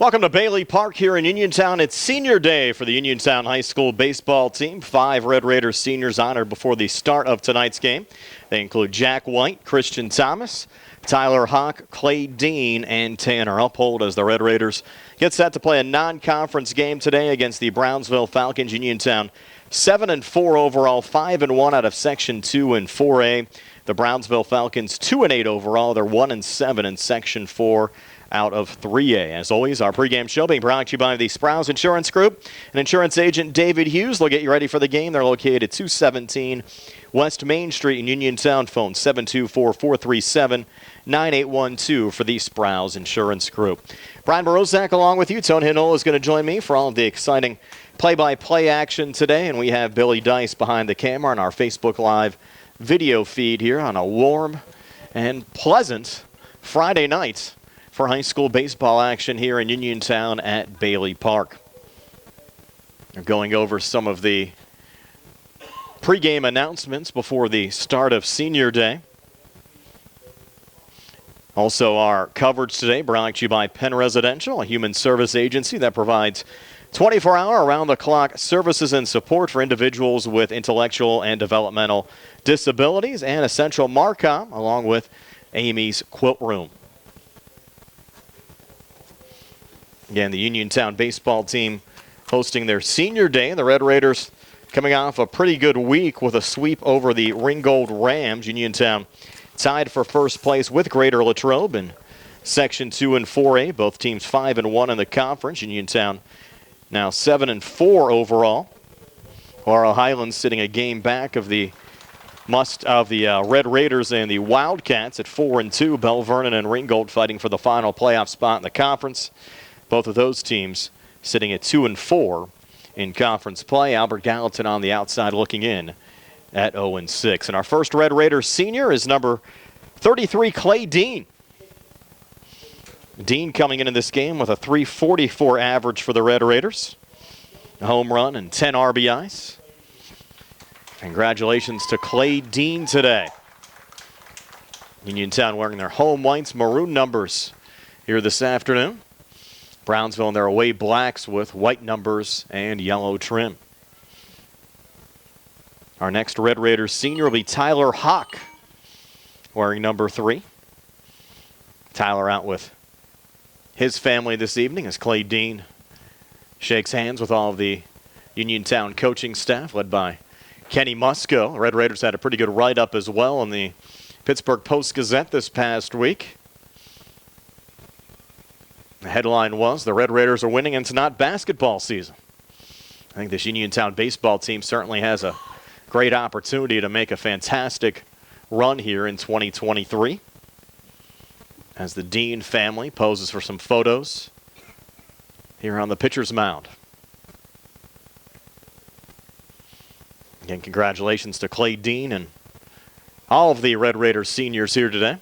Welcome to Bailey Park here in Uniontown. It's senior day for the Uniontown High School baseball team. 5 Red Raiders seniors honored before the start of tonight's game. They include Jack White, Christian Thomas, Tyler Hawk, Clay Dean, and Tanner Uphold as the Red Raiders get set to play a non-conference game today against the Brownsville Falcons. Uniontown 7-4 overall, 5-1 out of Section 2 and 4A. The Brownsville Falcons 2-8 overall. They're 1-7 in Section 4 out of 3A. As always, our pregame show being brought to you by the Sprouse Insurance Group and insurance agent David Hughes. They'll get you ready for the game. They're located at 217 West Main Street in Uniontown. Phone 724-437-9812 for the Sprouse Insurance Group. Brian Borozak along with you. Tony Hinola is going to join me for all of the exciting play-by-play action today. And we have Billy Dice behind the camera on our Facebook Live video feed here on a warm and pleasant Friday night for high school baseball action here in Uniontown at Bailey Park. They're going over some of the pregame announcements before the start of senior day. Also, our coverage today brought to you by Penn Residential, a human service agency that provides 24-hour, around-the-clock services and support for individuals with intellectual and developmental disabilities, and Essential Marcom, along with Amy's Quilt Room. Again, the Uniontown baseball team hosting their senior day. The Red Raiders coming off a pretty good week with a sweep over the Ringgold Rams. Uniontown tied for first place with Greater Latrobe in Section 2 and 4A. Both teams 5-1 in the conference. Uniontown now 7-4 overall. Laurel Highlands sitting a game back of the Red Raiders and the Wildcats at 4-2. Bell Vernon and Ringgold fighting for the final playoff spot in the conference. Both of those teams sitting at 2-4 in conference play. Albert Gallatin on the outside looking in at 0-6. And our first Red Raiders senior is number 33, Clay Dean. Dean coming into this game with a .344 average for the Red Raiders. A home run and 10 RBIs. Congratulations to Clay Dean today. Uniontown wearing their home whites, maroon numbers here this afternoon. Brownsville in their away blacks with white numbers and yellow trim. Our next Red Raiders senior will be Tyler Hawk, wearing number 3. Tyler out with his family this evening as Clay Dean shakes hands with all of the Uniontown coaching staff led by Kenny Musco. The Red Raiders had a pretty good write-up as well in the Pittsburgh Post-Gazette this past week. The headline was, the Red Raiders are winning and it's not basketball season. I think this Uniontown baseball team certainly has a great opportunity to make a fantastic run here in 2023. As the Dean family poses for some photos here on the pitcher's mound. Again, congratulations to Clay Dean and all of the Red Raiders seniors here today.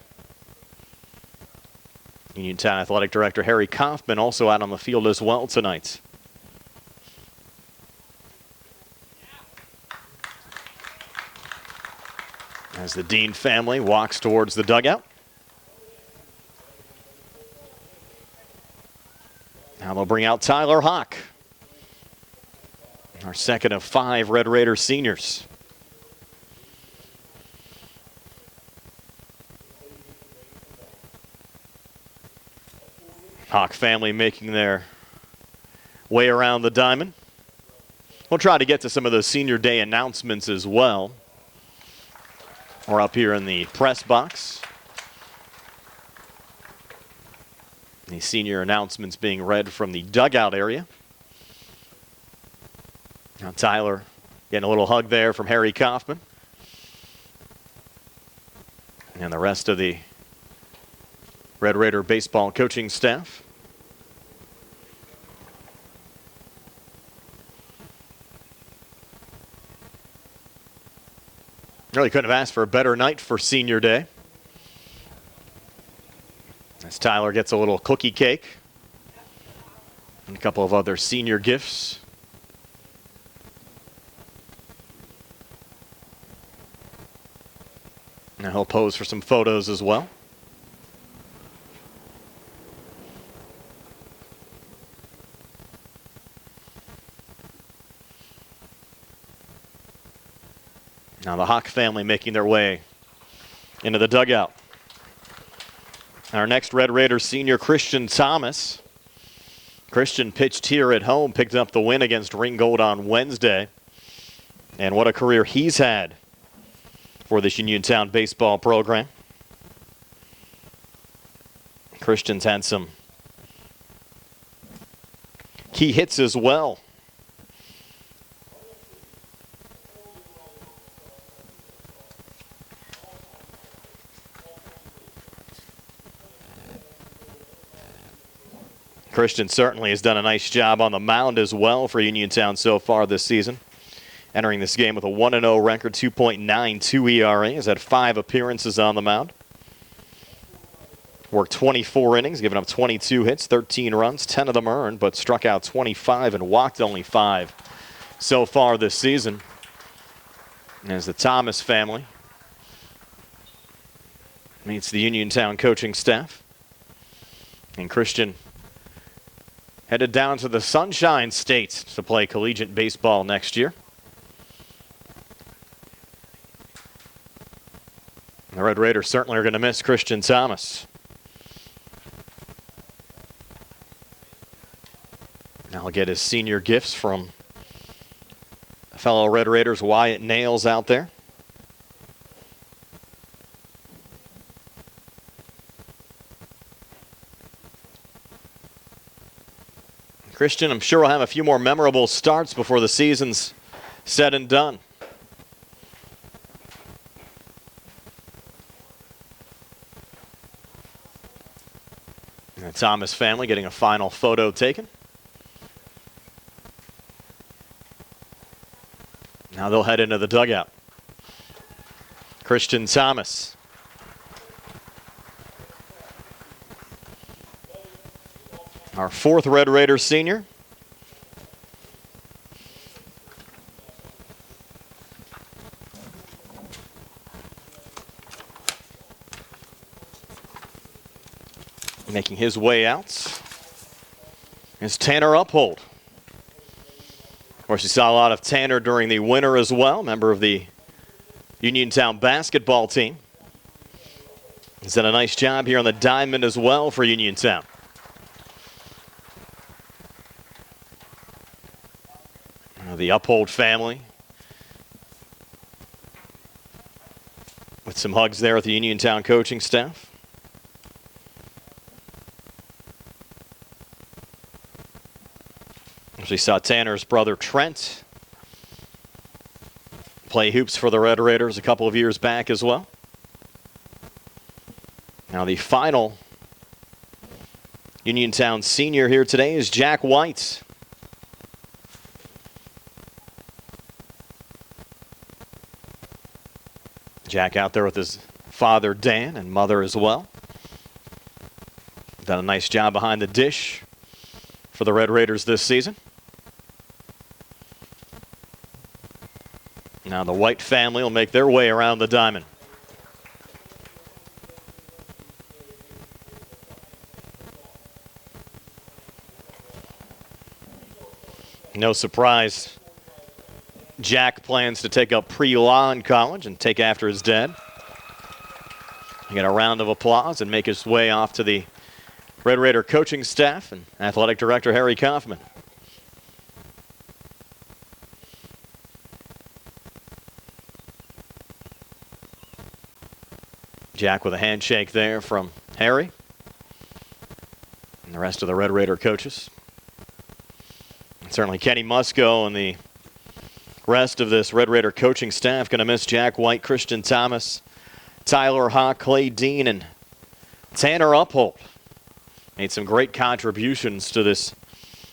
Uniontown Athletic Director Harry Kaufman also out on the field as well tonight. As the Dean family walks towards the dugout. Now they'll bring out Tyler Hawk, our second of 5 Red Raiders seniors. Hawk family making their way around the diamond. We'll try to get to some of the senior day announcements as well. We're up here in the press box. The senior announcements being read from the dugout area. Now Tyler getting a little hug there from Harry Kaufman. And the rest of the Red Raider baseball coaching staff. Really couldn't have asked for a better night for senior day. As Tyler gets a little cookie cake and a couple of other senior gifts. Now he'll pose for some photos as well. Now the Hawk family making their way into the dugout. Our next Red Raiders senior, Christian Thomas. Christian pitched here at home, picked up the win against Ringgold on Wednesday. And what a career he's had for this Uniontown baseball program. Christian's had some key hits as well. Christian certainly has done a nice job on the mound as well for Uniontown so far this season. Entering this game with a 1-0 record, 2.92 ERA. Has had 5 appearances on the mound. Worked 24 innings, given up 22 hits, 13 runs, 10 of them earned, but struck out 25 and walked only 5 so far this season. And as the Thomas family meets the Uniontown coaching staff, and Christian headed down to the Sunshine State to play collegiate baseball next year. The Red Raiders certainly are going to miss Christian Thomas. Now he'll get his senior gifts from fellow Red Raiders Wyatt Nails out there. Christian, I'm sure, will have a few more memorable starts before the season's said and done. And the Thomas family getting a final photo taken. Now they'll head into the dugout. Christian Thomas. Our 4th Red Raiders senior. Making his way out is Tanner Uphold. Of course, you saw a lot of Tanner during the winter as well, member of the Uniontown basketball team. He's done a nice job here on the diamond as well for Uniontown. The Uphold family with some hugs there with the Uniontown coaching staff. Actually saw Tanner's brother Trent play hoops for the Red Raiders a couple of years back as well. Now the final Uniontown senior here today is Jack White. Jack out there with his father Dan and mother as well. Done a nice job behind the dish for the Red Raiders this season. Now the White family will make their way around the diamond. No surprise, Jack plans to take up pre-law in college and take after his dad. Get a round of applause and make his way off to the Red Raider coaching staff and athletic director Harry Kaufman. Jack with a handshake there from Harry and the rest of the Red Raider coaches. And certainly Kenny Musco and the rest of this Red Raider coaching staff going to miss Jack White, Christian Thomas, Tyler Hawk, Clay Dean, and Tanner Uphold. Made some great contributions to this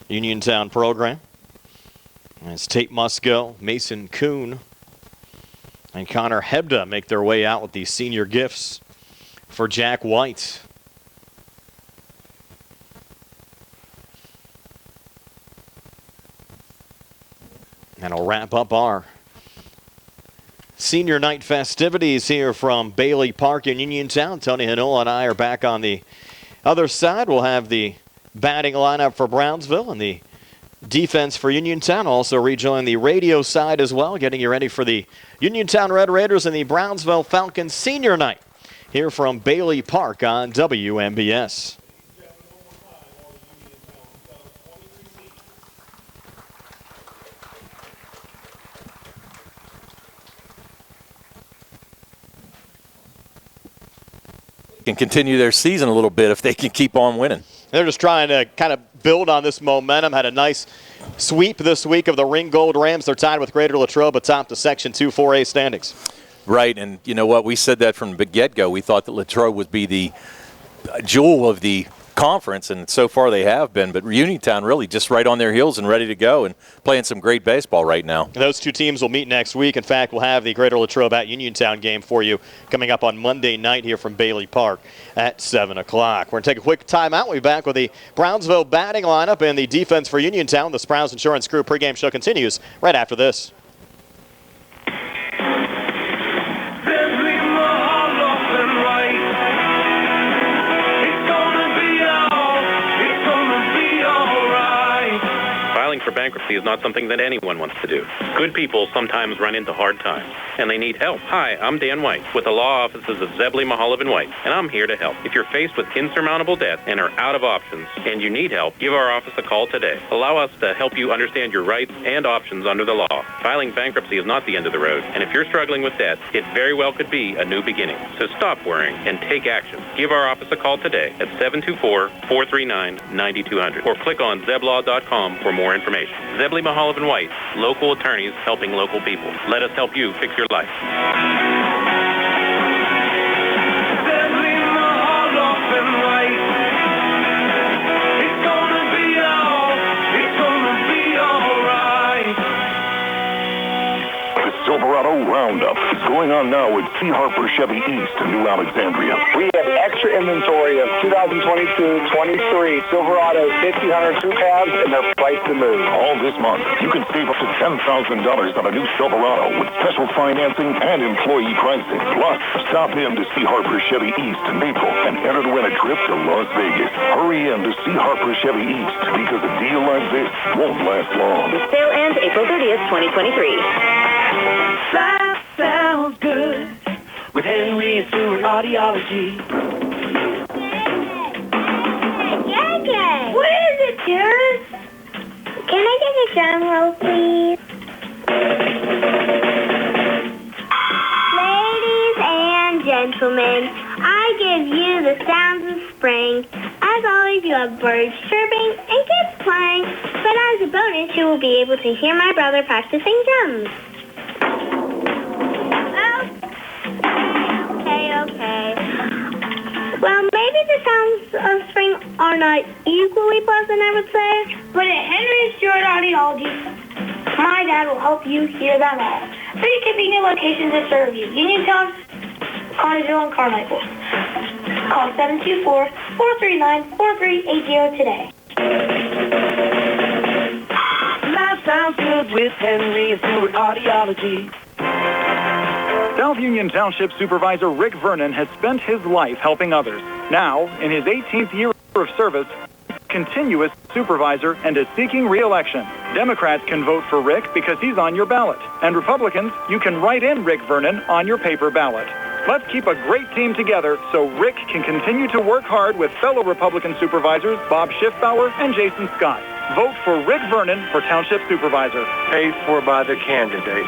Uniontown program. As Tate Musco, Mason Kuhn, and Connor Hebda make their way out with these senior gifts for Jack White. And I'll wrap up our senior night festivities here from Bailey Park in Uniontown. Tony Hanola and I are back on the other side. We'll have the batting lineup for Brownsville and the defense for Uniontown, also rejoining the radio side as well, getting you ready for the Uniontown Red Raiders and the Brownsville Falcons Senior Night here from Bailey Park on WMBS. Can continue their season a little bit if they can keep on winning. They're just trying to kind of build on this momentum. Had a nice sweep this week of the Ringgold Rams. They're tied with Greater Latrobe atop the Section 2 4A standings. Right, and you know what? We said that from the get-go. We thought that Latrobe would be the jewel of the conference, and so far they have been. But Uniontown really just right on their heels and ready to go and playing some great baseball right now. And those two teams will meet next week. In fact, we'll have the Greater Latrobe at Uniontown game for you coming up on Monday night here from Bailey Park at 7 o'clock. We're going to take a quick timeout. We'll be back with the Brownsville batting lineup and the defense for Uniontown. The Sprouse Insurance Group pregame show continues right after this. For bankruptcy is not something that anyone wants to do. Good people sometimes run into hard times, and they need help. Hi, I'm Dan White with the law offices of Zebley, Mahalev & White, and I'm here to help. If you're faced with insurmountable debt and are out of options and you need help, give our office a call today. Allow us to help you understand your rights and options under the law. Filing bankruptcy is not the end of the road, and if you're struggling with debt, it very well could be a new beginning. So stop worrying and take action. Give our office a call today at 724-439-9200 or click on zeblaw.com for more information. Zebley, Mahalev & White, local attorneys helping local people. Let us help you fix your life. Zebley, Mahalev & White. It's gonna be all right. The Silverado Roundup is going on now at C. Harper Chevy East in New Alexandria. We have extra inventory of 2022-23 Silverado 50-100 crew cabs, and they're priced to move. All this month, you can save up to $10,000 on a new Silverado with special financing and employee pricing. Plus, stop in to C. Harper Chevy East in April and enter to win a trip to Las Vegas. Hurry in to C. Harper Chevy East because a deal like this won't last long. The sale ends April 30th, 2023. That sounds good with Henry and Stewart Audiology. JJ! What is it, Jared? Can I get a drum roll, please? Ladies and gentlemen, I give you the sounds of spring. As always, you have birds chirping and kids playing. But as a bonus, you will be able to hear my brother practicing drums. Okay. Well, maybe the sounds of spring are not equally pleasant, I would say. But at Henry Stewart Audiology, my dad will help you hear them all. 3 convenient locations that serve you: Uniontown, Carnersville, and Carmichael. Call 724-439-4380 today. That sounds good with Henry and Stewart Audiology. South Union Township Supervisor Rick Vernon has spent his life helping others. Now, in his 18th year of service, continuous supervisor and is seeking re-election. Democrats can vote for Rick because he's on your ballot. And Republicans, you can write in Rick Vernon on your paper ballot. Let's keep a great team together so Rick can continue to work hard with fellow Republican supervisors Bob Schiffbauer and Jason Scott. Vote for Rick Vernon for Township Supervisor. Paid for by the candidate.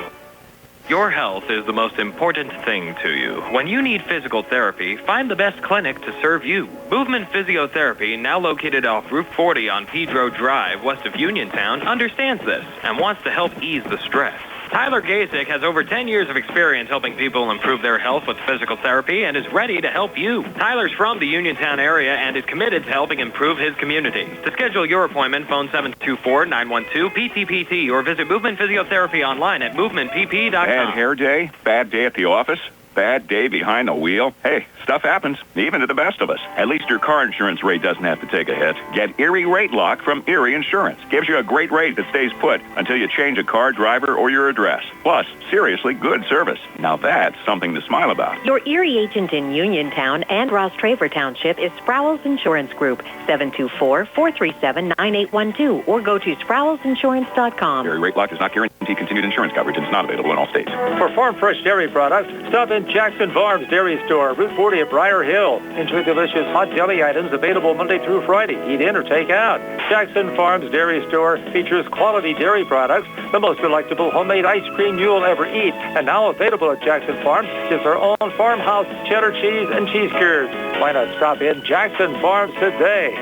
Your health is the most important thing to you. When you need physical therapy, find the best clinic to serve you. Movement Physiotherapy, now located off Route 40 on Pedro Drive, west of Uniontown, understands this and wants to help ease the stress. Tyler Gasick has over 10 years of experience helping people improve their health with physical therapy and is ready to help you. Tyler's from the Uniontown area and is committed to helping improve his community. To schedule your appointment, phone 724-912-PTPT or visit Movement Physiotherapy online at movementpp.com. Bad hair day? Bad day at the office? Bad day behind the wheel? Hey, stuff happens, even to the best of us. At least your car insurance rate doesn't have to take a hit. Get Erie Rate Lock from Erie Insurance. Gives you a great rate that stays put until you change a car, driver, or your address. Plus, seriously good service. Now that's something to smile about. Your Erie agent in Uniontown and Ross Traver Township is Sproul's Insurance Group, 724-437-9812, or go to sproulsinsurance.com. Erie Rate Lock does not guarantee continued insurance coverage and is not available in all states. For farm fresh dairy products, stop in Jackson Farms Dairy Store, Route 40 at Briar Hill. Enjoy delicious hot deli items available Monday through Friday. Eat in or take out. Jackson Farms Dairy Store features quality dairy products, the most delectable homemade ice cream you'll ever eat. And now available at Jackson Farms is their own farmhouse cheddar cheese and cheese curds. Why not stop in Jackson Farms today?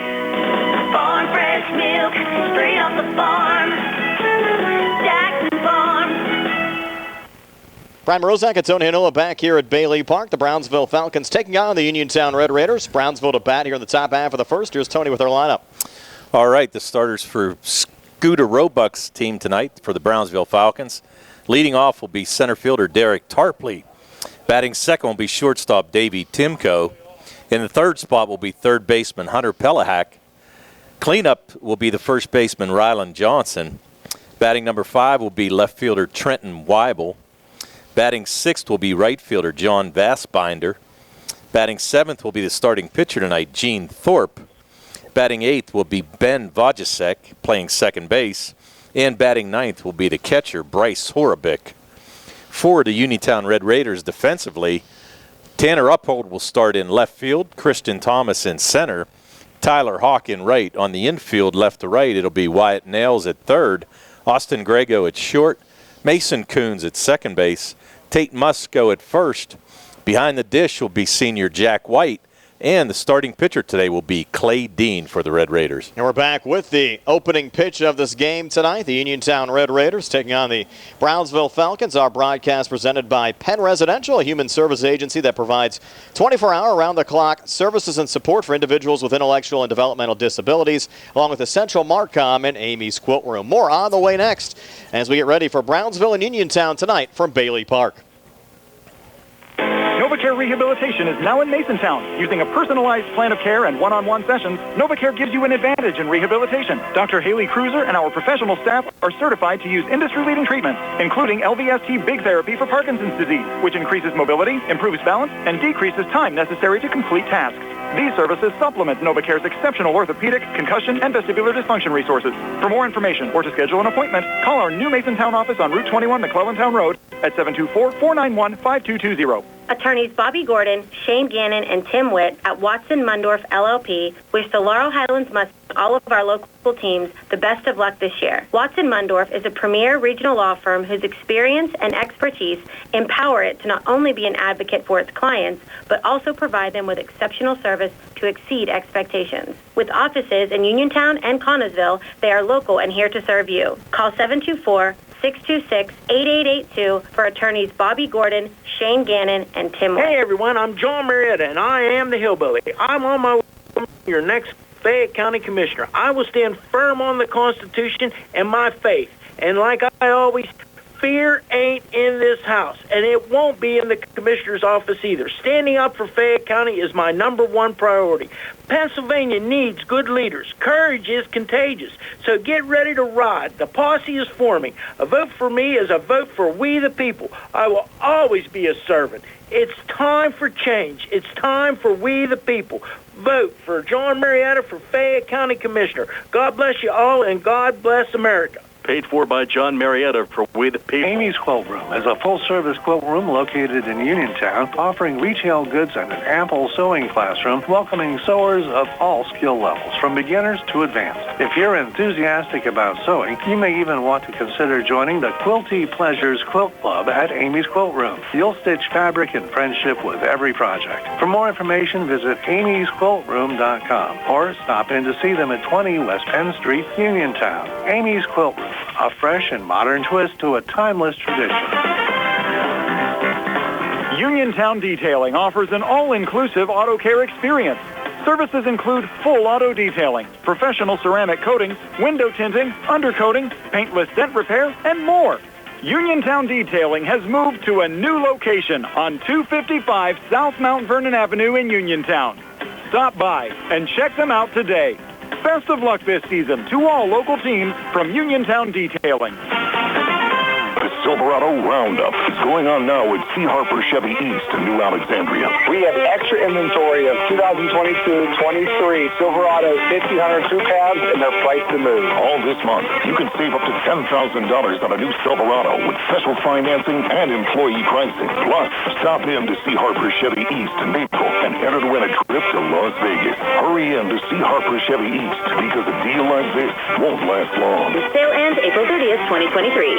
Farm fresh milk, straight off the farm. Jackson Farms. Brian Rozak and Tony Hanola back here at Bailey Park. The Brownsville Falcons taking on the Uniontown Red Raiders. Brownsville to bat here in the top half of the first. Here's Tony with our lineup. All right, the starters for Scooter Roebuck's team tonight for the Brownsville Falcons. Leading off will be center fielder Derek Tarpley. Batting second will be shortstop Davey Timko. In the third spot will be third baseman Hunter Pelahak. Cleanup will be the first baseman Rylan Johnson. Batting number 5 will be left fielder Trenton Weibel. Batting sixth will be right fielder John Vassbinder. Batting seventh will be the starting pitcher tonight, Gene Thorpe. Batting eighth will be Ben Vojacek, playing second base. And batting ninth will be the catcher, Bryce Horobic. For the Uniontown Red Raiders defensively, Tanner Uphold will start in left field, Christian Thomas in center, Tyler Hawk in right. On the infield, left to right, it'll be Wyatt Nails at third, Austin Grego at short, Mason Coons at second base, Tate Musco at first. Behind the dish will be senior Jack White, and the starting pitcher today will be Clay Dean for the Red Raiders. And we're back with the opening pitch of this game tonight. The Uniontown Red Raiders taking on the Brownsville Falcons. Our broadcast presented by Penn Residential, a human service agency that provides 24-hour, around-the-clock services and support for individuals with intellectual and developmental disabilities, along with Essential Marcom and Amy's Quilt Room. More on the way next as we get ready for Brownsville and Uniontown tonight from Bailey Park. NovaCare Rehabilitation is now in Masontown. Using a personalized plan of care and one-on-one sessions, NovaCare gives you an advantage in rehabilitation. Dr. Haley Cruiser and our professional staff are certified to use industry-leading treatments, including LVST Big Therapy for Parkinson's disease, which increases mobility, improves balance, and decreases time necessary to complete tasks. These services supplement NovaCare's exceptional orthopedic, concussion, and vestibular dysfunction resources. For more information or to schedule an appointment, call our new Masontown office on Route 21 McClellantown Road at 724-491-5220. Attorneys Bobby Gordon, Shane Gannon, and Tim Witt at Watson Mundorf LLP wish the Laurel Highlands Mustangs and all of our local teams the best of luck this year. Watson Mundorf is a premier regional law firm whose experience and expertise empower it to not only be an advocate for its clients, but also provide them with exceptional service to exceed expectations. With offices in Uniontown and Connellsville, they are local and here to serve you. Call 724-626-8882 for attorneys Bobby Gordon, Shane Gannon, and Tim Witt. Hey everyone, I'm John Marietta and I am the Hillbilly. I'm on my way to your next Fayette County Commissioner. I will stand firm on the Constitution and my faith. And like I always, fear ain't in this house, and it won't be in the Commissioner's office either. Standing up for Fayette County is my #1 priority. Pennsylvania needs good leaders. Courage is contagious, so get ready to ride. The posse is forming. A vote for me is a vote for we the people. I will always be a servant. It's time for change. It's time for we the people. Vote for John Marietta for Fayette County Commissioner. God bless you all, and God bless America. Paid for by John Marietta for We the People. Amy's Quilt Room is a full-service quilt room located in Uniontown, offering retail goods and an ample sewing classroom, welcoming sewers of all skill levels, from beginners to advanced. If you're enthusiastic about sewing, you may even want to consider joining the Quilty Pleasures Quilt Club at Amy's Quilt Room. You'll stitch fabric in friendship with every project. For more information, visit amysquiltroom.com or stop in to see them at 20 West Penn Street, Uniontown. Amy's Quilt Room, a fresh and modern twist to a timeless tradition. Uniontown Detailing offers an all-inclusive auto care experience. Services include full auto detailing, professional ceramic coatings, window tinting, undercoating, paintless dent repair, and more. Uniontown Detailing has moved to a new location on 255 South Mount Vernon Avenue in Uniontown. Stop by and check them out today. Best of luck this season to all local teams from Uniontown Detailing. The Silverado Roundup is going on now at C. Harper Chevy East in New Alexandria. We have extra inventory of 2022-23 Silverado 1500 crew cabs, and they're priced to move. All this month, you can save up to $10,000 on a new Silverado with special financing and employee pricing. Plus, stop in to C. Harper Chevy East in April and enter to win a trip to Las Vegas. Hurry in to C. Harper Chevy East because a deal like this won't last long. The sale ends April 30th, 2023.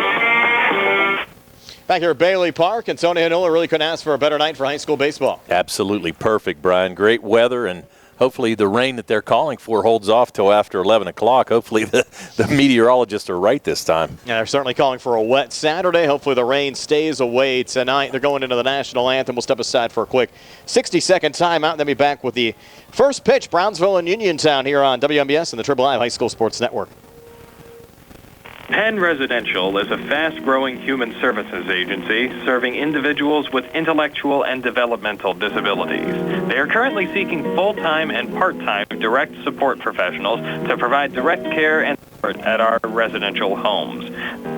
Back here at Bailey Park, and Tony Hanola really couldn't ask for a better night for high school baseball. Absolutely perfect, Brian. Great weather, and hopefully the rain that they're calling for holds off till after 11 o'clock. Hopefully the meteorologists are right this time. Yeah, they're certainly calling for a wet Saturday. Hopefully the rain stays away tonight. They're going into the national anthem. We'll step aside for a quick 60-second timeout, and then be back with the first pitch, Brownsville and Uniontown, here on WMBS and the Triple I High School Sports Network. Penn Residential is a fast-growing human services agency serving individuals with intellectual and developmental disabilities. They are currently seeking full-time and part-time direct support professionals to provide direct care and support at our residential homes.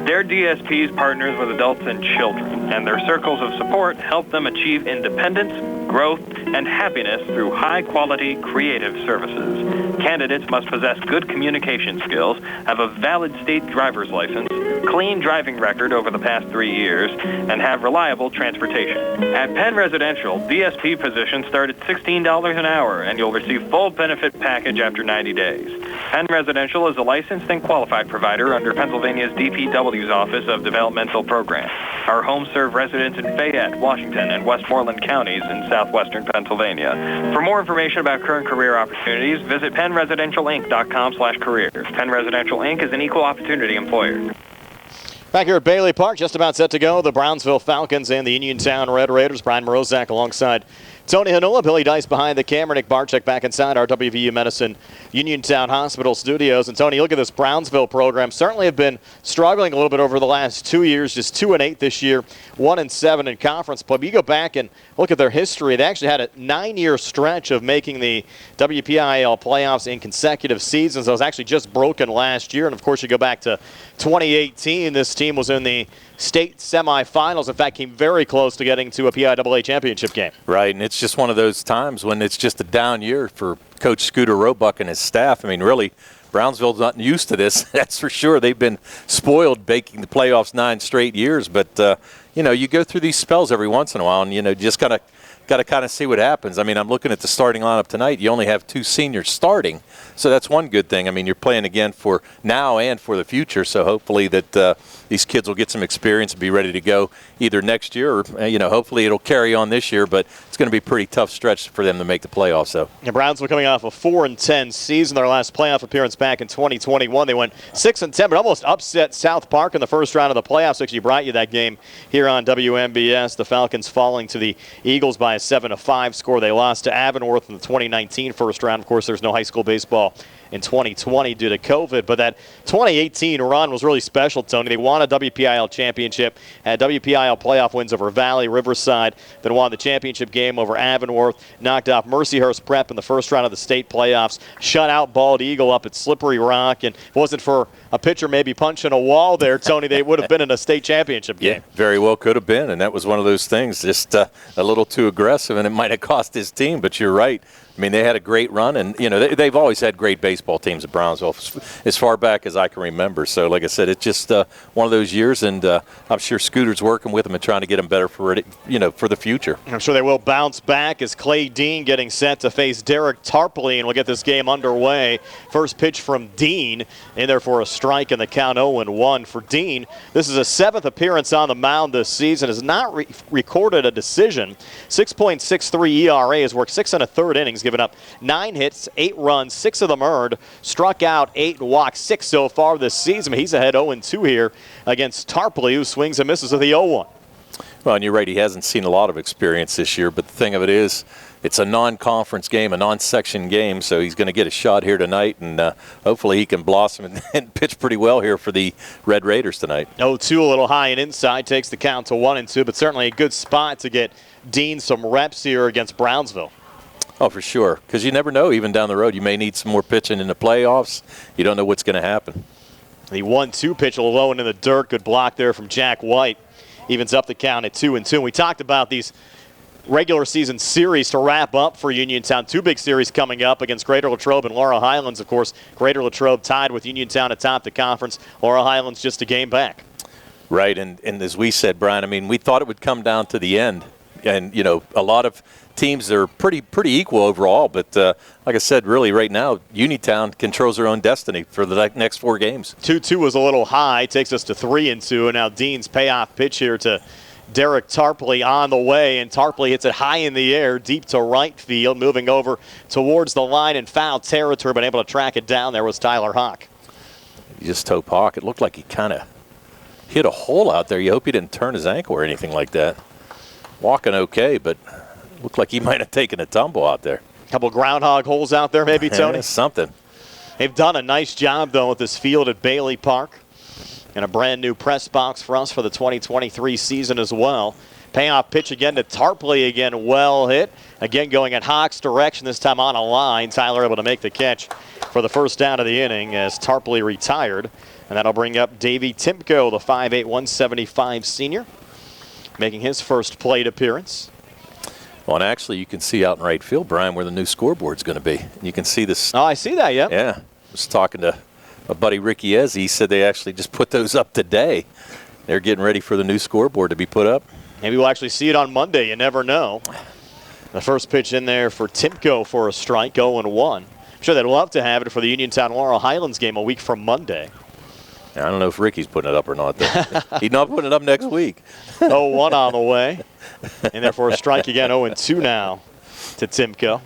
Their DSPs partners with adults and children, and their circles of support help them achieve independence, growth, and happiness through high-quality, creative services. Candidates must possess good communication skills, have a valid state driver's license, clean driving record over the past 3 years, and have reliable transportation. At Penn Residential, DSP positions start at $16 an hour, and you'll receive full benefit package after 90 days. Penn Residential is a licensed and qualified provider under Pennsylvania's DPW's Office of Developmental Programs. Our homes serve residents in Fayette, Washington, and Westmoreland counties in southwestern Pennsylvania. For more information about current career opportunities, visit PennResidentialInc.com/careers. Penn Residential Inc. is an equal opportunity employer. Back here at Bailey Park, just about set to go, the Brownsville Falcons and the Uniontown Red Raiders. Brian Morozak alongside Tony Hanola, Billy Dice behind the camera, Nick Barczyk back inside our WVU Medicine Uniontown Hospital studios. And Tony, look at this Brownsville program. Certainly have been struggling a little bit over the last 2 years, just 2-8 this year, 1-7 in conference play. But you go back and look at their history. They actually had a 9-year stretch of making the WPIAL playoffs in consecutive seasons. That was actually just broken last year. And of course, you go back to 2018, this team was in the state semifinals. In fact, came very close to getting to a PIAA championship game. Right, and it's just one of those times when it's just a down year for Coach Scooter Roebuck and his staff. I mean, really, Brownsville's not used to this, that's for sure. They've been spoiled making the playoffs 9 straight years. But, you go through these spells every once in a while, and, just got to kind of see what happens. I mean, I'm looking at the starting lineup tonight. You only have 2 seniors starting, so that's one good thing. I mean, you're playing again for now and for the future, so hopefully that these kids will get some experience and be ready to go either next year or, hopefully it'll carry on this year, but it's going to be a pretty tough stretch for them to make the playoffs. So. The Browns were coming off a 4-10 season. Their last playoff appearance back in 2021. They went 6-10, but almost upset South Park in the first round of the playoffs. Actually brought you that game here on WMBS. The Falcons falling to the Eagles by a 7-5 score. They lost to Avonworth in the 2019 first round. Of course, there's no high school baseball in 2020 due to COVID, but that 2018 run was really special, Tony. They won a WPIAL championship, had WPIAL playoff wins over Valley, Riverside, then won the championship game over Avonworth, knocked off Mercyhurst Prep in the first round of the state playoffs, shut out Bald Eagle up at Slippery Rock, and if it wasn't for a pitcher maybe punching a wall there, Tony, they would have been in a state championship game. Yeah, very well could have been, and that was one of those things, just a little too aggressive, and it might have cost his team, but you're right. I mean, they had a great run, and, they've always had great baseball teams at Brownsville as far back as I can remember. So, like I said, it's just one of those years, and I'm sure Scooter's working with them and trying to get them better for the future. I'm sure they will bounce back as Clay Dean getting set to face Derek Tarpley, and we'll get this game underway. First pitch from Dean, in there for a strike, and the count 0-1 for Dean. This is his 7th appearance on the mound this season. Has not recorded a decision. 6.63 ERA, has worked 6 1/3 innings, given up 9 hits, 8 runs, 6 of them earned, struck out 8 and walked 6 so far this season. He's ahead 0-2 here against Tarpley, who swings and misses with the 0-1. Well, and you're right, he hasn't seen a lot of experience this year, but the thing of it is, it's a non-conference game, a non-section game, so he's going to get a shot here tonight, and hopefully he can blossom and pitch pretty well here for the Red Raiders tonight. 0-2 a little high and inside, takes the count to 1-2, but certainly a good spot to get Dean some reps here against Brownsville. Oh, for sure, because you never know, even down the road, you may need some more pitching in the playoffs. You don't know what's going to happen. The 1-2 pitch a little low and in the dirt. Good block there from Jack White. Evens up the count at 2-2. We talked about these regular season series to wrap up for Uniontown. Two big series coming up against Greater Latrobe and Laurel Highlands. Of course, Greater Latrobe tied with Uniontown atop the conference. Laurel Highlands just a game back. Right, and as we said, Brian, I mean, we thought it would come down to the end. And, you know, a lot of teams are pretty equal overall. But like I said, really right now, Uniontown controls their own destiny for the next 4 games. 2-2 was a little high. Takes us to 3-2. And now Dean's payoff pitch here to Derek Tarpley on the way. And Tarpley hits it high in the air, deep to right field, moving over towards the line in foul territory. But able to track it down there was Tyler Hawk. He just toe Hawk. It looked like he kind of hit a hole out there. You hope he didn't turn his ankle or anything like that. Walking okay, but looked like he might have taken a tumble out there. Couple groundhog holes out there maybe, Tony? Yeah, something. They've done a nice job, though, with this field at Bailey Park. And a brand new press box for us for the 2023 season as well. Payoff pitch again to Tarpley again, well hit. Again going in Hawk's direction, this time on a line. Tyler able to make the catch for the first down of the inning as Tarpley retired. And that'll bring up Davey Timko, the 5'8", 175 senior, making his first plate appearance. Well, and actually you can see out in right field, Brian, where the new scoreboard's going to be. You can see this. Oh, I see that, yeah. Yeah. I was talking to my buddy Ricky Ezzi. He said they actually just put those up today. They're getting ready for the new scoreboard to be put up. Maybe we'll actually see it on Monday. You never know. The first pitch in there for Timko for a strike, 0-1. I'm sure they'd love to have it for the Uniontown Laurel Highlands game a week from Monday. I don't know if Ricky's putting it up or not. He's not putting it up next week. 0-1 on the way. And therefore a strike again, 0-2 now to Timko.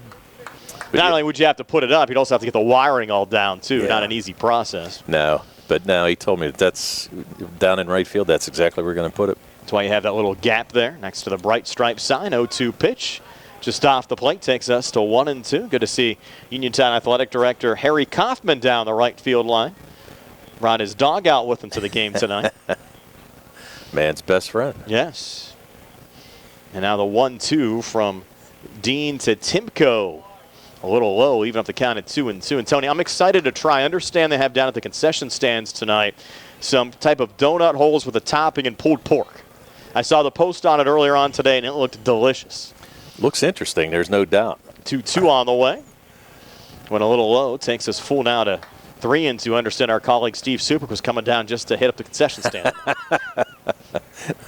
Not only would you have to put it up, you'd also have to get the wiring all down, too. Yeah. Not an easy process. No, but now he told me that's down in right field. That's exactly where we're going to put it. That's why you have that little gap there next to the bright stripe sign. 0-2 pitch. Just off the plate takes us to 1-2. Good to see Uniontown Athletic Director Harry Kaufman down the right field line. Brought his dog out with him to the game tonight. Man's best friend. Yes. And now the 1-2 from Dean to Timko. A little low, even up the count at 2-2. And Tony, I'm excited to try. I understand they have down at the concession stands tonight some type of donut holes with a topping and pulled pork. I saw the post on it earlier on today, and it looked delicious. Looks interesting, there's no doubt. 2-2 on the way. Went a little low. Takes us full now to 3-2. Understand our colleague Steve Superick was coming down just to hit up the concession stand.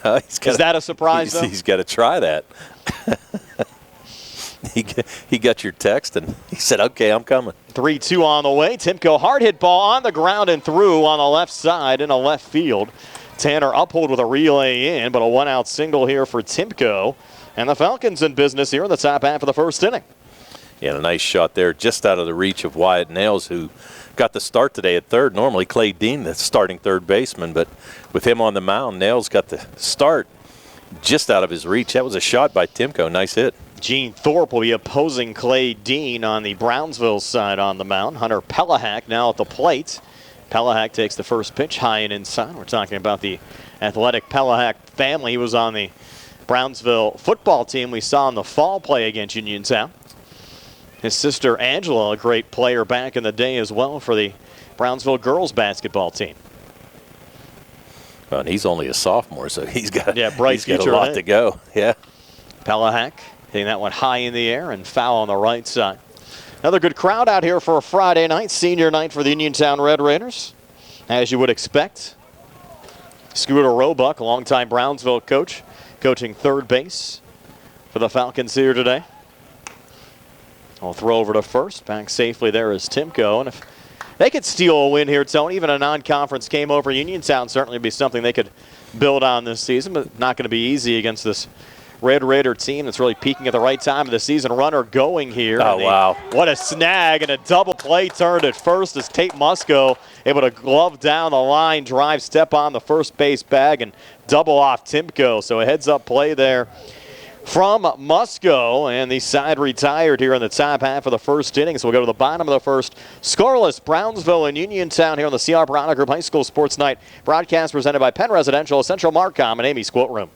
Is that a surprise, though? He's got to try that. He got your text, and he said, okay, I'm coming. 3-2 on the way. Timko, hard hit ball on the ground and through on the left side in a left field. Tanner Uphold with a relay in, but a 1-out single here for Timko. And the Falcons in business here in the top half of the first inning. Yeah, a nice shot there just out of the reach of Wyatt Nails, who got the start today at third. Normally Clay Dean, the starting third baseman, but with him on the mound, Nails got the start just out of his reach. That was a shot by Timko. Nice hit. Gene Thorpe will be opposing Clay Dean on the Brownsville side on the mound. Hunter Pelahak now at the plate. Pelahak takes the first pitch high and inside. We're talking about the athletic Pelahak family. He was on the Brownsville football team we saw in the fall play against Uniontown. His sister Angela, a great player back in the day as well for the Brownsville girls basketball team. Well, and he's only a sophomore, so he's got, bright he's got a lot to go. Yeah. Pelahak hitting that one high in the air and foul on the right side. Another good crowd out here for a Friday night, senior night for the Uniontown Red Raiders, as you would expect. Scooter Roebuck, a longtime Brownsville coach, coaching third base for the Falcons here today. I'll throw over to first. Back safely there is Timko. And if they could steal a win here, Tony, even a non-conference game over Uniontown certainly be something they could build on this season, but not going to be easy against this Red Raider team that's really peaking at the right time of the season. Runner going here. Oh, wow. What a snag, and a double play turned at first as Tate Musco able to glove down the line, drive, step on the first base bag, and double off Timko. So a heads-up play there from Musco, and the side retired here in the top half of the first inning. So we'll go to the bottom of the first. Scoreless, Brownsville and Uniontown here on the C.R. Browner Group High School Sports Night. Broadcast presented by Penn Residential, Central Marcom, and Amy's Quilt Room.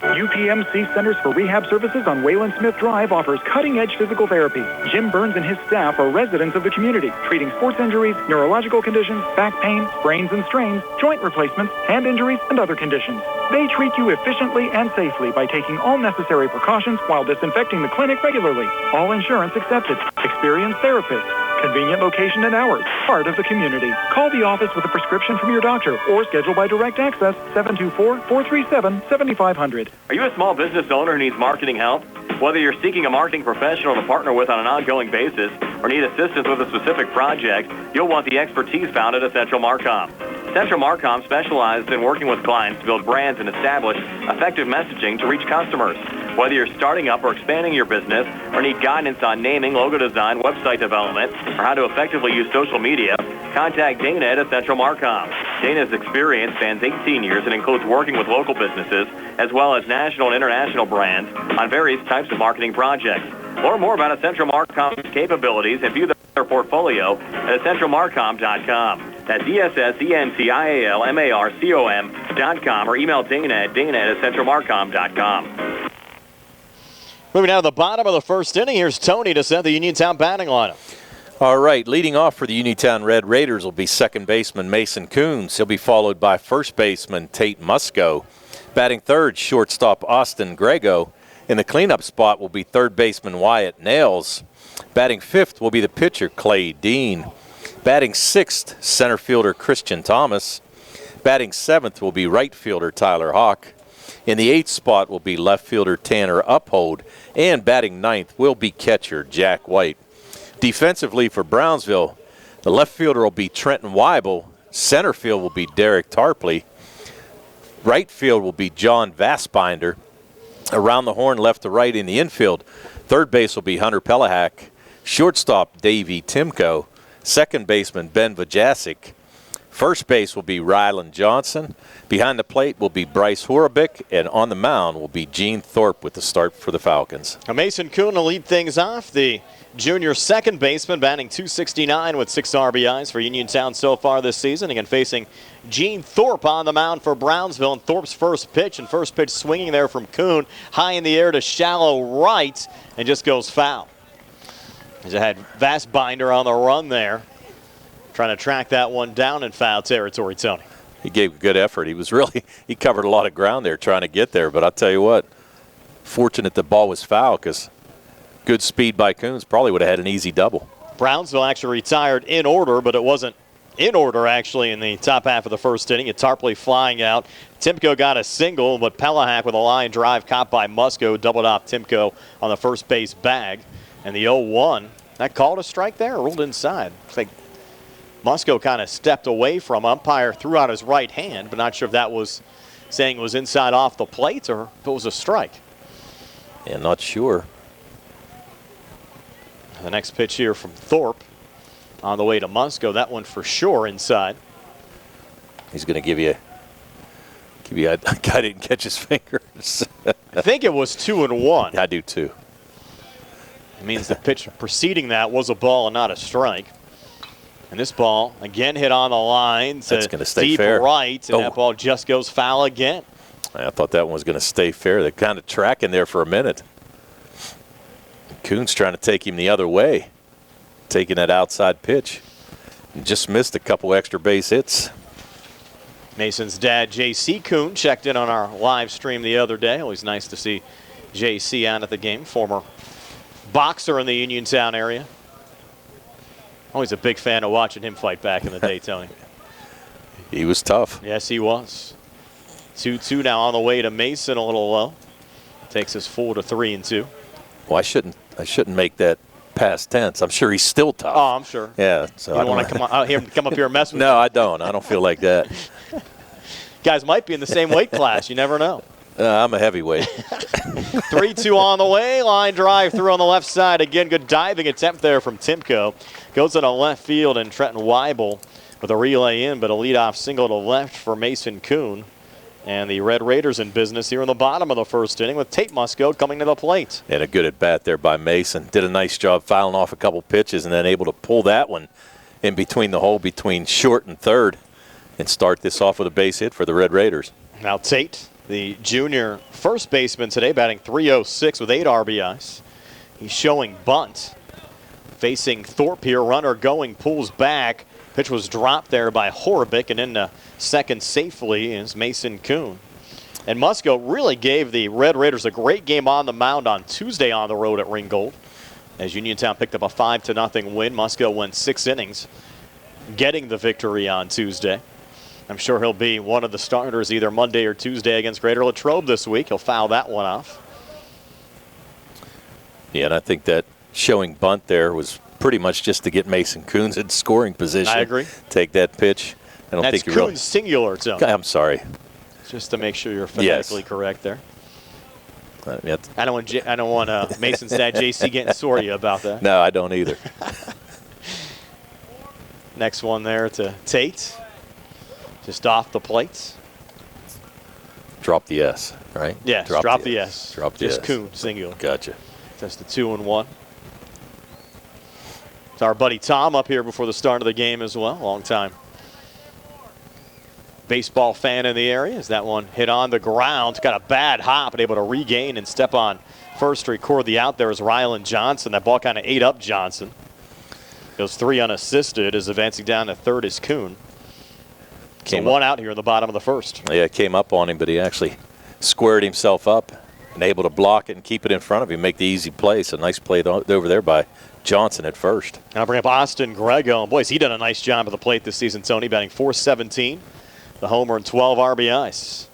UPMC Centers for Rehab Services on Wayland Smith Drive offers cutting-edge physical therapy. Jim Burns and his staff are residents of the community, treating sports injuries, neurological conditions, back pain, sprains and strains, joint replacements, hand injuries, and other conditions. They treat you efficiently and safely by taking all necessary precautions while disinfecting the clinic regularly. All insurance accepted. Experienced therapists. Convenient location and hours. Part of the community. Call the office with a prescription from your doctor or schedule by direct access 724-437-7500. Are you a small business owner who needs marketing help? Whether you're seeking a marketing professional to partner with on an ongoing basis or need assistance with a specific project, you'll want the expertise found at Central Marcom. Central Marcom specializes in working with clients to build brands and establish effective messaging to reach customers. Whether you're starting up or expanding your business or need guidance on naming, logo design, website development, or how to effectively use social media, contact Dana at Central Marcom. Dana's experience spans 18 years and includes working with local businesses as well as national and international brands on various types of marketing projects. Learn more about Central Marcom's capabilities and view their portfolio at centralmarcom.com. That's ESSENTIALMARCOM.com or email Dana at centralmarcom.com. Moving down to the bottom of the first inning, here's Tony to set the Uniontown batting lineup. All right, leading off for the Uniontown Red Raiders will be second baseman Mason Coons. He'll be followed by first baseman Tate Musco. Batting third, shortstop Austin Grego. In the cleanup spot will be third baseman Wyatt Nails. Batting fifth will be the pitcher Clay Dean. Batting sixth, center fielder Christian Thomas. Batting seventh will be right fielder Tyler Hawk. In the eighth spot will be left fielder Tanner Uphold. And batting ninth will be catcher Jack White. Defensively for Brownsville, the left fielder will be Trenton Weibel. Center field will be Derek Tarpley. Right field will be John Vassbinder. Around the horn, left to right in the infield, third base will be Hunter Pelahak. Shortstop Davey Timko. Second baseman Ben Vajasic. First base will be Rylan Johnson. Behind the plate will be Bryce Horabik. And on the mound will be Gene Thorpe with the start for the Falcons. Mason Kuhn will lead things off. The junior second baseman batting .269 with 6 RBIs for Uniontown so far this season. Again, facing Gene Thorpe on the mound for Brownsville. And Thorpe's first pitch swinging there from Kuhn. High in the air to shallow right and just goes foul. As it had Vassbinder on the run there. Trying to track that one down in foul territory, Tony. He gave a good effort. He covered a lot of ground there trying to get there. But I'll tell you what, fortunate the ball was foul because good speed by Coons probably would have had an easy double. Brownsville actually retired in order, but it wasn't in order actually in the top half of the first inning. Tarpley flying out. Timko got a single, but Pelahak with a line drive caught by Musco doubled off Timko on the first base bag. And the 0-1, that called a strike there, ruled inside. Looks like Musco kind of stepped away from umpire, threw out his right hand, but not sure if that was saying it was inside off the plate or if it was a strike. Yeah, not sure. The next pitch here from Thorpe on the way to Musco. That one for sure inside. He's going to give you a guy didn't catch his fingers. I think it was 2-1. I do too. It means the pitch preceding that was a ball and not a strike. And this ball again hit on the line. That's going to stay deep fair. Right, and that ball just goes foul again. I thought that one was going to stay fair. They're kind of tracking there for a minute. Coons trying to take him the other way, taking that outside pitch. And just missed a couple extra base hits. Mason's dad, J.C. Kuhn, checked in on our live stream the other day. Always nice to see J.C. out at the game, former boxer in the Uniontown area. Always a big fan of watching him fight back in the day, Tony. He was tough. Yes, he was. 2-2 now on the way to Mason, a little low. Takes us full to 3-2. Well, I shouldn't make that past tense. I'm sure he's still tough. Oh, I'm sure. Yeah. So you don't want to come up here and mess with No, I don't. I don't feel like that. Guys might be in the same weight class. You never know. I'm a heavyweight. 3-2 on the way. Line drive through on the left side. Again, good diving attempt there from Timko. Goes into left field, and Trenton Weibel with a relay in, but a leadoff single to left for Mason Kuhn. And the Red Raiders in business here in the bottom of the first inning with Tate Musco coming to the plate. And a good at bat there by Mason. Did a nice job fouling off a couple pitches and then able to pull that one in between the hole between short and third and start this off with a base hit for the Red Raiders. Now Tate, the junior first baseman today, batting .306 with 8 RBIs. He's showing bunt. Facing Thorpe here, runner going, pulls back. Pitch was dropped there by Horobic, and into second safely is Mason Kuhn. And Musco really gave the Red Raiders a great game on the mound on Tuesday on the road at Ringgold. As Uniontown picked up a 5-0 win, Musco went 6 innings, getting the victory on Tuesday. I'm sure he'll be one of the starters either Monday or Tuesday against Greater Latrobe this week. He'll foul that one off. Yeah, and I think that showing bunt there was pretty much just to get Mason Kuhn's in scoring position. I agree. Take that pitch. I don't That's think you Kuhn's really. singular, Tony. I'm sorry. Just to make sure you're phonetically correct there. I don't want Mason's dad, JC, getting sore at you about that. No, I don't either. Next one there to Tate. Just off the plate. Drop the S, right? Yeah, drop the S. Drop the just S. Kuhn, singular. Gotcha. That's the 2-1. It's our buddy Tom up here before the start of the game as well. Long time baseball fan in the area. As that one hit on the ground. Got a bad hop, but able to regain and step on first to record the out there is Rylan Johnson. That ball kind of ate up Johnson. Goes 3 unassisted as advancing down to third is Kuhn. So one out here in the bottom of the first. Yeah, it came up on him, but he actually squared himself up and able to block it and keep it in front of him, make the easy play. So nice play over there by Johnson at first. I'll bring up Austin Grego. Boy, has he done a nice job at the plate this season, Tony, batting .417. The homer and 12 RBIs.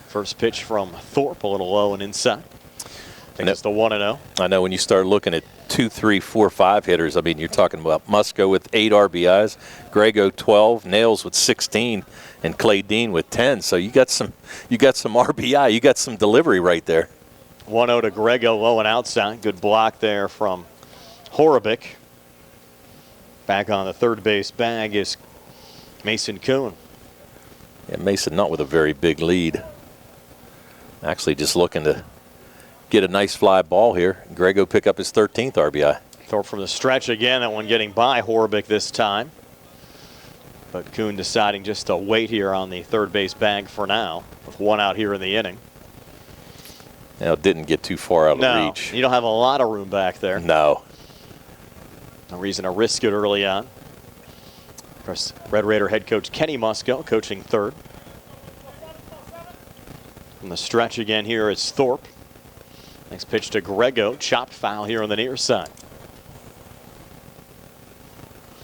First pitch from Thorpe, a little low and inside. I think it's the 1-0. I know when you start looking at 2, 3, 4, 5 hitters, I mean, you're talking about Musco with 8 RBIs, Grego 12, Nails with 16, and Clay Dean with 10. So you got some RBI, you got some delivery right there. 1-0 to Grego, low and outside. Good block there from Horobic. Back on the third base bag is Mason Kuhn. Yeah, Mason not with a very big lead. Actually just looking to get a nice fly ball here. Grego pick up his 13th RBI. Thorpe from the stretch again, that one getting by Horobic this time. But Kuhn deciding just to wait here on the third base bag for now, with one out here in the inning. Now, it didn't get too far out of reach. You don't have a lot of room back there. No. No reason to risk it early on. Of course, Red Raider head coach Kenny Musco coaching third. From the stretch again here is Thorpe. Next pitch to Grego, chopped foul here on the near side.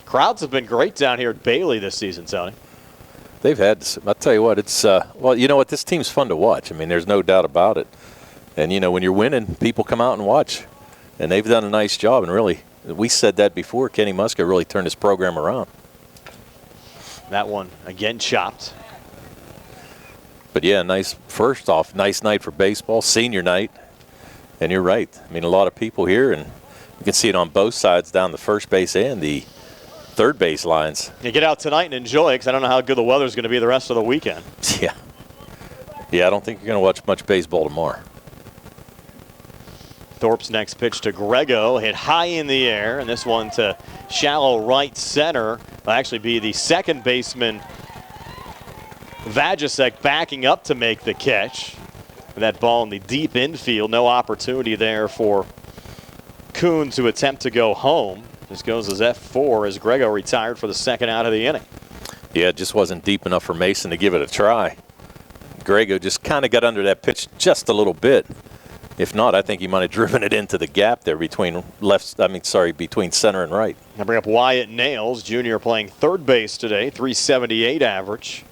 Crowds have been great down here at Bailey this season, Tony. They've had, I'll tell you what, it's, well, you know what, this team's fun to watch. I mean, there's no doubt about it. And, you know, when you're winning, people come out and watch. And they've done a nice job. And really, we said that before, Kenny Musco really turned his program around. That one, again, chopped. But, yeah, nice, first off, nice night for baseball, senior night. And you're right. I mean, a lot of people here, and you can see it on both sides down the first base and the third base lines. You get out tonight and enjoy it, because I don't know how good the weather's going to be the rest of the weekend. Yeah. Yeah, I don't think you're going to watch much baseball tomorrow. Thorpe's next pitch to Grego, hit high in the air, and this one to shallow right center. Will actually be the second baseman, Vajasek, backing up to make the catch. That ball in the deep infield, no opportunity there for Kuhn to attempt to go home. This goes as F4 as Grego retired for the second out of the inning. Yeah, it just wasn't deep enough for Mason to give it a try. Grego just kind of got under that pitch just a little bit. If not, I think he might have driven it into the gap there between between center and right. I bring up Wyatt Nails, junior, playing third base today, .378 average,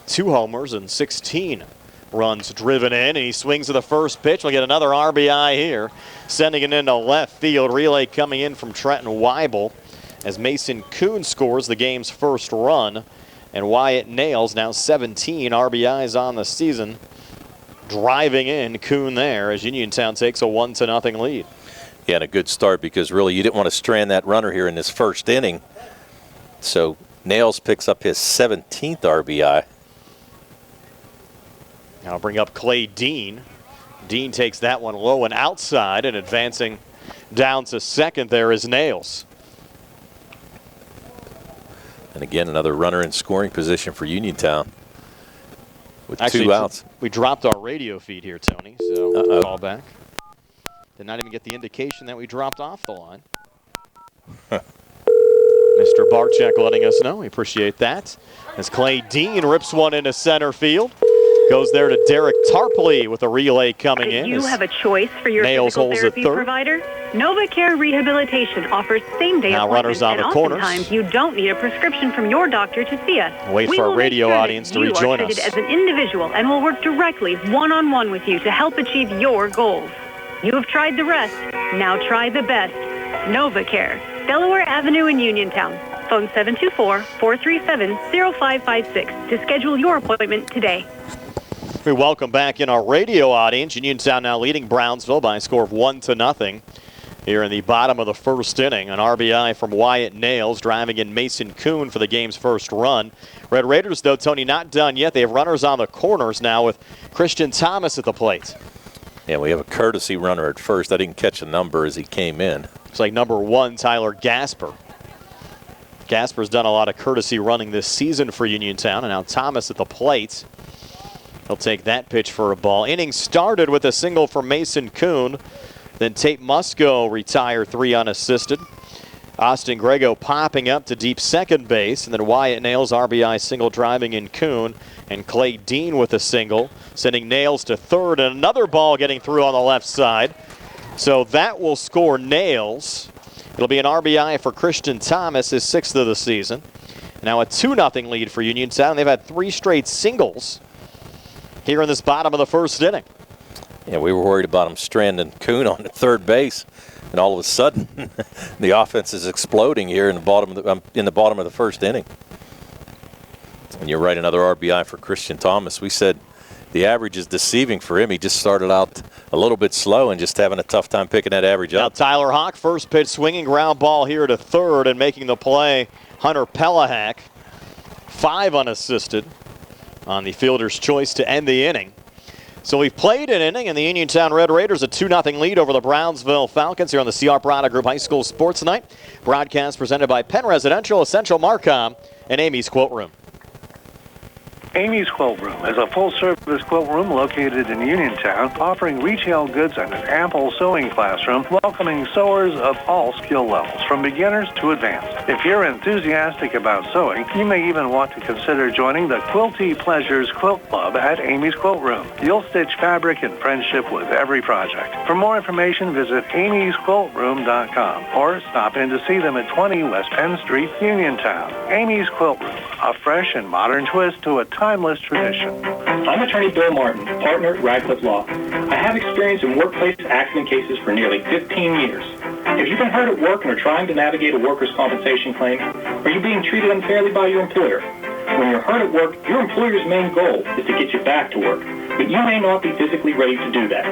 2 homers and 16 runs driven in, and he swings to the first pitch. We'll get another RBI here, sending it into left field. Relay coming in from Trenton Weibel as Mason Kuhn scores the game's first run, and Wyatt Nails now 17 RBIs on the season driving in Kuhn there as Uniontown takes a 1-0 lead. Yeah, and a good start because really you didn't want to strand that runner here in this first inning. So Nails picks up his 17th RBI. Now bring up Clay Dean. Dean takes that one low and outside, and advancing down to second there is Nails. And again, another runner in scoring position for Uniontown with Actually, 2 outs. We dropped our radio feed here, Tony, so call back. Did not even get the indication that we dropped off the line. Mr. Barczyk letting us know. We appreciate that. As Clay Dean rips one into center field. Goes there to Derek Tarpley with a relay coming in. You have a choice for your Nails physical holds therapy at third. provider. NovaCare Rehabilitation offers same-day Now appointments, runners on and the corners. oftentimes you don't need a prescription from your doctor to see us. Wait We for our will make radio sure that audience to rejoin you are us. treated as an individual and will work directly one-on-one with you to help achieve your goals. You have tried the rest. Now try the best. NovaCare, Delaware Avenue in Uniontown. Phone 724-437-0556 to schedule your appointment today. We welcome back in our radio audience. Uniontown now leading Brownsville by a score of 1-0 here in the bottom of the first inning. An RBI from Wyatt Nails driving in Mason Kuhn for the game's first run. Red Raiders, though, Tony, not done yet. They have runners on the corners now with Christian Thomas at the plate. Yeah, we have a courtesy runner at first. I didn't catch a number as he came in. It's like number 1, Tyler Gasper. Gasper's done a lot of courtesy running this season for Uniontown, and now Thomas at the plate. He'll take that pitch for a ball. Inning started with a single from Mason Kuhn. Then Tate Musco retired 3 unassisted. Austin Grego popping up to deep second base. And then Wyatt Nails RBI single driving in Kuhn. And Clay Dean with a single, sending Nails to third. And another ball getting through on the left side. So that will score Nails. It'll be an RBI for Christian Thomas, his 6th of the season. Now a 2-0 lead for Uniontown. They've had 3 straight singles here in this bottom of the first inning. Yeah, we were worried about him stranding Kuhn on at third base, and all of a sudden, the offense is exploding here in the bottom of the first inning. And you're right, another RBI for Christian Thomas. We said the average is deceiving for him. He just started out a little bit slow and just having a tough time picking that average up. Now Tyler Hawk, first pitch swinging ground ball here to third, and making the play, Hunter Pelahak, 5 unassisted on the fielder's choice to end the inning. So we've played an inning, and the Uniontown Red Raiders a 2-0 lead over the Brownsville Falcons here on the C.R. Prada Group High School Sports Night. Broadcast presented by Penn Residential, Essential Marcom, and Amy's Quilt Room. Amy's Quilt Room is a full-service quilt room located in Uniontown, offering retail goods and an ample sewing classroom, welcoming sewers of all skill levels, from beginners to advanced. If you're enthusiastic about sewing, you may even want to consider joining the Quilty Pleasures Quilt Club at Amy's Quilt Room. You'll stitch fabric in friendship with every project. For more information, visit amysquiltroom.com or stop in to see them at 20 West Penn Street, Uniontown. Amy's Quilt Room, a fresh and modern twist to a timeless tradition. I'm attorney Bill Martin, partner at Radcliffe Law. I have experience in workplace accident cases for nearly 15 years. If you've been hurt at work and are trying to navigate a workers' compensation claim, are you being treated unfairly by your employer? When you're hurt at work, your employer's main goal is to get you back to work, but you may not be physically ready to do that.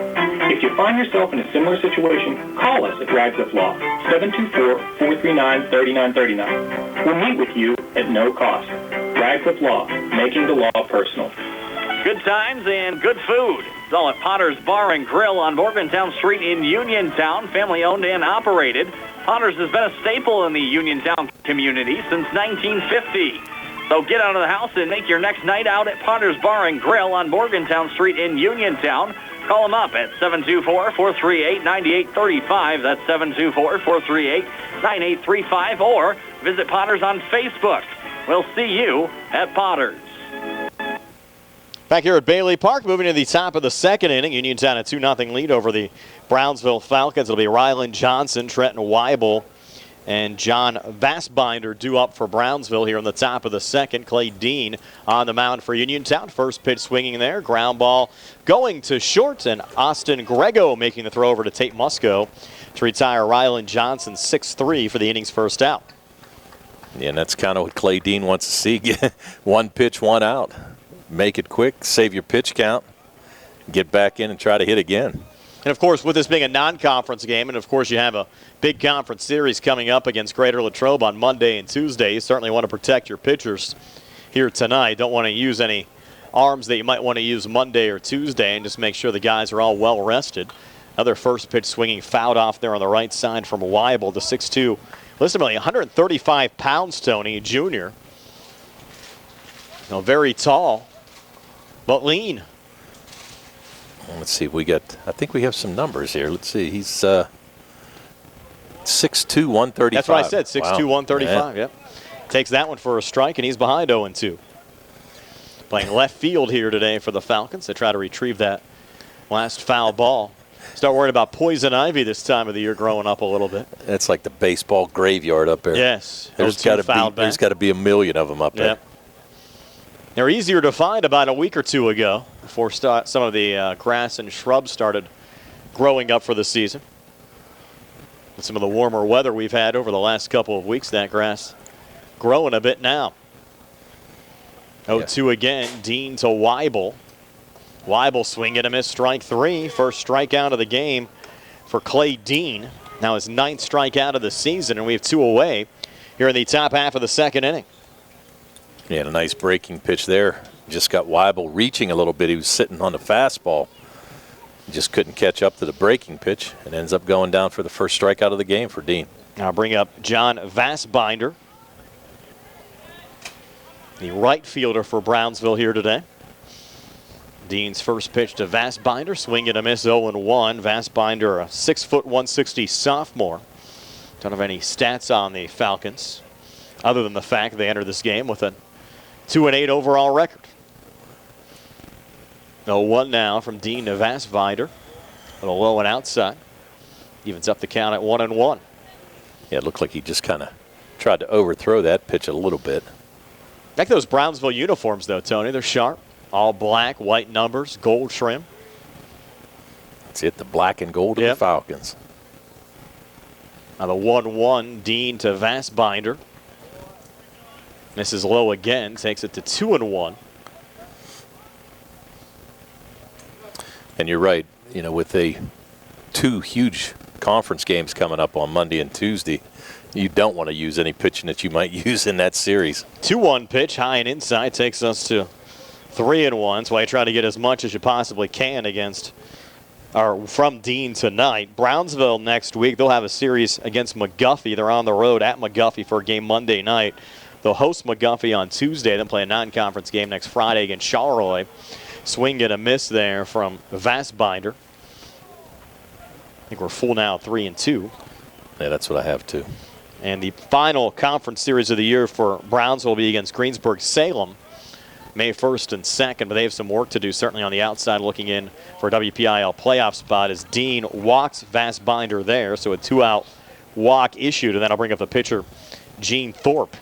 If you find yourself in a similar situation, call us at Radcliffe Law, 724-439-3939. We'll meet with you at no cost. Radcliffe Law, making the law personal. Good times and good food. It's all at Potter's Bar and Grill on Morgantown Street in Uniontown, family owned and operated. Potter's has been a staple in the Uniontown community since 1950. So get out of the house and make your next night out at Potter's Bar and Grill on Morgantown Street in Uniontown. Call them up at 724-438-9835. That's 724-438-9835. Or visit Potter's on Facebook. We'll see you at Potter's. Back here at Bailey Park, moving to the top of the second inning. Uniontown a 2-0 lead over the Brownsville Falcons. It'll be Rylan Johnson, Trenton Weibel, and John Vassbinder due up for Brownsville here in the top of the second. Clay Dean on the mound for Uniontown. First pitch swinging there. Ground ball going to short, and Austin Grego making the throw over to Tate Musco to retire Rylan Johnson 6-3 for the inning's first out. Yeah, and that's kind of what Clay Dean wants to see. Get one pitch, one out. Make it quick, save your pitch count, get back in and try to hit again. And, of course, with this being a non-conference game, and, of course, you have a big conference series coming up against Greater Latrobe on Monday and Tuesday, you certainly want to protect your pitchers here tonight. Don't want to use any arms that you might want to use Monday or Tuesday, and just make sure the guys are all well rested. Another first pitch swinging fouled off there on the right side from Weibel, the 6'2". Listen to me, 135 pounds, Tony, junior. Very tall, but lean. Let's see, I think we have some numbers here. Let's see, he's 6'2", 135. That's what I said, 6'2", Wow. 135, yep. Takes that one for a strike, and he's behind 0-2. Playing left field here today for the Falcons. They try to retrieve that last foul ball. Start worrying about poison ivy this time of the year growing up a little bit. That's like the baseball graveyard up there. Yes. There's got to be a million of them up there. Yep. They're easier to find about a week or two ago before some of the grass and shrubs started growing up for the season. With some of the warmer weather we've had over the last couple of weeks, that grass growing a bit now. 0-2 again, Dean to Weibel. Weibel swing and a miss, strike 3. First strikeout of the game for Clay Dean. Now his 9th strikeout of the season, and we have 2 away here in the top half of the second inning. Yeah, a nice breaking pitch there. Just got Weibel reaching a little bit. He was sitting on the fastball. He just couldn't catch up to the breaking pitch and ends up going down for the first strikeout of the game for Dean. I'll bring up John Vassbinder, the right fielder for Brownsville here today. Dean's first pitch to Vassbinder, swing and a miss, 0-1. Vassbinder, a 6', 160 sophomore. Don't have any stats on the Falcons, other than the fact they entered this game with a 2-8 overall record. 0-1 now from Dean to Vassbinder. A little low and outside. Evens up the count at 1-1. Yeah, it looked like he just kind of tried to overthrow that pitch a little bit. Like those Brownsville uniforms, though, Tony. They're sharp. All black, white numbers, gold trim. That's it, the black and gold of the Falcons. Now the 1-1, Dean to Vassbinder. Misses low again, takes it to 2-1. And you're right, with 2 huge conference games coming up on Monday and Tuesday, you don't want to use any pitching that you might use in that series. 2-1 pitch, high and inside, takes us to 3-1. So I try to get as much as you possibly can from Dean tonight. Brownsville next week, they'll have a series against McGuffey. They're on the road at McGuffey for a game Monday night. They'll host McGuffey on Tuesday, then play a non-conference game next Friday against Charleroi. Swing and a miss there from Vassbinder. I think we're full now, 3-2. Yeah, that's what I have too. And the final conference series of the year for Brownsville will be against Greensburg-Salem, May 1st and 2nd, but they have some work to do, certainly on the outside, looking in for a WPIAL playoff spot as Dean walks Vassbinder there, so a 2-out walk issued, and then I'll bring up the pitcher, Gene Thorpe.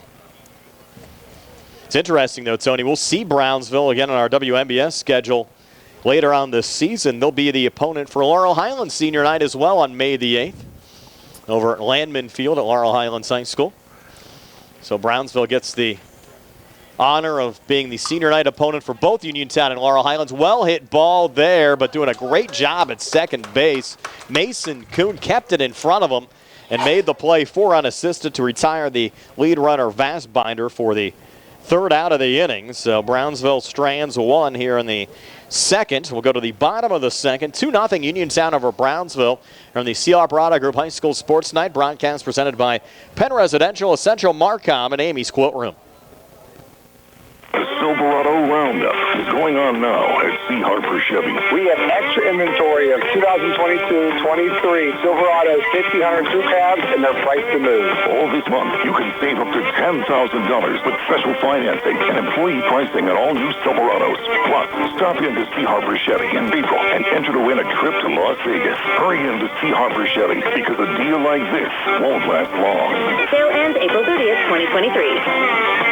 It's interesting, though, Tony. We'll see Brownsville again on our WMBS schedule later on this season. They'll be the opponent for Laurel Highlands Senior Night as well on May the 8th over at Landman Field at Laurel Highlands High School. So Brownsville gets the honor of being the senior night opponent for both Uniontown and Laurel Highlands. Well hit ball there, but doing a great job at second base. Mason Kuhn kept it in front of him and made the play for unassisted to retire the lead runner Vassbinder for the 3rd out of the inning. So Brownsville strands 1 here in the 2nd. We'll go to the bottom of the 2nd. 2-0 Uniontown over Brownsville from the CR Parada Group High School Sports Night broadcast presented by Penn Residential, Essential Marcom, and Amy's Quilt Room. The Silverado Roundup is going on now at C. Harper Chevy. We have extra inventory of 2022-23 Silverados 50, 100 crew cabs, and they're priced to move. All this month, you can save up to $10,000 with special financing and employee pricing on all new Silverados. Plus, stop in to C. Harper Chevy in April and enter to win a trip to Las Vegas. Hurry in to C. Harper Chevy because a deal like this won't last long. Sale ends April 30th, 2023.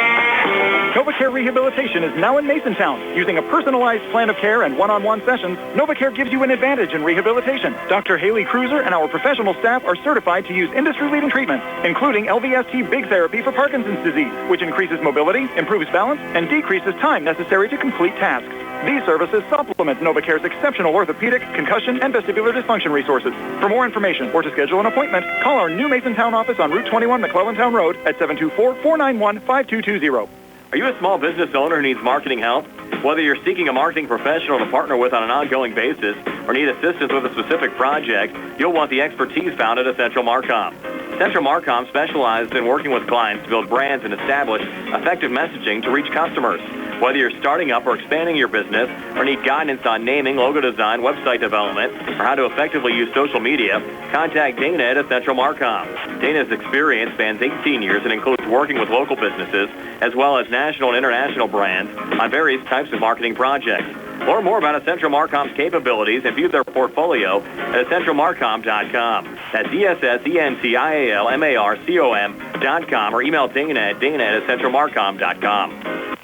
NovaCare Rehabilitation is now in Masontown. Using a personalized plan of care and one-on-one sessions, NovaCare gives you an advantage in rehabilitation. Dr. Haley Cruiser and our professional staff are certified to use industry-leading treatments, including LVST Big Therapy for Parkinson's disease, which increases mobility, improves balance, and decreases time necessary to complete tasks. These services supplement NovaCare's exceptional orthopedic, concussion, and vestibular dysfunction resources. For more information or to schedule an appointment, call our new Masontown office on Route 21 McClellantown Road at 724-491-5220. Are you a small business owner who needs marketing help? Whether you're seeking a marketing professional to partner with on an ongoing basis or need assistance with a specific project, you'll want the expertise found at Central Marcom. Central Marcom specializes in working with clients to build brands and establish effective messaging to reach customers. Whether you're starting up or expanding your business or need guidance on naming, logo design, website development, or how to effectively use social media, contact Dana at Central Marcom. Dana's experience spans 18 years and includes working with local businesses as well as national and international brands on various types of marketing projects. Learn more about Central Marcom's capabilities and view their portfolio at centralmarcom.com. That's ESSENTIALMARCOM.com or email Dana at centralmarcom.com.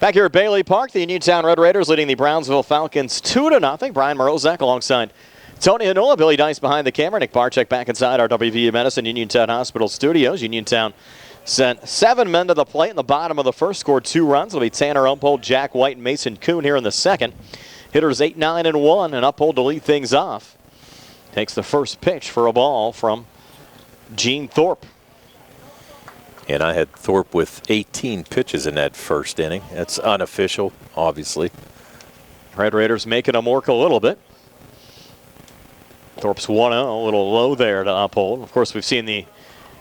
Back here at Bailey Park, the Uniontown Red Raiders leading the Brownsville Falcons 2-0. Brian Morozak alongside Tony Hanola, Billy Dice behind the camera, Nick Barczyk back inside our WPIAL Medicine Uniontown Hospital studios. Uniontown sent 7 men to the plate in the bottom of the first, scored 2 runs. It'll be Tanner Uphold, Jack White, and Mason Kuhn here in the second. Hitters 8, 9, and 1, and Uphold to lead things off. Takes the first pitch for a ball from Gene Thorpe. And I had Thorpe with 18 pitches in that first inning. That's unofficial, obviously. Red Raiders making them work a little bit. Thorpe's 1-0, a little low there to Uphold. Of course, we've seen the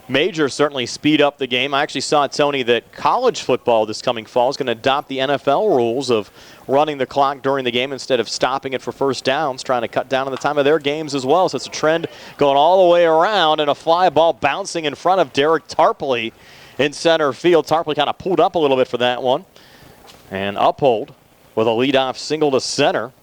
majors certainly speed up the game. I actually saw, Tony, that college football this coming fall is going to adopt the NFL rules of running the clock during the game instead of stopping it for first downs, trying to cut down on the time of their games as well. So it's a trend going all the way around, and a fly ball bouncing in front of Derek Tarpley in center field. Tarpley kind of pulled up a little bit for that one. And Uphold with a leadoff single to center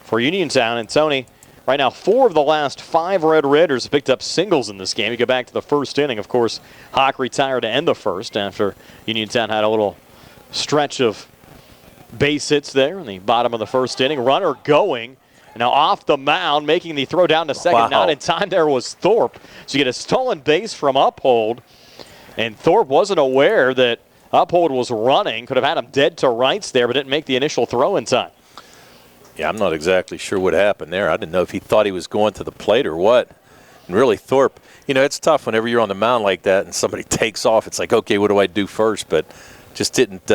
for Uniontown. And Tony, right now 4 of the last 5 Red Raiders have picked up singles in this game. You go back to the first inning. Of course, Hawk retired to end the first after Uniontown had a little stretch of base hits there in the bottom of the first inning. Runner going. Now off the mound, making the throw down to second. Wow. Not in time there was Thorpe. So you get a stolen base from Uphold. And Thorpe wasn't aware that Uphold was running. Could have had him dead to rights there, but didn't make the initial throw in time. Yeah, I'm not exactly sure what happened there. I didn't know if he thought he was going to the plate or what. And really, Thorpe, you know, it's tough whenever you're on the mound like that and somebody takes off. It's like, okay, what do I do first? But just didn't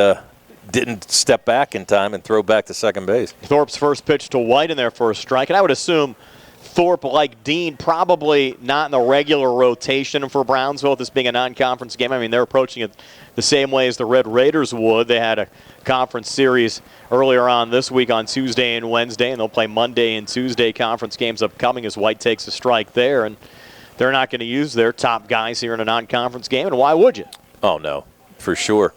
step back in time and throw back to second base. Thorpe's first pitch to White in there for a strike. And I would assume Thorpe, like Dean, probably not in the regular rotation for Brownsville, this being a non-conference game. I mean, they're approaching it the same way as the Red Raiders would. They had a conference series earlier on this week on Tuesday and Wednesday, and they'll play Monday and Tuesday conference games upcoming as White takes a strike there. And they're not going to use their top guys here in a non-conference game, and why would you? Oh, no, for sure.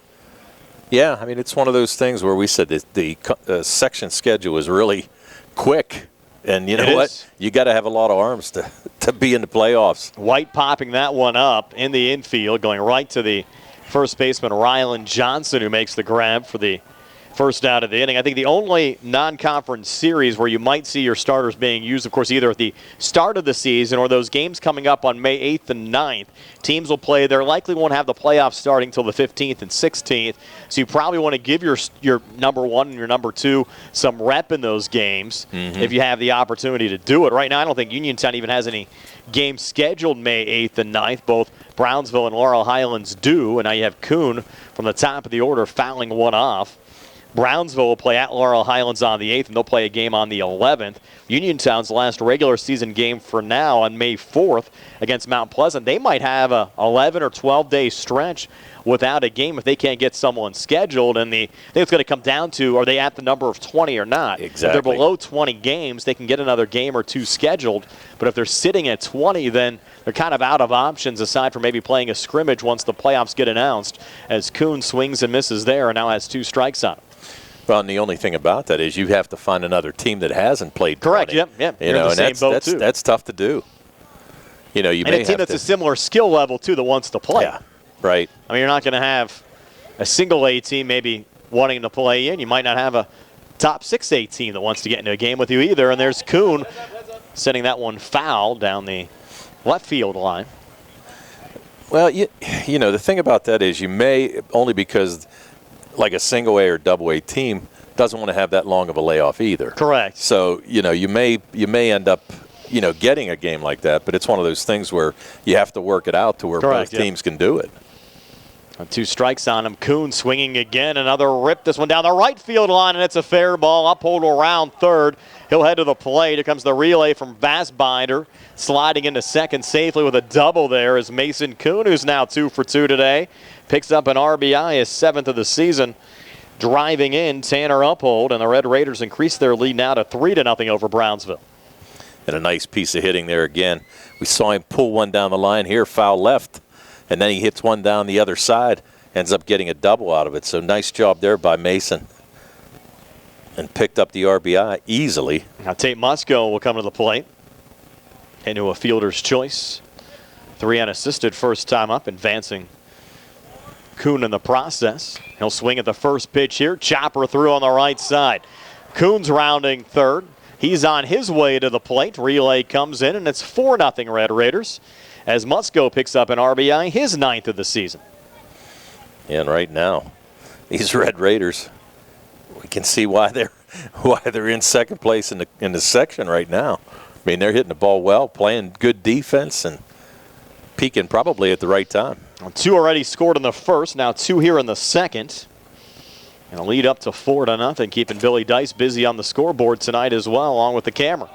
Yeah, I mean, it's one of those things where we said that the section schedule is really quick. And you know what? You got to have a lot of arms to be in the playoffs. White popping that one up in the infield, going right to the first baseman, Rylan Johnson, who makes the grab for the first out of the inning. I think the only non-conference series where you might see your starters being used, of course, either at the start of the season or those games coming up on May 8th and 9th. Teams will play. They likely won't have the playoffs starting until the 15th and 16th. So you probably want to give your number 1 and your number 2 some rep in those games if you have the opportunity to do it. Right now, I don't think Uniontown even has any games scheduled May 8th and 9th. Both Brownsville and Laurel Highlands do. And now you have Kuhn from the top of the order fouling one off. Brownsville will play at Laurel Highlands on the 8th, and they'll play a game on the 11th. Uniontown's last regular season game for now on May 4th against Mount Pleasant. They might have a 11 or 12-day stretch without a game if they can't get someone scheduled. And I think it's going to come down to, are they at the number of 20 or not? Exactly. If they're below 20 games, they can get another game or 2 scheduled. But if they're sitting at 20, then they're kind of out of options aside from maybe playing a scrimmage once the playoffs get announced, as Kuhn swings and misses there and now has 2 strikes on him. Well, and the only thing about that is you have to find another team that hasn't played. Correct. 20. Yep. You know, and that's tough to do. You know, you and may a team that's a similar skill level too that wants to play. Yeah. Right. I mean, you're not going to have a single A team maybe wanting to play in. You might not have a top 6A team that wants to get into a game with you either. And there's Kuhn sending that one foul down the left field line. Well, you know, the thing about that is you may, only because like a single A or double A team, doesn't want to have that long of a layoff either. Correct. So, you may end up, getting a game like that, but it's one of those things where you have to work it out to where both teams can do it. 2 strikes on him. Kuhn swinging again. Another rip. This one down the right field line, and it's a fair ball. Uphold around third. He'll head to the plate. Here comes the relay from Vassbinder. Sliding into second safely with a double there is Mason Kuhn, who's now 2 for 2 today. Picks up an RBI, his 7th of the season. Driving in, Tanner Uphold, and the Red Raiders increase their lead now to 3-0 over Brownsville. And a nice piece of hitting there again. We saw him pull one down the line here, foul left, and then he hits one down the other side, ends up getting a double out of it. So nice job there by Mason. And picked up the RBI easily. Now Tate Musco will come to the plate. Into a fielder's choice. 3 unassisted first time up, advancing Kuhn in the process. He'll swing at the first pitch here. Chopper through on the right side. Kuhn's rounding third. He's on his way to the plate. Relay comes in, and it's 4-0 Red Raiders as Musco picks up an RBI, his 9th of the season. Yeah, and right now, these Red Raiders, we can see why they're in second place in the section right now. I mean, they're hitting the ball well, playing good defense, and peaking probably at the right time. Well, 2 already scored in the first, now 2 here in the second. And a lead up to 4-0, keeping Billy Dice busy on the scoreboard tonight as well, along with the camera.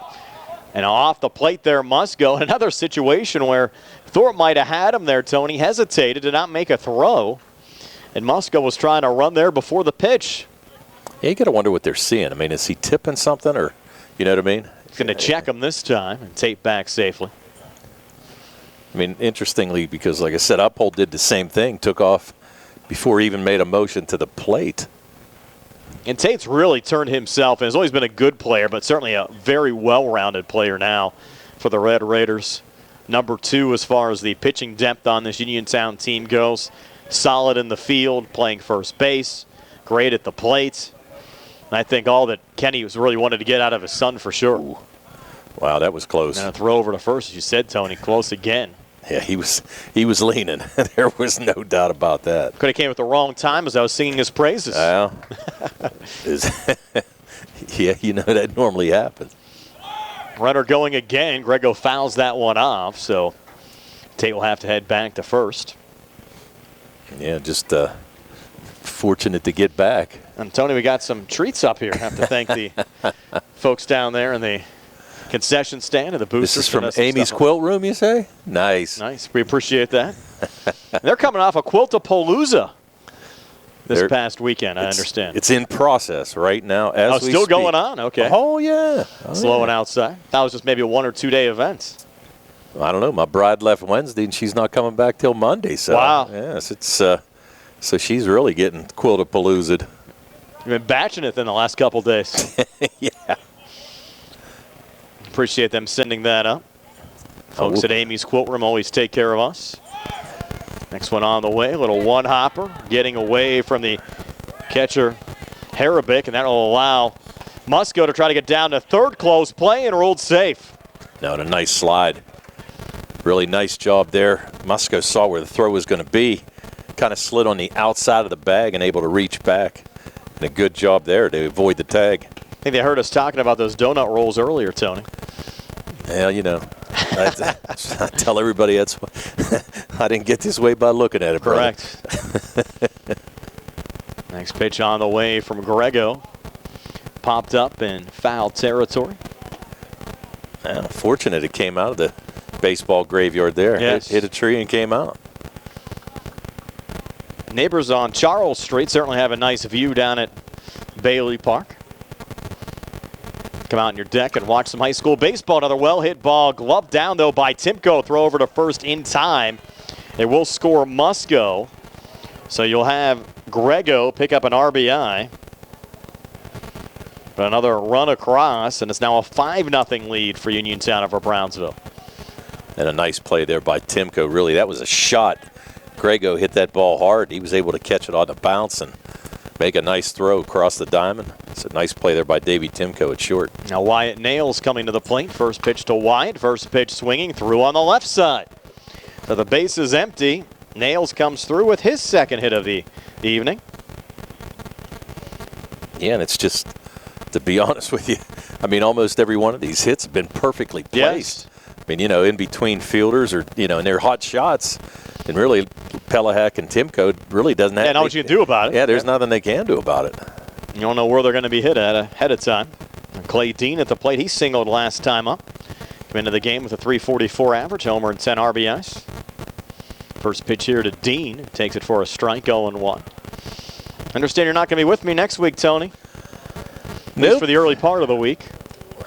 And off the plate there, Musco. Another situation where Thorpe might have had him there, Tony. Hesitated, did not make a throw. And Musco was trying to run there before the pitch. Yeah, you got to wonder what they're seeing. I mean, is he tipping something, or you know what I mean? He's going to check him this time and tape back safely. I mean, interestingly, because like I said, Uphold did the same thing, took off before he even made a motion to the plate. And Tate's really turned himself, and has always been a good player, but certainly a very well-rounded player now for the Red Raiders. Number 2 as far as the pitching depth on this Uniontown team goes. Solid in the field, playing first base, great at the plate. And I think all that Kenny was really wanted to get out of his son for sure. Ooh. Wow, that was close. And a throw over to first, as you said, Tony, close again. Yeah, he was leaning. There was no doubt about that. Could have came at the wrong time as I was singing his praises. Well, yeah, that normally happens. Runner going again. Grego fouls that one off, so Tate will have to head back to first. Yeah, just fortunate to get back. And Tony, we got some treats up here. Have to thank the folks down there in the concession stand and the boosters. This is from Amy's Quilt Room, you say? Nice. Nice. We appreciate that. They're coming off a Quiltapalooza this past weekend, I understand. It's in process right now as we still speak. going on? Okay. Oh, yeah. Slowing outside. That was just maybe a 1 or 2 day event. I don't know. My bride left Wednesday, and she's not coming back till Monday. So, wow. Yes, it's so she's really getting Quiltapalooza'd. You've been batching it in the last couple days. Yeah. Appreciate them sending that up. Folks at Amy's Quilt Room always take care of us. Next one on the way, a little one-hopper, getting away from the catcher, Harabic, and that will allow Musco to try to get down to third, close play, and ruled safe. Now, a nice slide. Really nice job there. Musco saw where the throw was going to be, kind of slid on the outside of the bag and able to reach back. And a good job there to avoid the tag. I think they heard us talking about those donut rolls earlier, Tony. Well, I tell everybody that's I didn't get this way by looking at it, correct. Next pitch on the way from Grego. Popped up in foul territory. Fortunate it came out of the baseball graveyard there. Yes. Hit a tree and came out. Neighbors on Charles Street certainly have a nice view down at Bailey Park. Come out on your deck and watch some high school baseball. Another well-hit ball. Gloved down, though, by Timko. Throw over to first in time. It will score Musco. So you'll have Grego pick up an RBI. But another run across, and it's now a 5-0 lead for Uniontown over Brownsville. And a nice play there by Timko. Really, that was a shot. Grego hit that ball hard. He was able to catch it on the bounce and make a nice throw across the diamond. It's a nice play there by Davey Timko at short. Now Wyatt Nails coming to the plate. First pitch to Wyatt. First pitch swinging through on the left side. So the base is empty. Nails comes through with his second hit of the evening. Yeah, and it's just, to be honest with you, I mean, almost every one of these hits have been perfectly placed. Yes. I mean, in between fielders or, and they're hot shots. And really, Pelahak and Timko really doesn't have. Yeah, know what you can do about it. Yeah, there's nothing they can do about it. You don't know where they're going to be hit at ahead of time. And Clay Dean at the plate. He singled last time up. Came into the game with a .344 average, homer and 10 RBIs. First pitch here to Dean. Takes it for a strike, 0-1. Understand you're not going to be with me next week, Tony. Nope. For the early part of the week.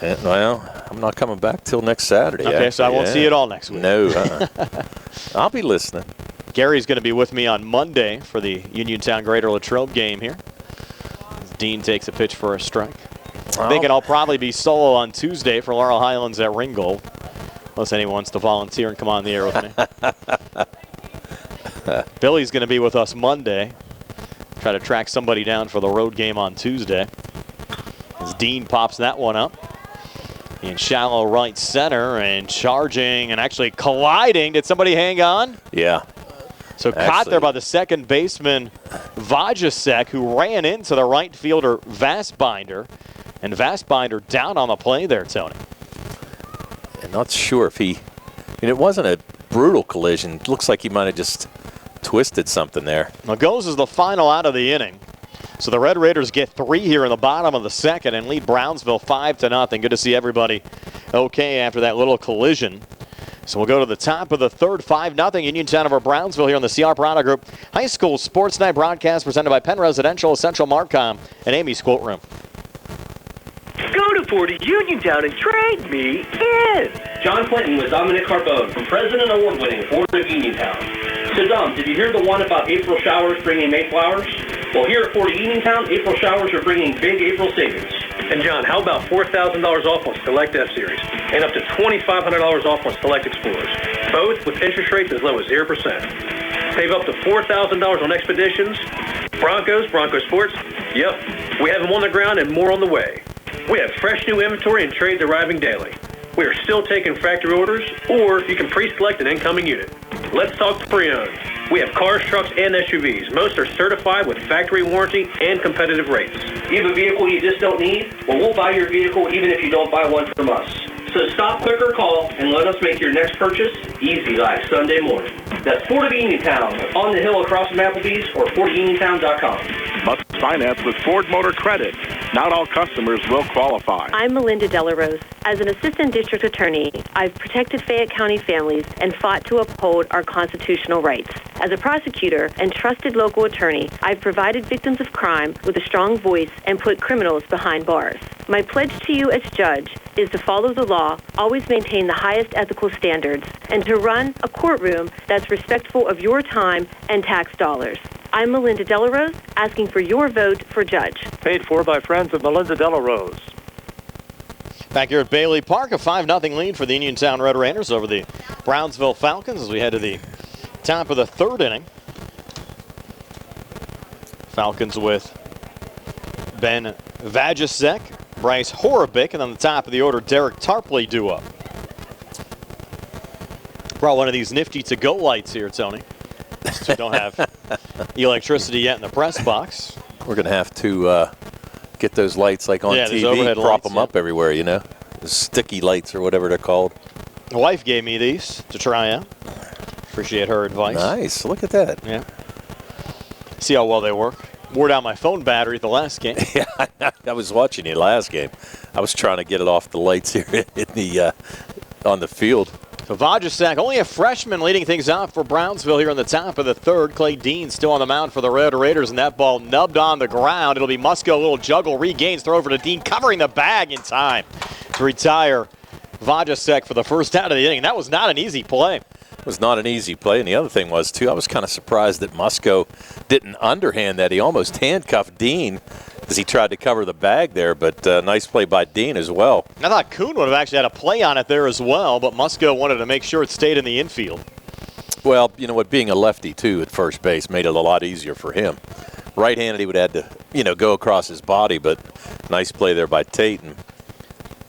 Well, I'm not coming back till next Saturday. Okay, so I won't see you at all next week. No. I'll be listening. Gary's going to be with me on Monday for the Uniontown Greater Latrobe game here. As Dean takes a pitch for a strike. I'm thinking I'll probably be solo on Tuesday for Laurel Highlands at Ringgold. Unless anyone wants to volunteer and come on the air with me. Billy's going to be with us Monday. Try to track somebody down for the road game on Tuesday. As Dean pops that one up. In shallow right center and charging and actually colliding. Did somebody hang on? Yeah. So caught there by the second baseman, Vajasek, who ran into the right fielder, Vastbinder. And Vastbinder down on the play there, Tony. I'm not sure if it wasn't a brutal collision. It looks like he might have just twisted something there. Well, goes as the final out of the inning. So the Red Raiders get 3 here in the bottom of the second and lead Brownsville 5-0. Good to see everybody okay after that little collision. So we'll go to the top of the third, 5-0 Uniontown over Brownsville here on the CR Product Group High School Sports Night broadcast presented by Penn Residential, Essential Marcom, and Amy's Quilt Room. Go to 40 Uniontown and trade me in. John Clinton with Dominic Carbone from President Award-winning Ford of Uniontown. So, Dom, did you hear the one about April showers bringing May flowers? Well, here at Ford of Uniontown, April showers are bringing big April savings. And, John, how about $4,000 off on select F-Series and up to $2,500 off on select Explorers, both with interest rates as low as 0%. Save up to $4,000 on Expeditions, Broncos, Bronco Sports. Yep, we have them on the ground and more on the way. We have fresh new inventory and trades arriving daily. We are still taking factory orders, or you can pre-select an incoming unit. Let's talk pre-owned. We have cars, trucks, and SUVs. Most are certified with factory warranty and competitive rates. You have a vehicle you just don't need? Well, we'll buy your vehicle even if you don't buy one from us. So stop, click, or call, and let us make your next purchase easy like Sunday morning. That's Ford of Uniontown, on the hill across from Applebee's, or FordofUniontown.com. Must finance with Ford Motor Credit. Not all customers will qualify. I'm Melinda Delarose. As an assistant district attorney, I've protected Fayette County families and fought to uphold our constitutional rights. As a prosecutor and trusted local attorney, I've provided victims of crime with a strong voice and put criminals behind bars. My pledge to you as judge is to follow the law, always maintain the highest ethical standards, and to run a courtroom that's respectful of your time and tax dollars. I'm Melinda Delarose, asking for your vote for judge. Paid for by friends of Melinda Delarose. Back here at Bailey Park, a 5-0 lead for the Uniontown Red Raiders over the Brownsville Falcons as we head to the top of the third inning. Falcons with Ben Vajasek, Bryce Horobic, and on the top of the order, Derek Tarpley due up. Brought one of these nifty to-go lights here, Tony. So we don't have electricity yet in the press box. We're going to have to get those lights like on TV, prop them up everywhere, Those sticky lights or whatever they're called. The wife gave me these to try out. Appreciate her advice. Nice. Look at that. Yeah. See how well they work. Wore down my phone battery at the last game. Yeah, I was watching you last game. I was trying to get it off the lights here in the on the field. So Vajasek, only a freshman, leading things off for Brownsville here on the top of the third. Clay Dean still on the mound for the Red Raiders, and that ball nubbed on the ground. It'll be Musco, a little juggle, regains, throw over to Dean, covering the bag in time to retire Vajasek for the first out of the inning. That was not an easy play. It was not an easy play, and the other thing was, too, I was kind of surprised that Musco didn't underhand that. He almost handcuffed Dean as he tried to cover the bag there, but nice play by Dean as well. I thought Kuhn would have actually had a play on it there as well, but Musco wanted to make sure it stayed in the infield. Well, you know what, being a lefty, too, at first base made it a lot easier for him. Right-handed, he would have had to, go across his body, but nice play there by Tate, and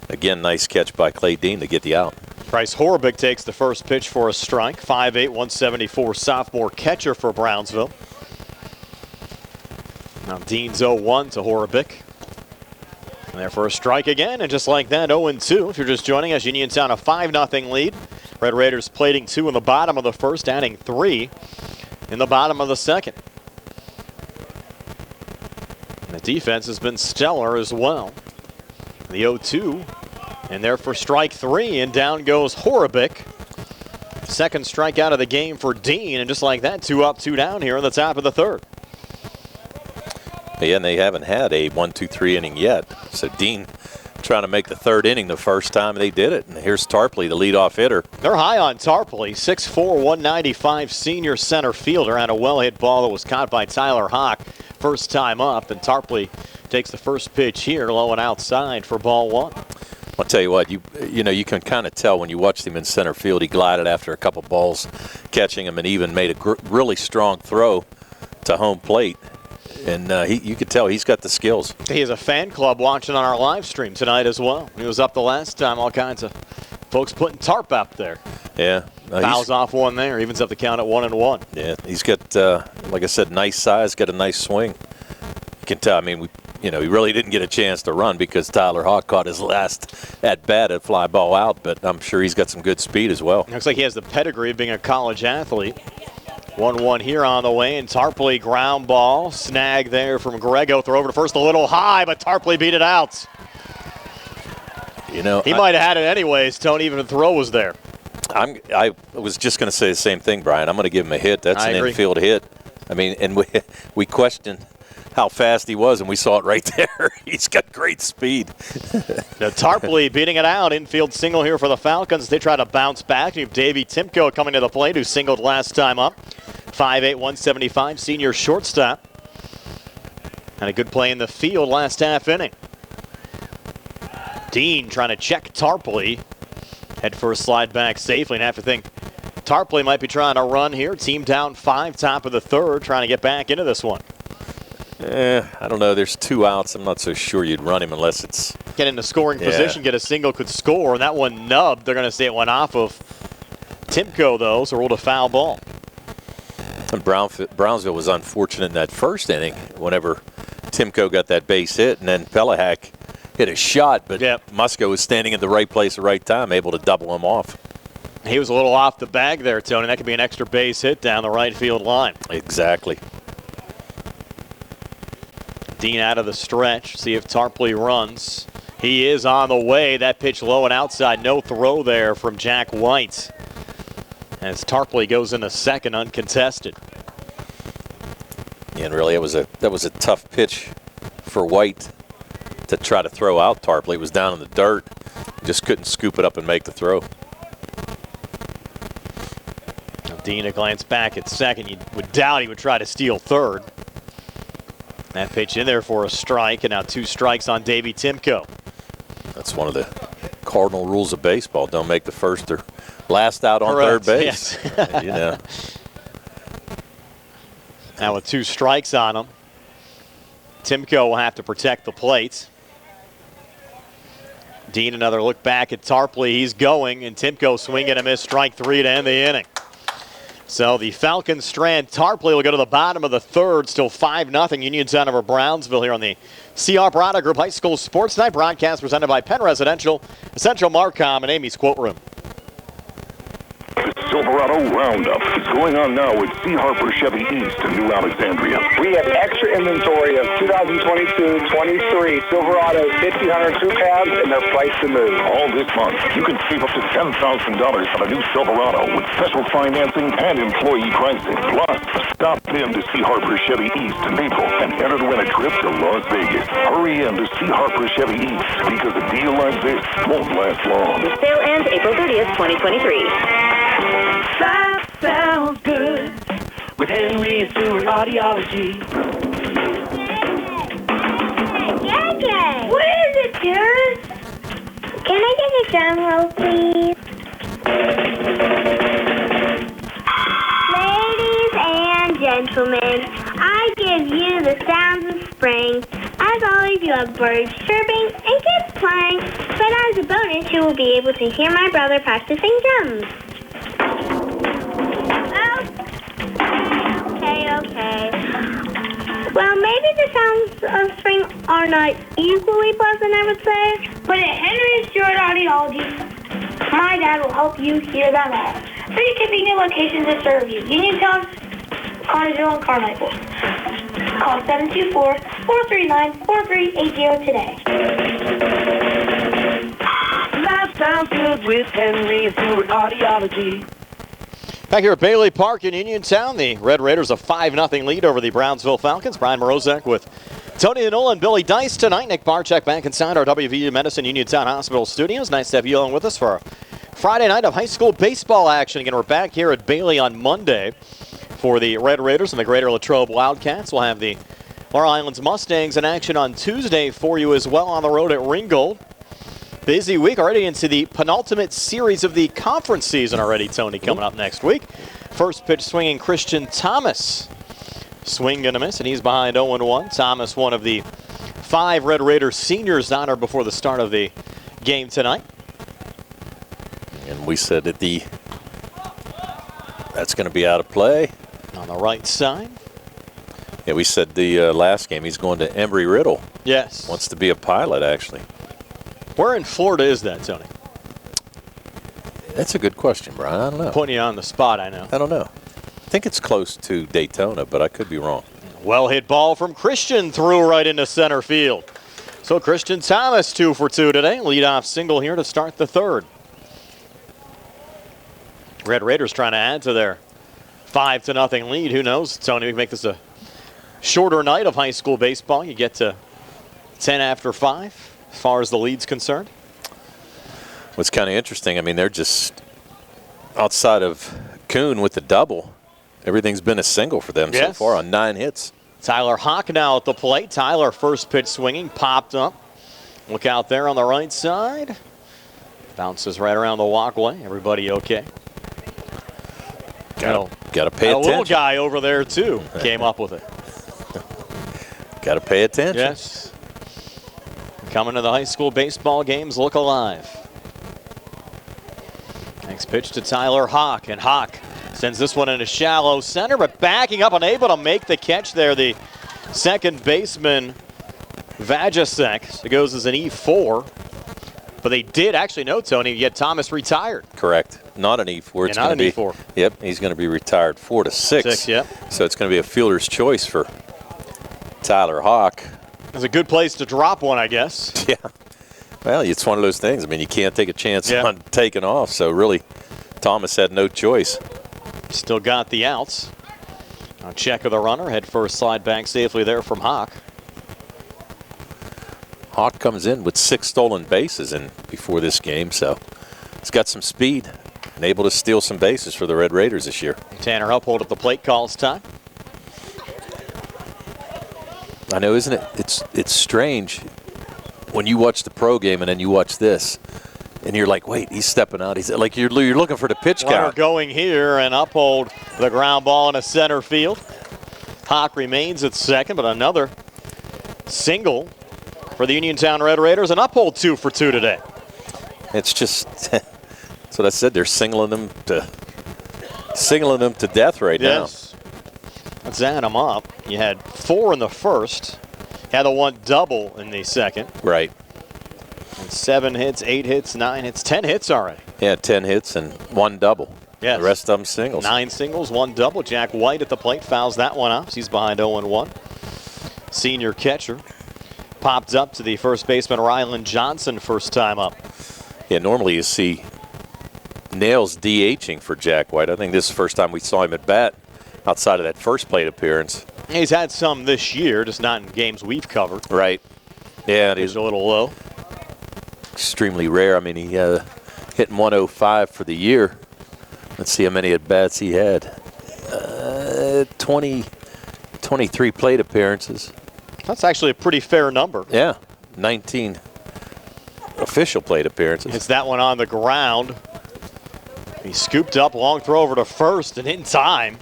again, nice catch by Clay Dean to get the out. Bryce Horobic takes the first pitch for a strike. 5'8", 174 sophomore catcher for Brownsville. Now Dean's 0-1 to Horobic. And there for a strike again, and just like that, 0-2. If you're just joining us, Uniontown a 5-0 lead. Red Raiders plating 2 in the bottom of the first, adding 3 in the bottom of the second. And the defense has been stellar as well. The 0-2, and there for strike 3, and down goes Horabik. Second strikeout of the game for Dean, and just like that, 2 up, 2 down here in the top of the third. Yeah, and they haven't had a 1-2-3 inning yet. So Dean trying to make the third inning the first time they did it. And here's Tarpley, the leadoff hitter. They're high on Tarpley, 6'4", 195 senior center fielder, and a well-hit ball that was caught by Tyler Hawk first time up. And Tarpley takes the first pitch here, low and outside for ball 1. I'll tell you what, you know, you can kind of tell when you watch him in center field. He glided after a couple balls, catching him, and even made a really strong throw to home plate. And you could tell he's got the skills. He has a fan club watching on our live stream tonight as well. He was up the last time, all kinds of folks putting tarp up there. Yeah. Fouls off one there, evens up the count at 1-1. Yeah, he's got, like I said, nice size, got a nice swing. You can tell, I mean, he really didn't get a chance to run because Tyler Hawk caught his last at-bat at fly ball out, but I'm sure he's got some good speed as well. Looks like he has the pedigree of being a college athlete. 1-1 here on the way, and Tarpley ground ball. Snag there from Grego. Throw over to first a little high, but Tarpley beat it out. You know, he might have had it anyways, Tony, even if the throw was there. I was just going to say the same thing, Brian. I'm going to give him a hit. That's an infield hit. I mean, and we questioned how fast he was, and we saw it right there. He's got great speed. Now Tarpley beating it out. Infield single here for the Falcons. They try to bounce back. You have Davey Timko coming to the plate, who singled last time up. 5'8", 175, senior shortstop. And a good play in the field last half inning. Dean trying to check Tarpley. Head first, slide back safely, and have to think Tarpley might be trying to run here. Team down 5, top of the third, trying to get back into this one. I don't know. There's 2 outs. I'm not so sure you'd run him unless it's... Get into scoring position, get a single, could score. And that one nubbed. They're going to say it went off of Timko, though, so ruled a foul ball. And Brownsville was unfortunate in that first inning whenever Timko got that base hit, and then Pelahak hit a shot, but Musco was standing in the right place at the right time, able to double him off. He was a little off the bag there, Tony. That could be an extra base hit down the right field line. Exactly. Dean out of the stretch. See if Tarpley runs. He is on the way. That pitch low and outside. No throw there from Jack White. As Tarpley goes into second uncontested. And really, that was a tough pitch for White to try to throw out Tarpley. It was down in the dirt. Just couldn't scoop it up and make the throw. Dean a glance back at second. You would doubt he would try to steal third. That pitch in there for a strike, and now 2 strikes on Davey Timko. That's one of the cardinal rules of baseball. Don't make the first or last out on third base. Yes. You know. Now with 2 strikes on him, Timko will have to protect the plate. Dean another look back at Tarpley. He's going, and Timko swing and a miss, strike 3 to end the inning. So the Falcons strand Tarpley will go to the bottom of the third. Still 5-0 Uniontown over Brownsville here on the CR Prada Group High School Sports Night broadcast presented by Penn Residential, Essential Marcom, and Amy's Quilt Room. Silverado Roundup is going on now at C. Harper Chevy East in New Alexandria. We have extra inventory of 2022-23 Silverado 1500 crew cabs, and they're priced to move. All this month, you can save up to $10,000 on a new Silverado with special financing and employee pricing. Plus, stop in to C. Harper Chevy East in April and enter to win a trip to Las Vegas. Hurry in to C. Harper Chevy East because a deal like this won't last long. The sale ends April 30th, 2023. That sounds good with Henry and Stewart Audiology. JJ! What is it, Paris? Can I get a drum roll, please? Ladies and gentlemen, I give you the sounds of spring. As always, you have birds chirping and kids playing. But as a bonus, you will be able to hear my brother practicing drums. Okay. Well, maybe the sounds of spring are night equally pleasant, I would say. But at Henry Stewart Audiology, my dad will help you hear them all. 3 convenient locations to serve you: Uniontown, Cartersville, and Carmichael. Call 724-439-4380 today. Life sounds good with Henry and Stewart Audiology. Back here at Bailey Park in Uniontown, the Red Raiders a 5-0 lead over the Brownsville Falcons. Brian Morozek with Tony Anola and Billy Dice tonight. Nick Barczyk back inside our WVU Medicine Uniontown Hospital studios. Nice to have you along with us for our Friday night of high school baseball action. Again, we're back here at Bailey on Monday for the Red Raiders and the Greater Latrobe Wildcats. We'll have the Laurel Highlands Mustangs in action on Tuesday for you as well on the road at Ringgold. Busy week already into the penultimate series of the conference season already, Tony, coming up next week. First pitch swinging Christian Thomas. Swing and a miss, and he's behind 0-1. Thomas, one of the 5 Red Raiders seniors honored before the start of the game tonight. And we said that that's going to be out of play. On the right side. Yeah, we said the last game he's going to Embry-Riddle. Yes. Wants to be a pilot, actually. Where in Florida is that, Tony? That's a good question, Brian. I don't know. Putting you on the spot, I know. I don't know. I think it's close to Daytona, but I could be wrong. Well hit ball from Christian, threw right into center field. So Christian Thomas 2 for 2 today. Leadoff single here to start the third. Red Raiders trying to add to their 5-0 lead. Who knows, Tony? We can make this a shorter night of high school baseball. You get to 10 after 5. As far as the lead's concerned. What's kind of interesting, I mean, they're just outside of Kuhn with the double. Everything's been a single for them so far on 9 hits. Tyler Hawk now at the plate. Tyler, first pitch swinging, popped up. Look out there on the right side. Bounces right around the walkway. Everybody okay? Got to pay attention. A little guy over there, too, came up with it. Got to pay attention. Yes. Coming to the high school baseball games, look alive. Next pitch to Tyler Hawk, and Hawk sends this one into shallow center, but backing up, unable to make the catch there. The second baseman, Vajasek, it goes as an E4. But they did actually know, Tony, yet Thomas retired. Correct. Not an E4. It's not an be, E4. Yep, he's going to be retired 4-6. Yep. So it's going to be a fielder's choice for Tyler Hawk. It's a good place to drop one, I guess. Yeah. Well, it's one of those things. I mean, you can't take a chance on taking off. So really, Thomas had no choice. Still got the outs. A check of the runner. Head first slide back safely there from Hawk. Hawk comes in with 6 stolen bases before this game. So he's got some speed and able to steal some bases for the Red Raiders this year. Tanner Uphold at the plate calls time. I know, isn't it? It's strange when you watch the pro game and then you watch this, and you're like, wait, he's stepping out. He's like you're looking for the pitch count. Runner going here, and Uphold the ground ball in a center field. Hawk remains at second, but another single for the Uniontown Red Raiders, and Uphold 2 for 2 today. It's just that's what I said. They're singling them to death right now. Let's add them up. You had 4 in the first. Had the 1 double in the second. Right. And 7 hits, 8 hits, 9 hits, 10 hits already. Yeah, 10 hits and 1 double. Yes. The rest of them singles. 9 singles, 1 double. Jack White at the plate fouls that one out. He's behind 0-1. Senior catcher. Popped up to the first baseman, Rylan Johnson, first time up. Yeah, normally you see Nails DHing for Jack White. I think this is the first time we saw him at bat outside of that first plate appearance. He's had some this year, just not in games we've covered. Right. Yeah, it is a little low. Extremely rare. I mean, he hitting 105 for the year. Let's see how many at bats he had. 23 plate appearances. That's actually a pretty fair number. Yeah, 19 official plate appearances. It's that one on the ground. He scooped up, long throw over to first, and in time.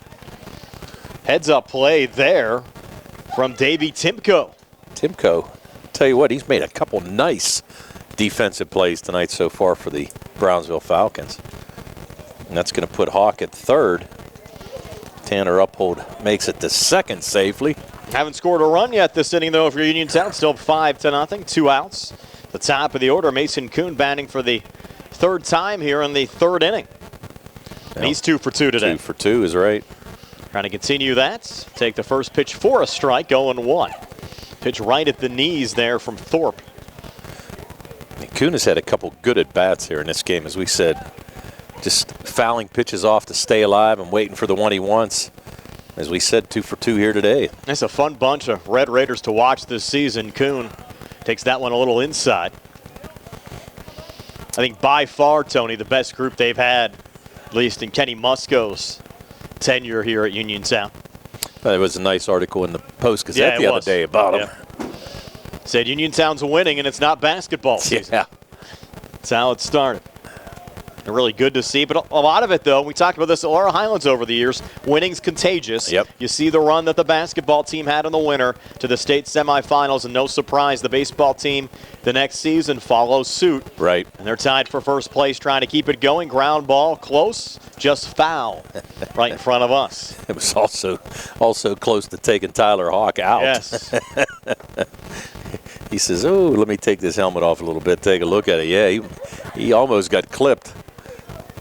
Heads up play there from Davey Timko. Timko, tell you what, he's made a couple nice defensive plays tonight so far for the Brownsville Falcons. And that's going to put Hawk at third. Tanner Uphold makes it to second safely. Haven't scored a run yet this inning, though, for Uniontown. Still 5-0, 2 outs. The top of the order, Mason Kuhn batting for the third time here in the third inning. And he's 2 for 2 today. 2 for 2 is right. Trying to continue that. Take the first pitch for a strike, 0-1. Pitch right at the knees there from Thorpe. Kuhn has had a couple good at-bats here in this game, as we said. Just fouling pitches off to stay alive and waiting for the one he wants. As we said, 2 for 2 here today. It's a fun bunch of Red Raiders to watch this season. Kuhn takes that one a little inside. I think by far, Tony, the best group they've had, at least in Kenny Musco's tenure here at Uniontown. There was a nice article in the Post-Gazette the other day about him. Said Uniontown's winning and it's not basketball season. Yeah. That's how it started. And really good to see. But a lot of it, though, we talked about this at Laurel Highlands over the years, winning's contagious. Yep. You see the run that the basketball team had in the winter to the state semifinals, and no surprise, the baseball team the next season follows suit. Right. And they're tied for first place, trying to keep it going. Ground ball, close, just foul right in front of us. It was also close to taking Tyler Hawk out. Yes. He says, oh, let me take this helmet off a little bit, take a look at it. Yeah, he almost got clipped.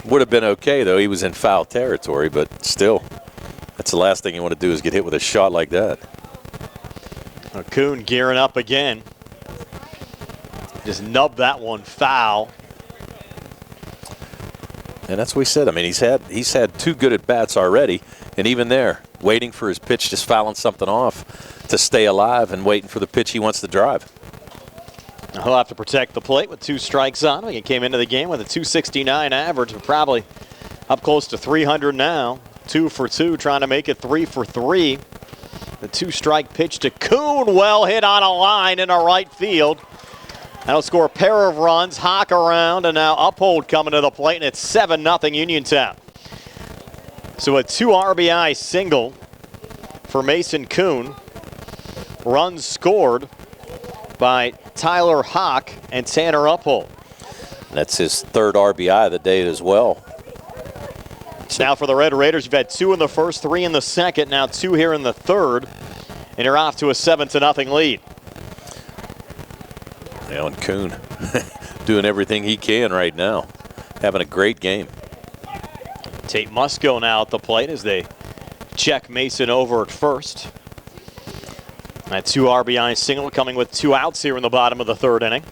Would have been okay, though. He was in foul territory, but still, that's the last thing you want to do is get hit with a shot like that. Kuhn gearing up again. Just nubbed that one foul. And that's what we said. I mean, he's had 2 good at-bats already, and even there, waiting for his pitch, just fouling something off to stay alive and waiting for the pitch he wants to drive. He'll have to protect the plate with 2 strikes on him. He came into the game with a .269 average, but probably up close to 300 now. 2 for 2, trying to make it 3 for 3. The 2-strike pitch to Kuhn, well hit on a line in a right field. That'll score a pair of runs. Hawk around, and now Uphold coming to the plate, and it's 7-0 Uniontown. So a 2 RBI single for Mason Kuhn. Runs scored by Tyler Hawk and Tanner Uphold. That's his 3rd RBI of the day as well. Now for the Red Raiders, you've had 2 in the first, 3 in the second, now 2 here in the third, and you're off to a 7-0 lead. Yeah, and Kuhn doing everything he can right now. Having a great game. Tate Musco now at the plate as they check Mason over at first. That 2 RBI single coming with 2 outs here in the bottom of the third inning.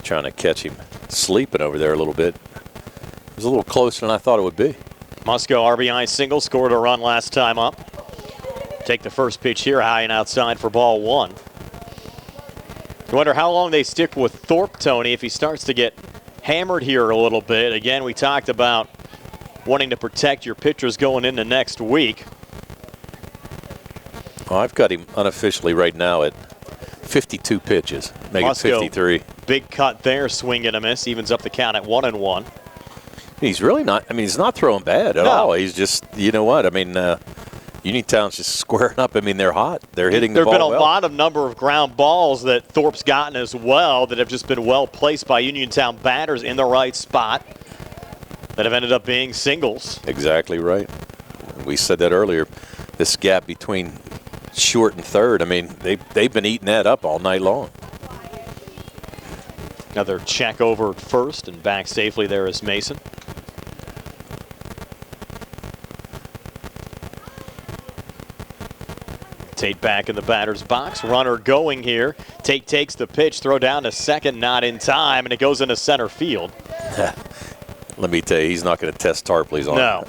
Trying to catch him sleeping over there a little bit. It was a little closer than I thought it would be. Musco RBI single, scored a run last time up. Take the first pitch here, high and outside for ball 1. You wonder how long they stick with Thorpe, Tony, if he starts to get hammered here a little bit. Again, we talked about wanting to protect your pitchers going into next week. Well, I've got him unofficially right now at 52 pitches, making Musco, 53. Big cut there, swing and a miss, evens up the count at 1-1. He's really not, I mean, he's not throwing bad at all. He's just, you know what, I mean, Uniontown's just squaring up. I mean, they're hot. They're hitting the ball There have been a well. lot of number of ground balls that Thorpe's gotten as well that have just been well placed by Uniontown batters in the right spot that have ended up being singles. Exactly right. We said that earlier. This gap between short and third, I mean, they've been eating that up all night long. Another check over at first and back safely there is Mason. Tate back in the batter's box. Runner going here. Tate takes the pitch, throw down to second, not in time, and it goes into center field. Let me tell you, he's not going to test Tarpley's on. No.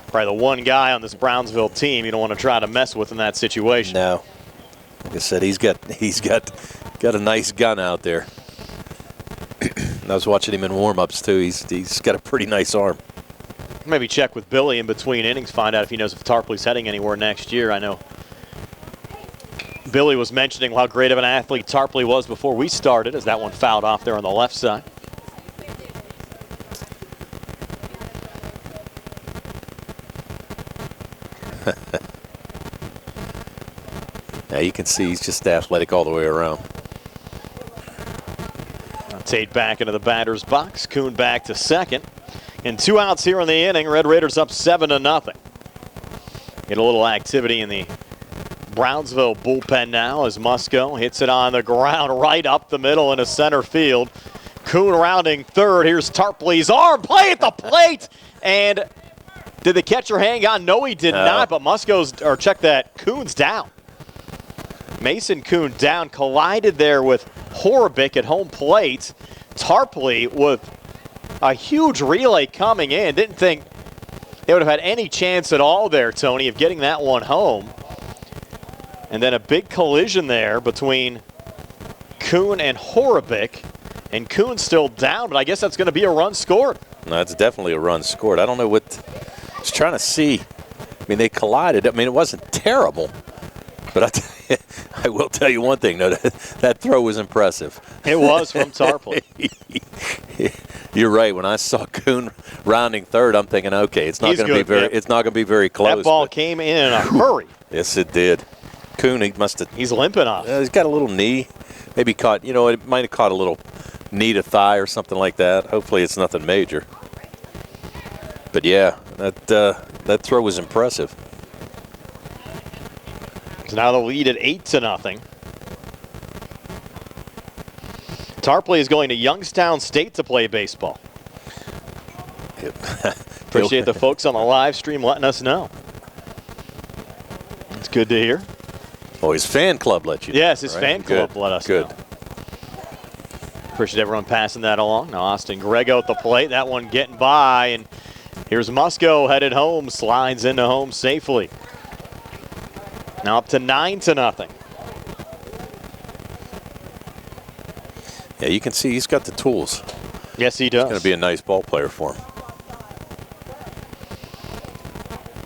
Probably the one guy on this Brownsville team you don't want to try to mess with in that situation. No. Like I said, he's got a nice gun out there. I was watching him in warm-ups too. He's got a pretty nice arm. Maybe check with Billy in between innings, find out if he knows if Tarpley's heading anywhere next year. I know Billy was mentioning how great of an athlete Tarpley was before we started, as that one fouled off there on the left side. Now you can see he's just athletic all the way around. Tate back into the batter's box. Kuhn back to second. And 2 outs here in the inning. Red Raiders up 7-0. Get a little activity in the Brownsville bullpen now as Musco hits it on the ground right up the middle into center field. Kuhn rounding third. Here's Tarpley's arm play at the plate. And did the catcher hang on? No, he did not, but check that, Kuhn's down. Mason Kuhn down, collided there with Horobic at home plate. Tarpley with a huge relay coming in. Didn't think they would have had any chance at all there, Tony, of getting that one home. And then a big collision there between Kuhn and Horobic. And Kuhn's still down, but I guess that's going to be a run scored. No, it's definitely a run scored. I don't know what I was trying to see. I mean, they collided. I mean, it wasn't terrible. But I will tell you one thing, though, that throw was impressive. It was from Tarpley. You're right. When I saw Kuhn rounding third, I'm thinking, okay, it's not going to be very. It's not going to be very close. That ball came in a hurry. Yes, it did. Kuhn, he must have. He's limping off. He's got a little knee. Maybe caught. You know, it might have caught a little knee to thigh or something like that. Hopefully, it's nothing major. But yeah, that throw was impressive. So now the lead at 8-0. Tarpley is going to Youngstown State to play baseball. Appreciate the folks on the live stream letting us know. It's good to hear. Oh, his fan club let you know. Yes, his right? fan club let us know. Appreciate everyone passing that along. Now Austin Grego at the plate. That one getting by. And here's Musco headed home. Slides into home safely. Now up to 9-0. Yeah, you can see he's got the tools. Yes, he does. He's going to be a nice ball player for him.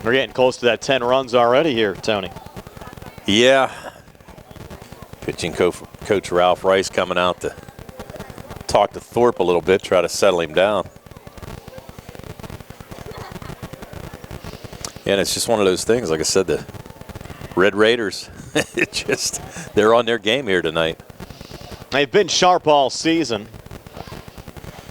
We're getting close to that 10 runs already here, Tony. Yeah. Pitching coach Ralph Rice coming out to talk to Thorpe a little bit, try to settle him down. And it's just one of those things, like I said, the Red Raiders, they're on their game here tonight. They've been sharp all season.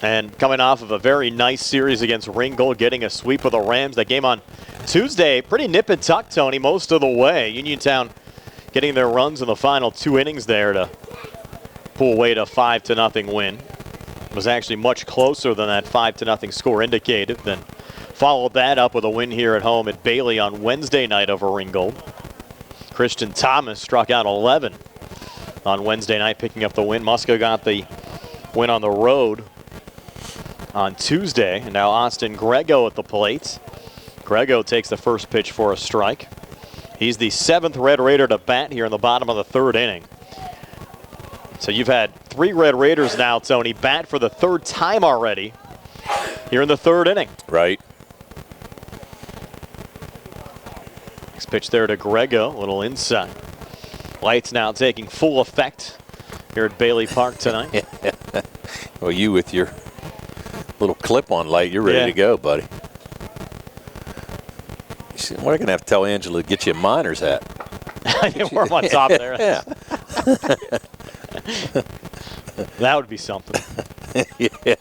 And coming off of a very nice series against Ringgold, getting a sweep of the Rams. That game on Tuesday, pretty nip and tuck, Tony, most of the way. Uniontown getting their runs in the final 2 innings there to pull away to a 5-0 win. It was actually much closer than that 5-0 score indicated. Then followed that up with a win here at home at Bailey on Wednesday night over Ringgold. Christian Thomas struck out 11 on Wednesday night, picking up the win. Musco got the win on the road on Tuesday. And now Austin Grego at the plate. Grego takes the first pitch for a strike. He's the 7th Red Raider to bat here in the bottom of the 3rd inning. So you've had 3 Red Raiders now, Tony, bat for the 3rd time already here in the 3rd inning. Right. Next pitch there to Grego, a little inside. Lights now taking full effect here at Bailey Park tonight. Well, you with your little clip-on light, you're ready to go, buddy. We're going to have to tell Angela to get you a miner's hat. We're on top there. Yeah. That would be something. Yeah.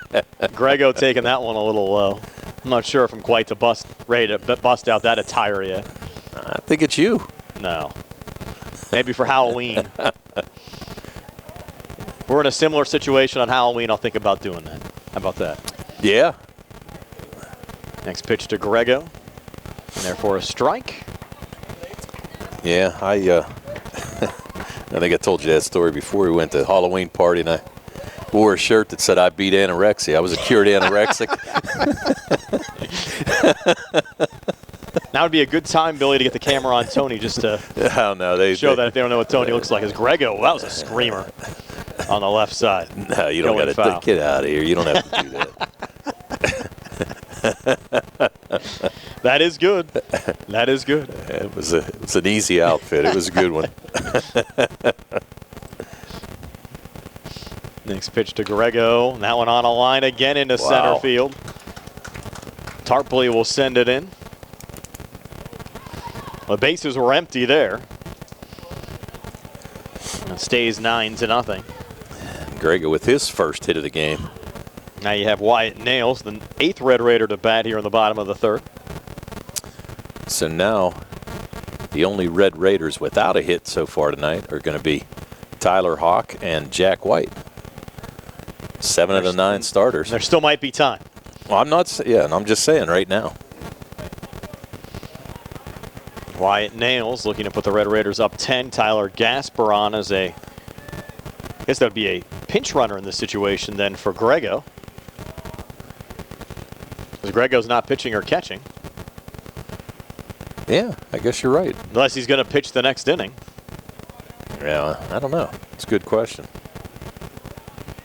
Grego taking that one a little low. I'm not sure if I'm quite ready to bust out that attire yet. I think it's you. No. Maybe for Halloween. We're in a similar situation on Halloween. I'll think about doing that. How about that? Yeah. Next pitch to Grego. And therefore a strike. Yeah, I think I told you that story before. We went to a Halloween party and I wore a shirt that said I beat anorexia. I was a cured anorexic. Now would be a good time, Billy, to get the camera on Tony just to show that if they don't know what Tony looks like. As Grego, that was a screamer on the left side. No, you don't got to get out of here. You don't have to do that. That is good. That is good. It was an easy outfit. It was a good one. Next pitch to Grego. That one on a line again into center field. Tarpley will send it in. The bases were empty there. It stays 9-0. Grego with his first hit of the game. Now you have Wyatt Nails, the 8th Red Raider to bat here in the bottom of the 3rd. So now The only Red Raiders without a hit so far tonight are going to be Tyler Hawk and Jack White. 7 of the 9 starters. There still might be time. Well, I'm just saying right now. Wyatt Nails looking to put the Red Raiders up 10. Tyler Gasper on as I guess that would be a pinch runner in this situation then for Grego. Because Grego's not pitching or catching. Yeah, I guess you're right. Unless he's going to pitch the next inning. Yeah, I don't know. It's a good question.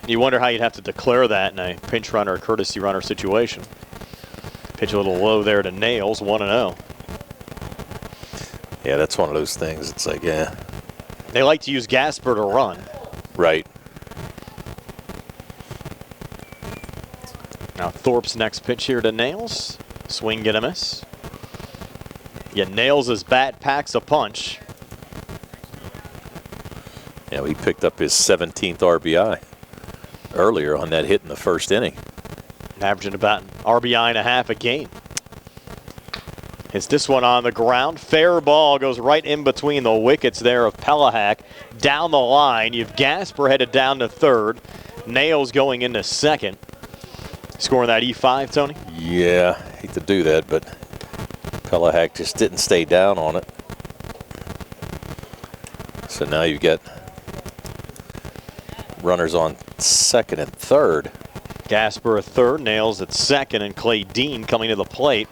You wonder how you'd have to declare that in a pinch runner, courtesy runner situation. Pitch a little low there to Nails, 1-0. Yeah, that's one of those things. It's like, yeah. They like to use Gasper to run. Right. Now Thorpe's next pitch here to Nails. Swing, get a miss. Yeah, Nails' his bat, packs a punch. Yeah, he picked up his 17th RBI earlier on that hit in the first inning. Averaging about an RBI and a half a game. Hits this one on the ground. Fair ball goes right in between the wickets there of Pelahak. Down the line, you've Gasper headed down to third. Nails going into second. Scoring that E5, Tony? Yeah, hate to do that, but Pelahak just didn't stay down on it. So now you've got runners on second and third. Gasper at third, Nails at second, and Clay Dean coming to the plate.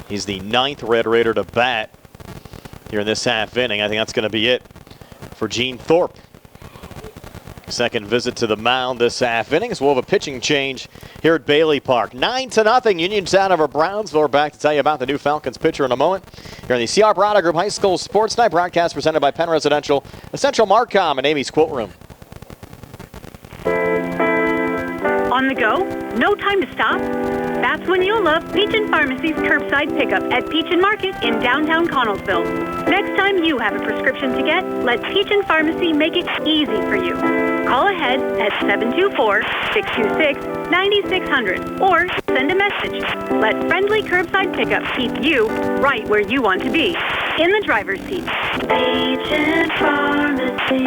He's the 9th Red Raider to bat here in this half inning. I think that's going to be it for Gene Thorpe. Second visit to the mound this half inning as we'll have a pitching change here at Bailey Park. 9-0 Uniontown over Brownsville. We're back to tell you about the new Falcons pitcher in a moment. Here in the C.R. Brada Group High School Sports Night broadcast presented by Penn Residential, Essential Marcom, and Amy's Quilt Room. On the go? No time to stop? That's when you'll love Peach & Pharmacy's curbside pickup at Peach & Market in downtown Connellsville. Next time you have a prescription to get, let Peach & Pharmacy make it easy for you. Call ahead at 724-626-9600 or send a message. Let friendly curbside pickup keep you right where you want to be, in the driver's seat. Peach & Pharmacy,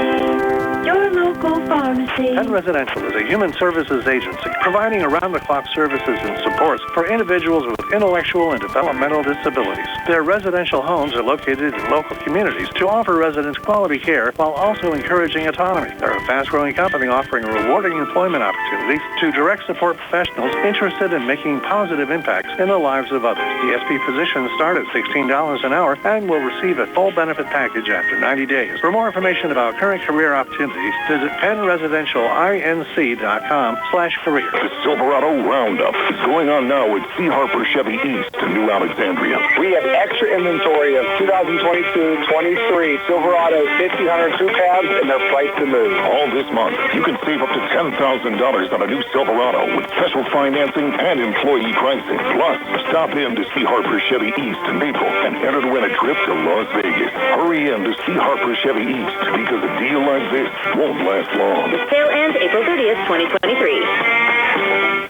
your local pharmacy. Penn Residential is a human services agency providing around-the-clock services and supports for individuals with intellectual and developmental disabilities. Their residential homes are located in local communities to offer residents quality care while also encouraging autonomy. They're a fast-growing company offering rewarding employment opportunities to direct support professionals interested in making positive impacts in the lives of others. DSP positions start at $16 an hour and will receive a full benefit package after 90 days. For more information about current career opportunities, visit PennResidentialInc.com/career. The Silverado Roundup is going on now at C. Harper Chevy East in New Alexandria. We have extra inventory of 2022-23 Silverado 1500 crew cabs, and they're priced to move. All this month, you can save up to $10,000 on a new Silverado with special financing and employee pricing. Plus, stop in to C. Harper Chevy East in Maple and enter to win a trip to Las Vegas. Hurry in to C. Harper Chevy East because a deal like this won't last long. The sale ends April 30th, 2023.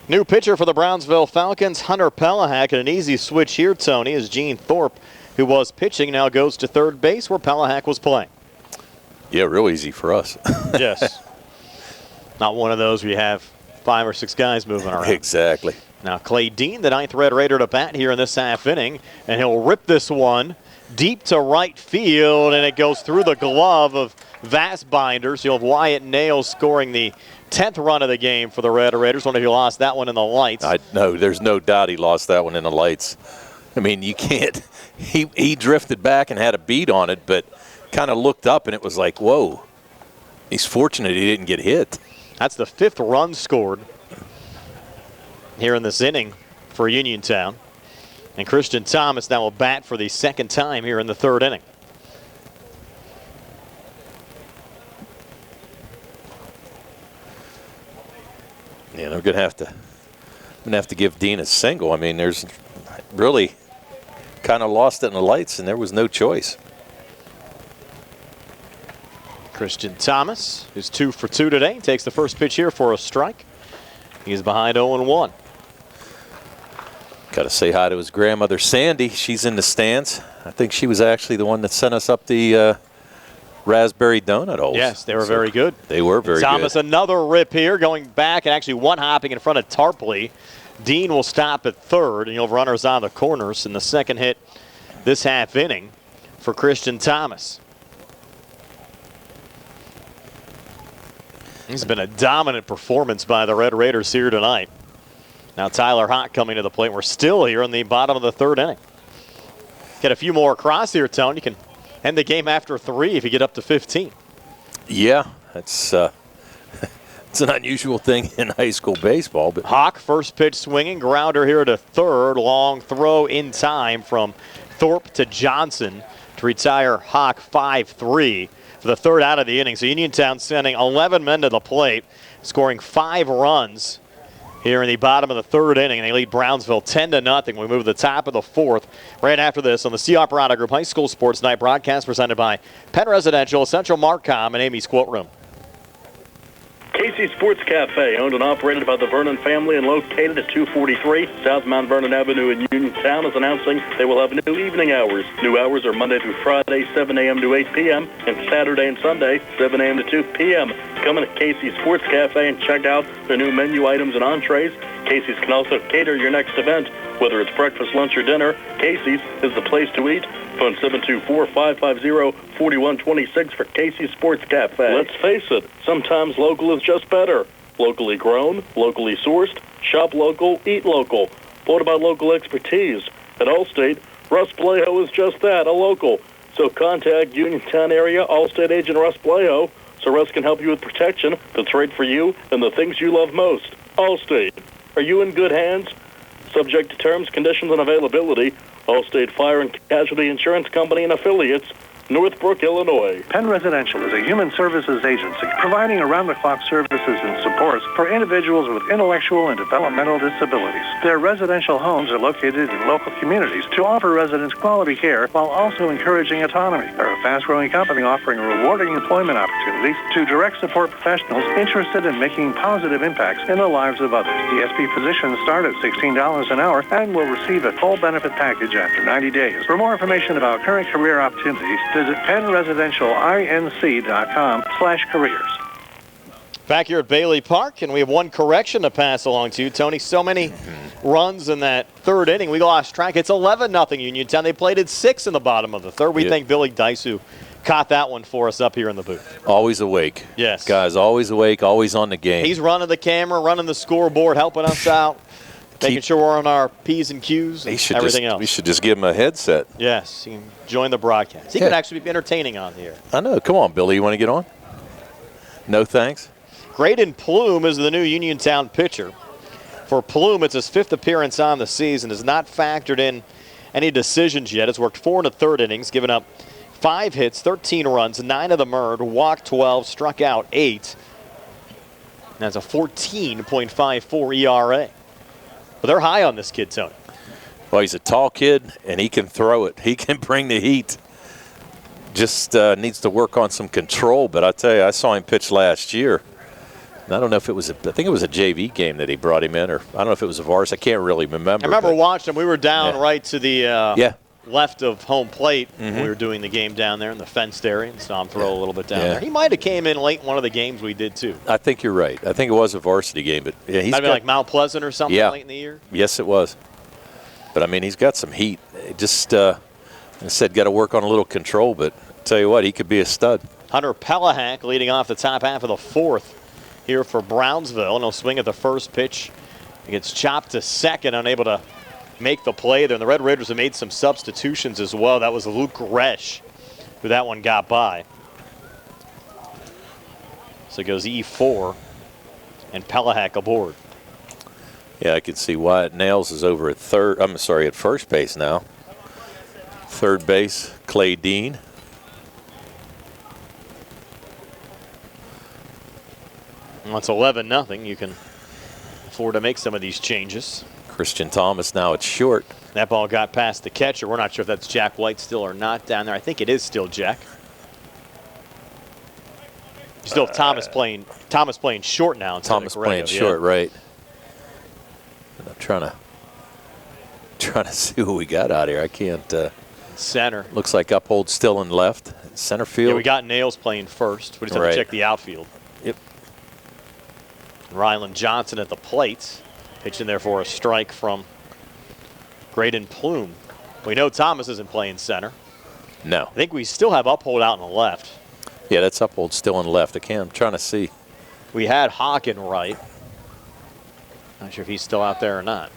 New pitcher for the Brownsville Falcons, Hunter Pelahak, and an easy switch here, Tony, as Gene Thorpe, who was pitching, now goes to third base where Pelahak was playing. Yeah, real easy for us. Yes. Not one of those where you have 5 or 6 guys moving around. Exactly. Now Clay Dean, the 9th Red Raider to bat here in this half inning, and he'll rip this one deep to right field, and it goes through the glove of Vassbinder. So you'll have Wyatt Nails scoring the 10th run of the game for the Red Raiders. Wonder if he lost that one in the lights. No, there's no doubt he lost that one in the lights. I mean, you can't. He drifted back and had a beat on it, but kind of looked up, and it was like, whoa. He's fortunate he didn't get hit. That's the 5th run scored here in this inning for Uniontown. And Christian Thomas now will bat for the 2nd time here in the 3rd inning. Yeah, they're gonna have to give Dean a single. I mean, there's really kind of lost it in the lights, and there was no choice. Christian Thomas, who's 2 for 2 today, takes the first pitch here for a strike. He's behind 0-1. Got to say hi to his grandmother, Sandy. She's in the stands. I think she was actually the one that sent us up the raspberry donut holes. Yes, they were very good. They were very Thomas, good. another rip here, going back and actually one-hopping in front of Tarpley. Dean will stop at third, and you'll have runners on the corners in the second hit this half inning for Christian Thomas. It's been a dominant performance by the Red Raiders here tonight. Now Tyler Hott coming to the plate. We're still here in the bottom of the third inning. Get a few more across here, Tone. You can end the game after 3 if you get up to 15. Yeah, that's it's an unusual thing in high school baseball. But Hawk, first pitch swinging, grounder here to third. Long throw in time from Thorpe to Johnson to retire Hawk 5-3 for the third out of the inning. So Uniontown sending 11 men to the plate, scoring 5 runs here in the bottom of the third inning, and they lead Brownsville 10-0. We move to the top of the fourth right after this on the C. Operato Group High School Sports Night broadcast presented by Penn Residential, Central Marcom, and Amy's Quilt Room. Casey's Sports Cafe, owned and operated by the Vernon family and located at 243 South Mount Vernon Avenue in Uniontown, is announcing they will have new evening hours. New hours are Monday through Friday, 7 a.m. to 8 p.m., and Saturday and Sunday, 7 a.m. to 2 p.m. Come in at Casey's Sports Cafe and check out the new menu items and entrees. Casey's can also cater your next event. Whether it's breakfast, lunch, or dinner, Casey's is the place to eat. Phone 724-550-4126 for Casey's Sports Cafe. Let's face it, sometimes local is just better. Locally grown, locally sourced, shop local, eat local. What about local expertise? At Allstate, Russ Blejo is just that, a local. So contact Uniontown area Allstate agent Russ Blejo so Russ can help you with protection that's right for you and the things you love most. Allstate, are you in good hands? Subject to terms, conditions, and availability. Allstate Fire and Casualty Insurance Company and affiliates, Northbrook, Illinois. Penn Residential is a human services agency providing around-the-clock services and supports for individuals with intellectual and developmental disabilities. Their residential homes are located in local communities to offer residents quality care while also encouraging autonomy. They're a fast-growing company offering rewarding employment opportunities to direct support professionals interested in making positive impacts in the lives of others. DSP positions start at $16 an hour and will receive a full benefit package after 90 days. For more information about current career opportunities, visit PennResidentialInc.com/careers. Back here at Bailey Park, and we have one correction to pass along to you, Tony. So many runs in that third inning, we lost track. It's 11-0 Uniontown. They played at 6 in the bottom of the third. We thank Billy Dice, who caught that one for us up here in the booth. Always awake. Yes. Guys, always awake, always on the game. He's running the camera, running the scoreboard, helping us out. Making sure we're on our P's and Q's and everything else. We should just give him a headset. Yes, you can join the broadcast. He could actually be entertaining on here. I know. Come on, Billy. You want to get on? No thanks. Graydon Plume is the new Uniontown pitcher. For Plume, it's his 5th appearance on the season. Has not factored in any decisions yet. Has worked 4 in the third innings, given up 5 hits, 13 runs, 9 of them earned, walked 12, struck out 8. That's a 14.54 ERA. But they're high on this kid, Tony. Well, he's a tall kid, and he can throw it. He can bring the heat. Just needs to work on some control. But I tell you, I saw him pitch last year. And I don't know if it was I think it was a JV game that he brought him in, or I don't know if it was a varsity. I can't really remember. I remember watching him. We were down right to the left of home plate when we were doing the game down there in the fenced area, and saw him throw a little bit down there. He might have came in late in one of the games we did, too. I think you're right. I think it was a varsity game. But yeah, he's might have been like Mount Pleasant or something late in the year. Yes, it was. But, I mean, he's got some heat. Just, I said, got to work on a little control. But I tell you what, he could be a stud. Hunter Pelahak leading off the top half of the fourth here for Brownsville. And he'll swing at the first pitch. He gets chopped to second, unable to make the play there. And the Red Raiders have made some substitutions as well. That was Luke Resch who that one got by. So it goes E4 and Pelahak aboard. Yeah, I can see Wyatt Nails is over at at first base now. Third base, Clay Dean. Well, it's 11-0. You can afford to make some of these changes. Christian Thomas now at short. That ball got past the catcher. We're not sure if that's Jack White still or not down there. I think it is still Jack. You still have Thomas playing short now. Thomas playing short, right. And I'm trying to trying to see who we got out here. I can't. Center. Looks like Uphold still in left. Center field. Yeah, we got Nails playing first. We just have to check the outfield. Yep. Ryland Johnson at the plate. Pitching there for a strike from Graydon Plume. We know Thomas isn't playing center. No. I think we still have Uphold out in the left. Yeah, that's Uphold still in left. I'm trying to see. We had Hawk in right. Not sure if he's still out there or not.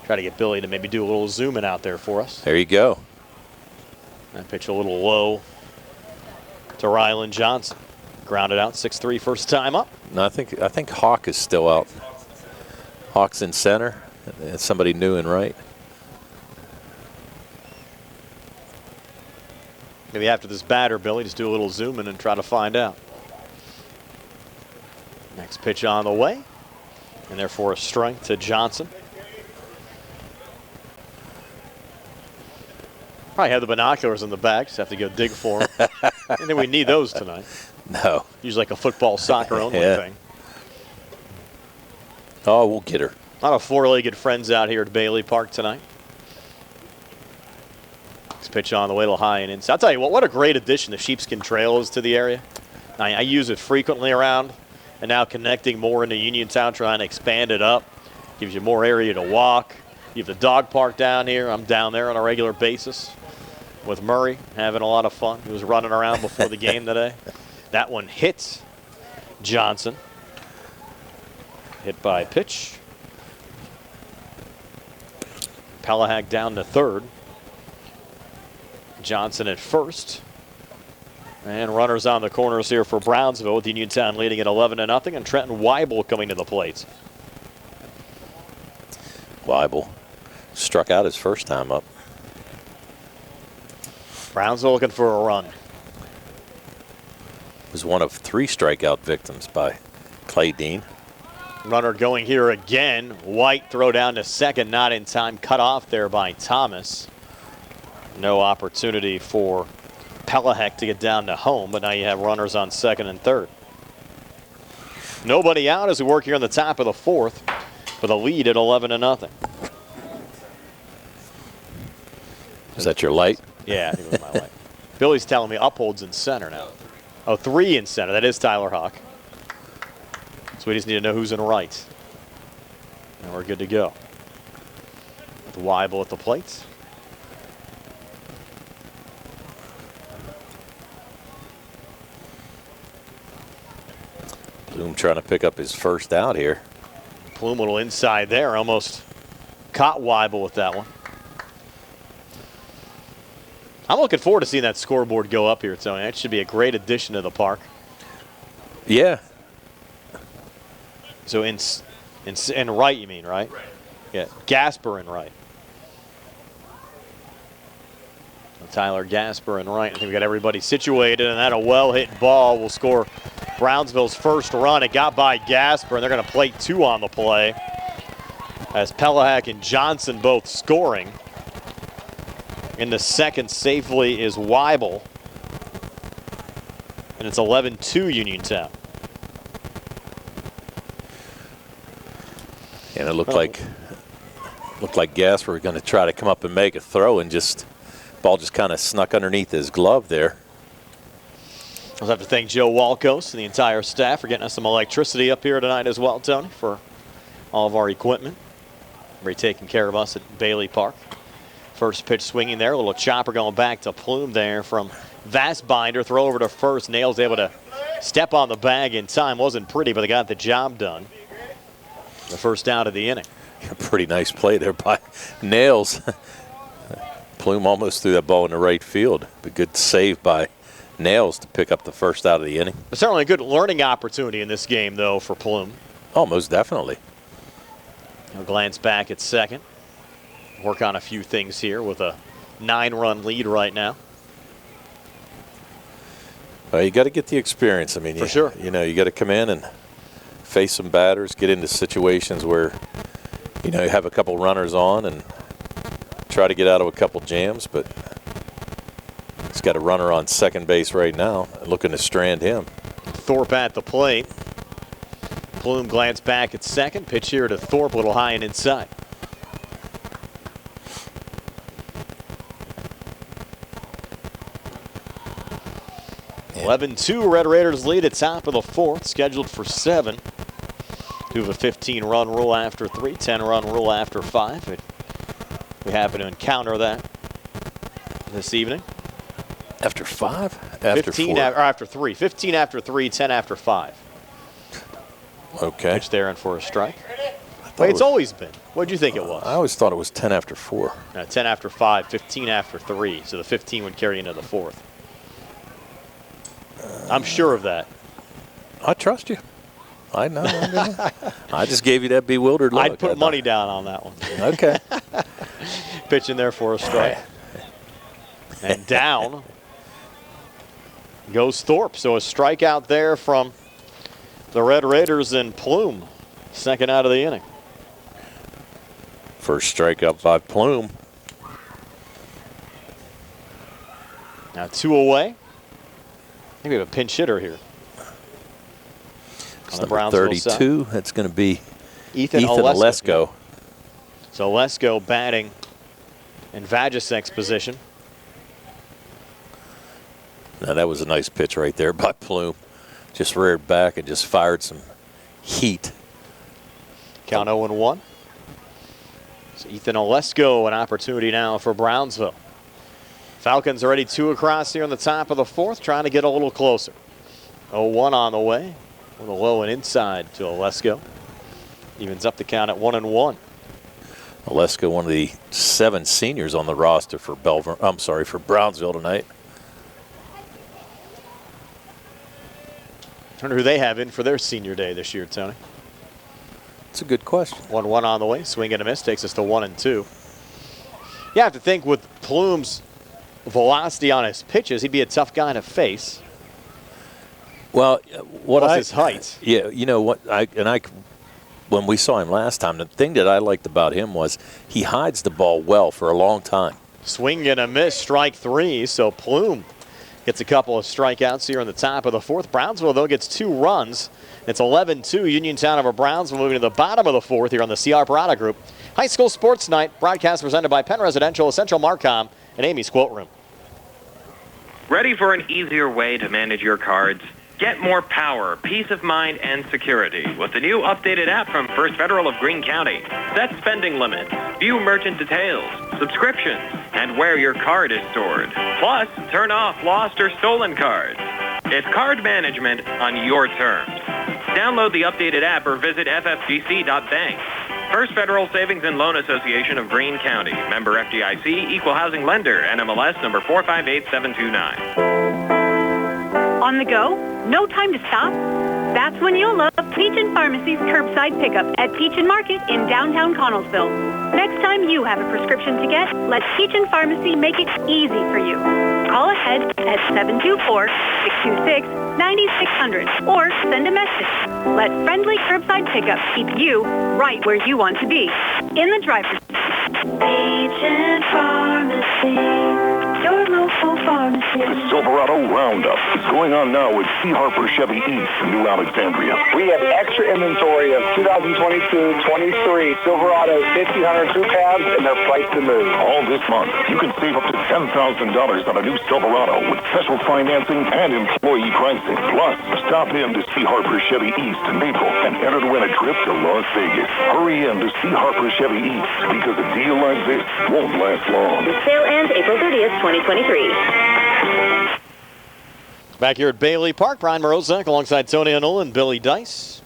Try to get Billy to maybe do a little zooming out there for us. There you go. That pitch a little low to Ryland Johnson. Grounded out, 6-3 first time up. No, I think Hawk is still out. Hawk's in center, and somebody new in right. Maybe after this batter, Billy, just do a little zooming and try to find out. Next pitch on the way, and therefore a strike to Johnson. Probably have the binoculars in the back, just have to go dig for them. I think we need those tonight. No. Usually like a football, soccer only thing. Oh, we'll get her. A lot of four-legged friends out here at Bailey Park tonight. Next pitch on the way, a little high and inside. I'll tell you what a great addition the Sheepskin Trail is to the area. I use it frequently around, and now connecting more into Uniontown, trying to expand it up. Gives you more area to walk. You have the dog park down here. I'm down there on a regular basis with Murray, having a lot of fun. He was running around before the game today. That one hits Johnson. Hit by pitch. Pelahag down to third. Johnson at first. And runners on the corners here for Brownsville, with Uniontown leading at 11-0, and Trenton Weibel coming to the plate. Weibel struck out his first time up. Brownsville looking for a run. Was one of 3 strikeout victims by Clay Dean. Runner going here again. White throw down to second, not in time. Cut off there by Thomas. No opportunity for Pelahek to get down to home, but now you have runners on second and third. Nobody out as we work here on the top of the fourth with a lead at 11-0. Is that your light? Yeah, I think it was my light. Billy's telling me Uphold's in center now. Oh, 3 in center. That is Tyler Hawk. So we just need to know who's in right. And we're good to go. With Weibel at the plate. Plume trying to pick up his first out here. Plume a little inside there. Almost caught Weibel with that one. I'm looking forward to seeing that scoreboard go up here, Tony. That should be a great addition to the park. Yeah. So in right, you mean, right? Right. Yeah, Gasper in right. So Tyler Gasper in right. I think we got everybody situated, and that a well-hit ball will score Brownsville's first run. It got by Gasper, and they're going to play 2 on the play as Pelahak and Johnson both scoring. In the second safely is Weibel. And it's 11-2 Uniontown. And it looked like Gasper were going to try to come up and make a throw, and ball just kind of snuck underneath his glove there. I'll have to thank Joe Walkos and the entire staff for getting us some electricity up here tonight as well, Tony, for all of our equipment. Everybody taking care of us at Bailey Park. First pitch swinging there. A little chopper going back to Plume there from Vastbinder. Throw over to first. Nails able to step on the bag in time. Wasn't pretty, but they got the job done. The first out of the inning. Pretty nice play there by Nails. Plume almost threw that ball into right field. But good save by Nails to pick up the first out of the inning. But certainly a good learning opportunity in this game, though, for Plume. Oh, most definitely. He'll glance back at second. Work on a few things here with a 9-run lead right now. Well, you got to get the experience. I mean, for sure. You know, you got to come in and face some batters, get into situations where, you know, you have a couple runners on and try to get out of a couple jams, but he's got a runner on second base right now, looking to strand him. Thorpe at the plate. Plume glance back at second. Pitch here to Thorpe, a little high and inside. 11-2 Red Raiders lead at top of the fourth, scheduled for 7. Do have a 15-run rule after 3, 10-run rule after 5. We happen to encounter that this evening. After 5? After 15 4. or after 3. 15 after 3, 10 after 5. Okay. Pitch there and for a strike. Wait, it's always been. What did you think it was? I always thought it was 10 after 4. 10 after 5, 15 after 3. So the 15 would carry into the fourth. I'm sure of that. I trust you. I know. I just gave you that bewildered look. I'd put money down on that one. Okay. Pitching there for a strike. And down goes Thorpe. So a strikeout there from the Red Raiders and Plume. Second out of the inning. First strikeout by Plume. Now 2 away. I think we have a pinch hitter here. It's number 32. That's going to be Ethan Olesko. So Olesko batting in Vajasek's position. Now that was a nice pitch right there by Plume. Just reared back and just fired some heat. Count 0-1. So Ethan Olesko, an opportunity now for Brownsville. Falcons already 2 across here on the top of the fourth, trying to get a little closer. 0-1 on the way. With a low and inside to Olesko. Evens up the count at 1-1. Olesko, one of the 7 seniors on the roster for for Brownsville tonight. I wonder who they have in for their senior day this year, Tony. That's a good question. 1-1 on the way. Swing and a miss takes us to 1-2. You have to think with Plume's velocity on his pitches, he'd be a tough guy to face. Well, Plus his height. Yeah, you know what? When we saw him last time, the thing that I liked about him was he hides the ball well for a long time. Swing and a miss, strike 3. So Plume gets a couple of strikeouts here in the top of the fourth. Brownsville, though, gets 2 runs. It's 11-2. Uniontown over Brownsville moving to the bottom of the fourth here on the CR Parada Group High School Sports Night, broadcast presented by Penn Residential, Essential Marcom, and Amy's Quilt Room. Ready for an easier way to manage your cards? Get more power, peace of mind, and security with the new updated app from First Federal of Greene County. Set spending limits, view merchant details, subscriptions, and where your card is stored. Plus, turn off lost or stolen cards. It's card management on your terms. Download the updated app or visit ffgc.bank. First Federal Savings and Loan Association of Greene County. Member FDIC, Equal Housing Lender, NMLS number 458729. On the go? No time to stop? That's when you'll love Peach & Pharmacy's curbside pickup at Peach & Market in downtown Connellsville. Next time you have a prescription to get, let Peach & Pharmacy make it easy for you. Call ahead at 724-626-9600 or send a message. Let friendly curbside pickup keep you right where you want to be, in the driver's seat. Peach & Pharmacy, your local pharmacy. The Silverado Roundup is going on now at C. Harper Chevy East in New Alexandria. We have extra inventory of 2022-23 Silverado 1500 crew cabs, and they're priced to move. All this month, you can save up to $10,000 on a new Silverado with special financing and employee pricing. Plus, stop in to C. Harper Chevy East in Maple and enter to win a trip to Las Vegas. Hurry in to C. Harper Chevy East because a deal like this won't last long. The sale ends April 30th, 2023. Back here at Bailey Park, Brian Morozak alongside Tony Anola and Billy Dice.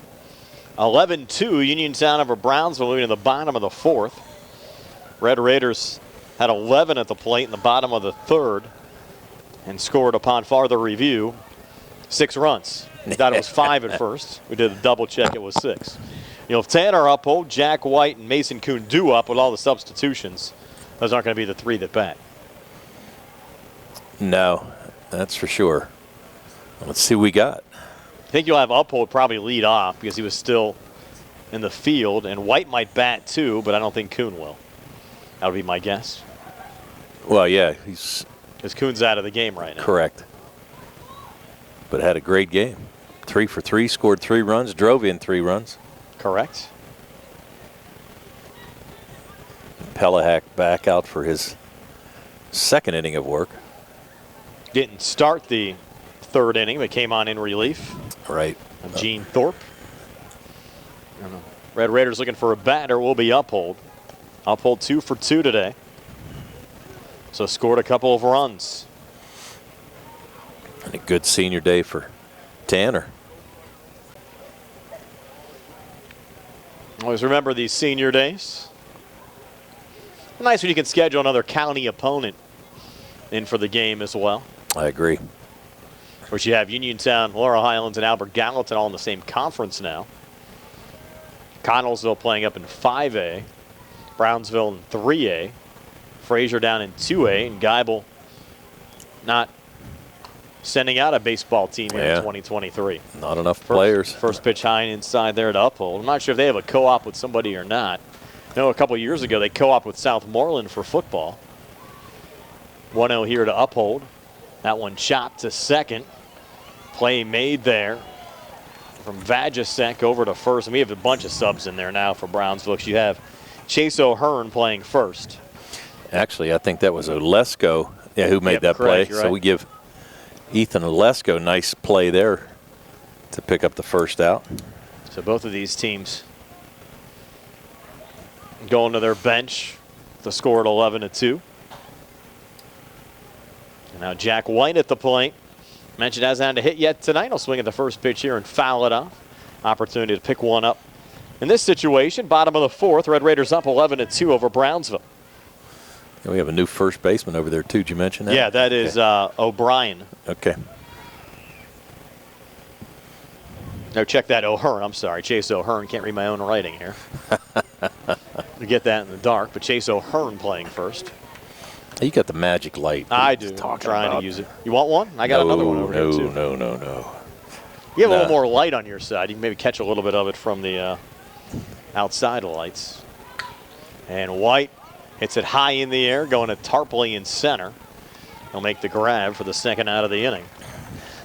11-2, Uniontown over Brownsville moving to the bottom of the fourth. Red Raiders had 11 at the plate in the bottom of the third and scored upon farther review 6 runs. We thought it was 5 at first. We did a double check, it was 6. You know, if Tanner Uphold, Jack White, and Mason Kuhn do up with all the substitutions, those aren't going to be the 3 that bat. No, that's for sure. Let's see what we got. I think you'll have Uphold probably lead off because he was still in the field, and White might bat too, but I don't think Kuhn will. That would be my guess. Well, yeah, because Kuhn's out of the game right now. Correct. But had a great game. 3 for 3, scored 3 runs, drove in 3 runs. Correct. Pelahak back out for his second inning of work. Didn't start the third inning, but came on in relief. Right. Gene Thorpe. Red Raiders looking for a batter will be Uphold. Uphold 2 for 2 today. So scored a couple of runs. And a good senior day for Tanner. Always remember these senior days. Nice when you can schedule another county opponent in for the game as well. I agree. Of course, you have Uniontown, Laurel Highlands, and Albert Gallatin all in the same conference now. Connellsville playing up in 5A. Brownsville in 3A. Fraser down in 2A. And Geibel not sending out a baseball team in 2023. Not enough players. First pitch high and inside there to Uphold. I'm not sure if they have a co-op with somebody or not. I know a couple years ago they co-op with Southmoreland for football. 1-0 here to Uphold. That one chopped to second. Play made there from Vajasek over to first. And we have a bunch of subs in there now for Brownsville. You have Chase O'Hearn playing first. Actually, I think that was Olesko who made that play. Correct, so right. we give Ethan Olesko nice play there to pick up the first out. So both of these teams going to their bench. The score at 11-2. And now Jack White at the plate. Mentioned hasn't had a hit yet tonight. He'll swing at the first pitch here and foul it off. Opportunity to pick one up. In this situation, bottom of the fourth, Red Raiders up 11-2 over Brownsville. And we have a new first baseman over there too. Did you mention that? Yeah, that is O'Brien. Okay. No, check that O'Hearn. I'm sorry, Chase O'Hearn. Can't read my own writing here. We get that in the dark, but Chase O'Hearn playing first. You got the magic light. I do. I'm trying to use it. You want one? I got another one over here too. No. You have a little more light on your side. You can maybe catch a little bit of it from the outside lights. And White hits it high in the air, going to Tarpley in center. He'll make the grab for the second out of the inning.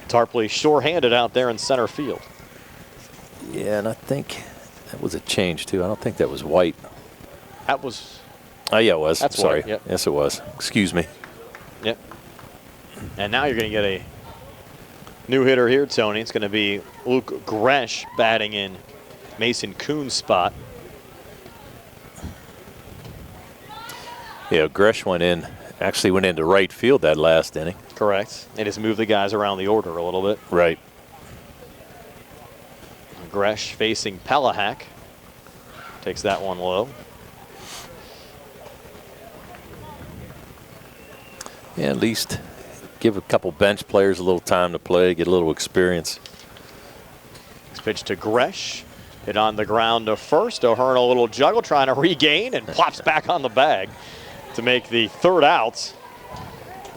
Tarpley sure-handed out there in center field. Yeah, and I think that was a change too. I don't think that was White. That was. Oh, yeah, it was. That's sorry. White, yep. Yes, it was. Excuse me. Yep. And now you're going to get a new hitter here, Tony. It's going to be Luke Gresh batting in Mason Kuhn's spot. Yeah, Gresh went into right field that last inning. Correct. And has moved the guys around the order a little bit. Right. Gresh facing Pelahak. Takes that one low. Yeah, at least give a couple bench players a little time to play, get a little experience. Next pitch to Gresh. Hit on the ground to first. O'Hearn a little juggle, trying to regain, and plops back on the bag to make the third out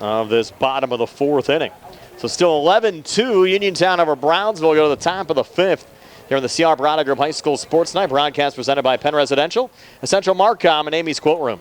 of this bottom of the fourth inning. So still 11-2, Uniontown over Brownsville. Go to the top of the fifth here in the C.R. Brada Group High School Sports Night. Broadcast presented by Penn Residential, Essential Marcom, and Amy's Quilt Room.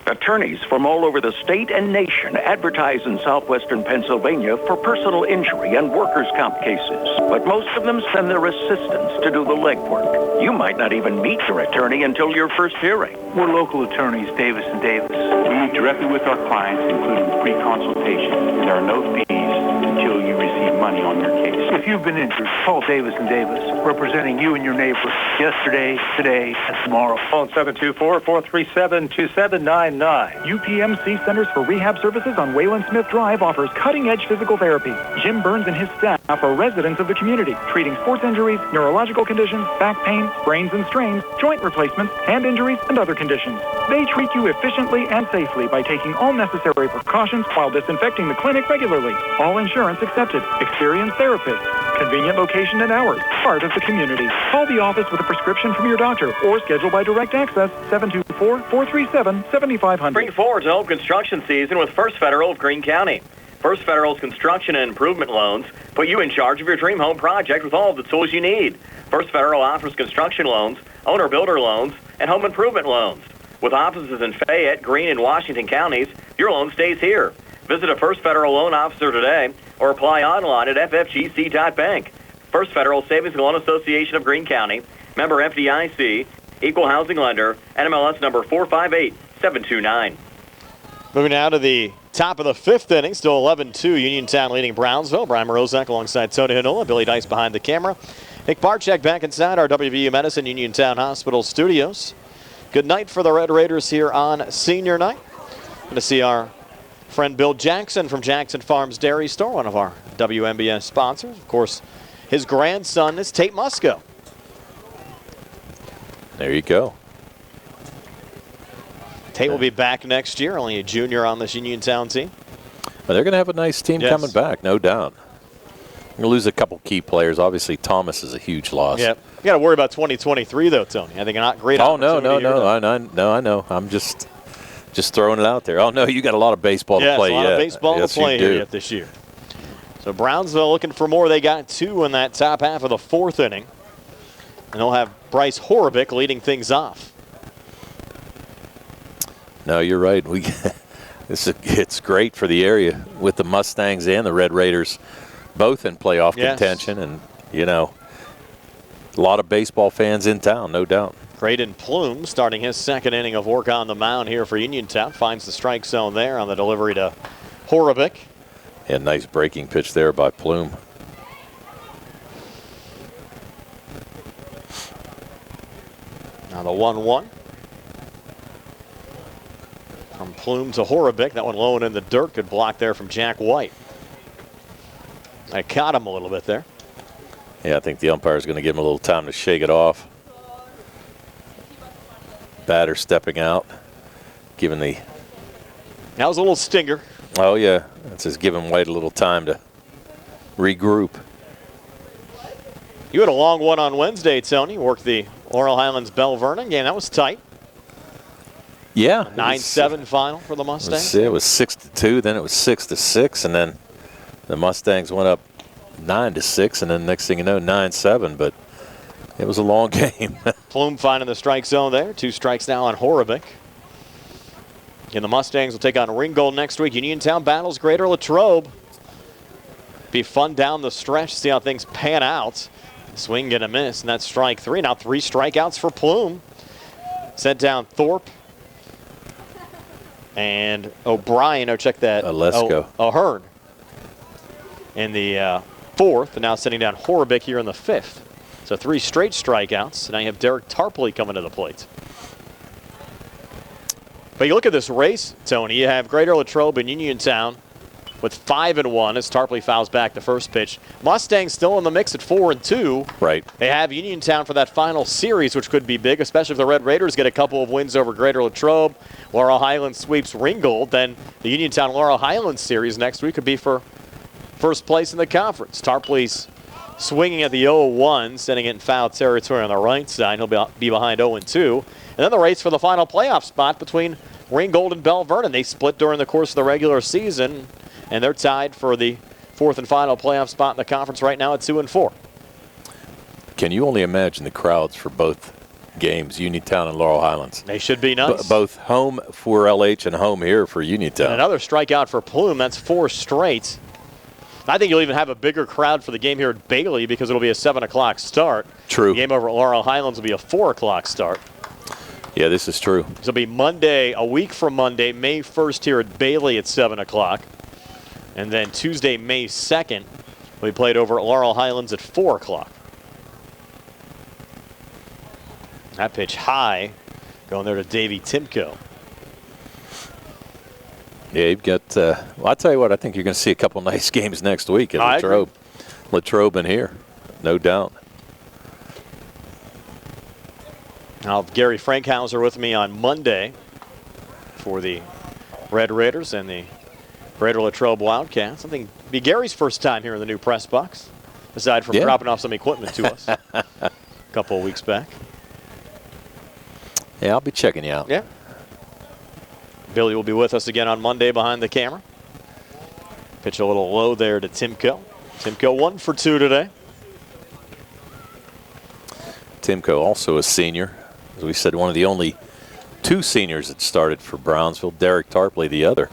Attorneys from all over the state and nation advertise in southwestern Pennsylvania for personal injury and workers' comp cases. But most of them send their assistants to do the legwork. You might not even meet your attorney until your first hearing. We're local attorneys, Davis & Davis. We meet directly with our clients, including free consultation. There are no fees until you receive money on your case. If you've been injured, call Davis & Davis, representing you and your neighbor yesterday, today, and tomorrow. Phone 724-437-2799. UPMC Centers for Rehab Services on Wayland Smith Drive offers cutting-edge physical therapy. Jim Burns and his staff are residents of the community, treating sports injuries, neurological conditions, back pain, sprains and strains, joint replacements, hand injuries, and other conditions. They treat you efficiently and safely by taking all necessary precautions while disinfecting the clinic regularly. All insurance accepted. Experienced therapists. Convenient location and hours. Part of the community. Call the office with a prescription from your doctor or schedule by direct access 724-437-7500. Spring forward to home construction season with First Federal of Greene County. First Federal's construction and improvement loans put you in charge of your dream home project with all of the tools you need. First Federal offers construction loans, owner-builder loans, and home improvement loans. With offices in Fayette, Greene, and Washington counties, your loan stays here. Visit a First Federal loan officer today or apply online at ffgc.bank. First Federal Savings and Loan Association of Greene County, member FDIC, equal housing lender, NMLS number 458729. Moving now to the Top of the 5th inning, still 11-2. Uniontown leading Brownsville. Brian Morozak alongside Tony Hinola. Billy Dice behind the camera. Nick Barczyk back inside our WVU Medicine Uniontown Hospital studios. Good night for the Red Raiders here on senior night. Going to see our friend Bill Jackson from Jackson Farms Dairy Store, one of our WMBS sponsors. Of course, his grandson is Tate Musco. There you go. Tate will be back next year, only a junior on this Uniontown team. Well, they're going to have a nice team coming back, no doubt. We're going to lose a couple key players. Obviously, Thomas is a huge loss. Yeah, you got to worry about 2023 though, Tony. I think not great. Oh no. I know. I'm just throwing it out there. Oh no, you got a lot of baseball to play yet. Yes, a lot of baseball yes, to play here yet this year. So Brownsville looking for more. They got 2 in that top half of the 4th inning, and they'll have Bryce Horovic leading things off. No, you're right. It's great for the area with the Mustangs and the Red Raiders both in playoff contention, and a lot of baseball fans in town, no doubt. Braden Plume starting his 2nd inning of work on the mound here for Uniontown. Finds the strike zone there on the delivery to Horovic. Yeah, nice breaking pitch there by Plume. Now the 1-1. From Plume to Horovic. That one low and in the dirt. Good block there from Jack White. I caught him a little bit there. Yeah, I think the umpire's going to give him a little time to shake it off. Batter stepping out, giving the... That was a little stinger. Oh, yeah. That's just giving White a little time to regroup. You had a long one on Wednesday, Tony. Worked the Laurel Highlands Bell Vernon game. That was tight. Yeah. 9-7 final for the Mustangs. It was 6-2, then it was 6-6, and then the Mustangs went up 9-6, and then next thing you know, 9-7. But it was a long game. Plume finding the strike zone there. 2 strikes now on Horovic. And the Mustangs will take on Ringgold next week. Uniontown battles Greater Latrobe. Be fun down the stretch. See how things pan out. Swing and a miss, and that's strike 3. Now 3 strikeouts for Plume. Sent down Thorpe. And O'Brien, check that. Lesko. O'Hearn in the 4th, and now sitting down Horovic here in the 5th. So 3 straight strikeouts. And now you have Derek Tarpley coming to the plate. But you look at this race, Tony. You have Greater Latrobe and Uniontown with 5-1 as Tarpley fouls back the first pitch. Mustangs still in the mix at 4-2. Right. They have Uniontown for that final series, which could be big, especially if the Red Raiders get a couple of wins over Greater Latrobe. Laurel Highlands sweeps Ringgold. Then the Uniontown Laurel Highlands series next week could be for first place in the conference. Tarpley's swinging at the 0-1, sending it in foul territory on the right side. He'll be behind 0-2. And then the race for the final playoff spot between Ringgold and Bell Vernon. They split during the course of the regular season, and they're tied for the 4th and final playoff spot in the conference right now at 2-4. Can you only imagine the crowds for both games, Uniontown and Laurel Highlands? They should be nuts. Both home for LH and home here for Uniontown. And another strikeout for Plume. That's 4 straight. I think you'll even have a bigger crowd for the game here at Bailey because it'll be a 7 o'clock start. True. The game over at Laurel Highlands will be a 4 o'clock start. Yeah, this is true. This will be Monday, a week from Monday, May 1st here at Bailey at 7 o'clock. And then Tuesday, May 2nd, we played over at Laurel Highlands at 4 o'clock. That pitch high, going there to Davey Timko. Yeah, you've got, well, I'll tell you what, I think you're going to see a couple nice games next week at Latrobe. Latrobe in here, no doubt. I'll have Gary Frankhauser with me on Monday for the Red Raiders and the Greater Latrobe Wildcats. I think it'll be Gary's first time here in the new press box, aside from dropping off some equipment to us a couple of weeks back. Yeah, I'll be checking you out. Yeah. Billy will be with us again on Monday behind the camera. Pitch a little low there to Timko. Timko 1 for 2 today. Timko also a senior. As we said, one of the only 2 seniors that started for Brownsville. Derek Tarpley the other.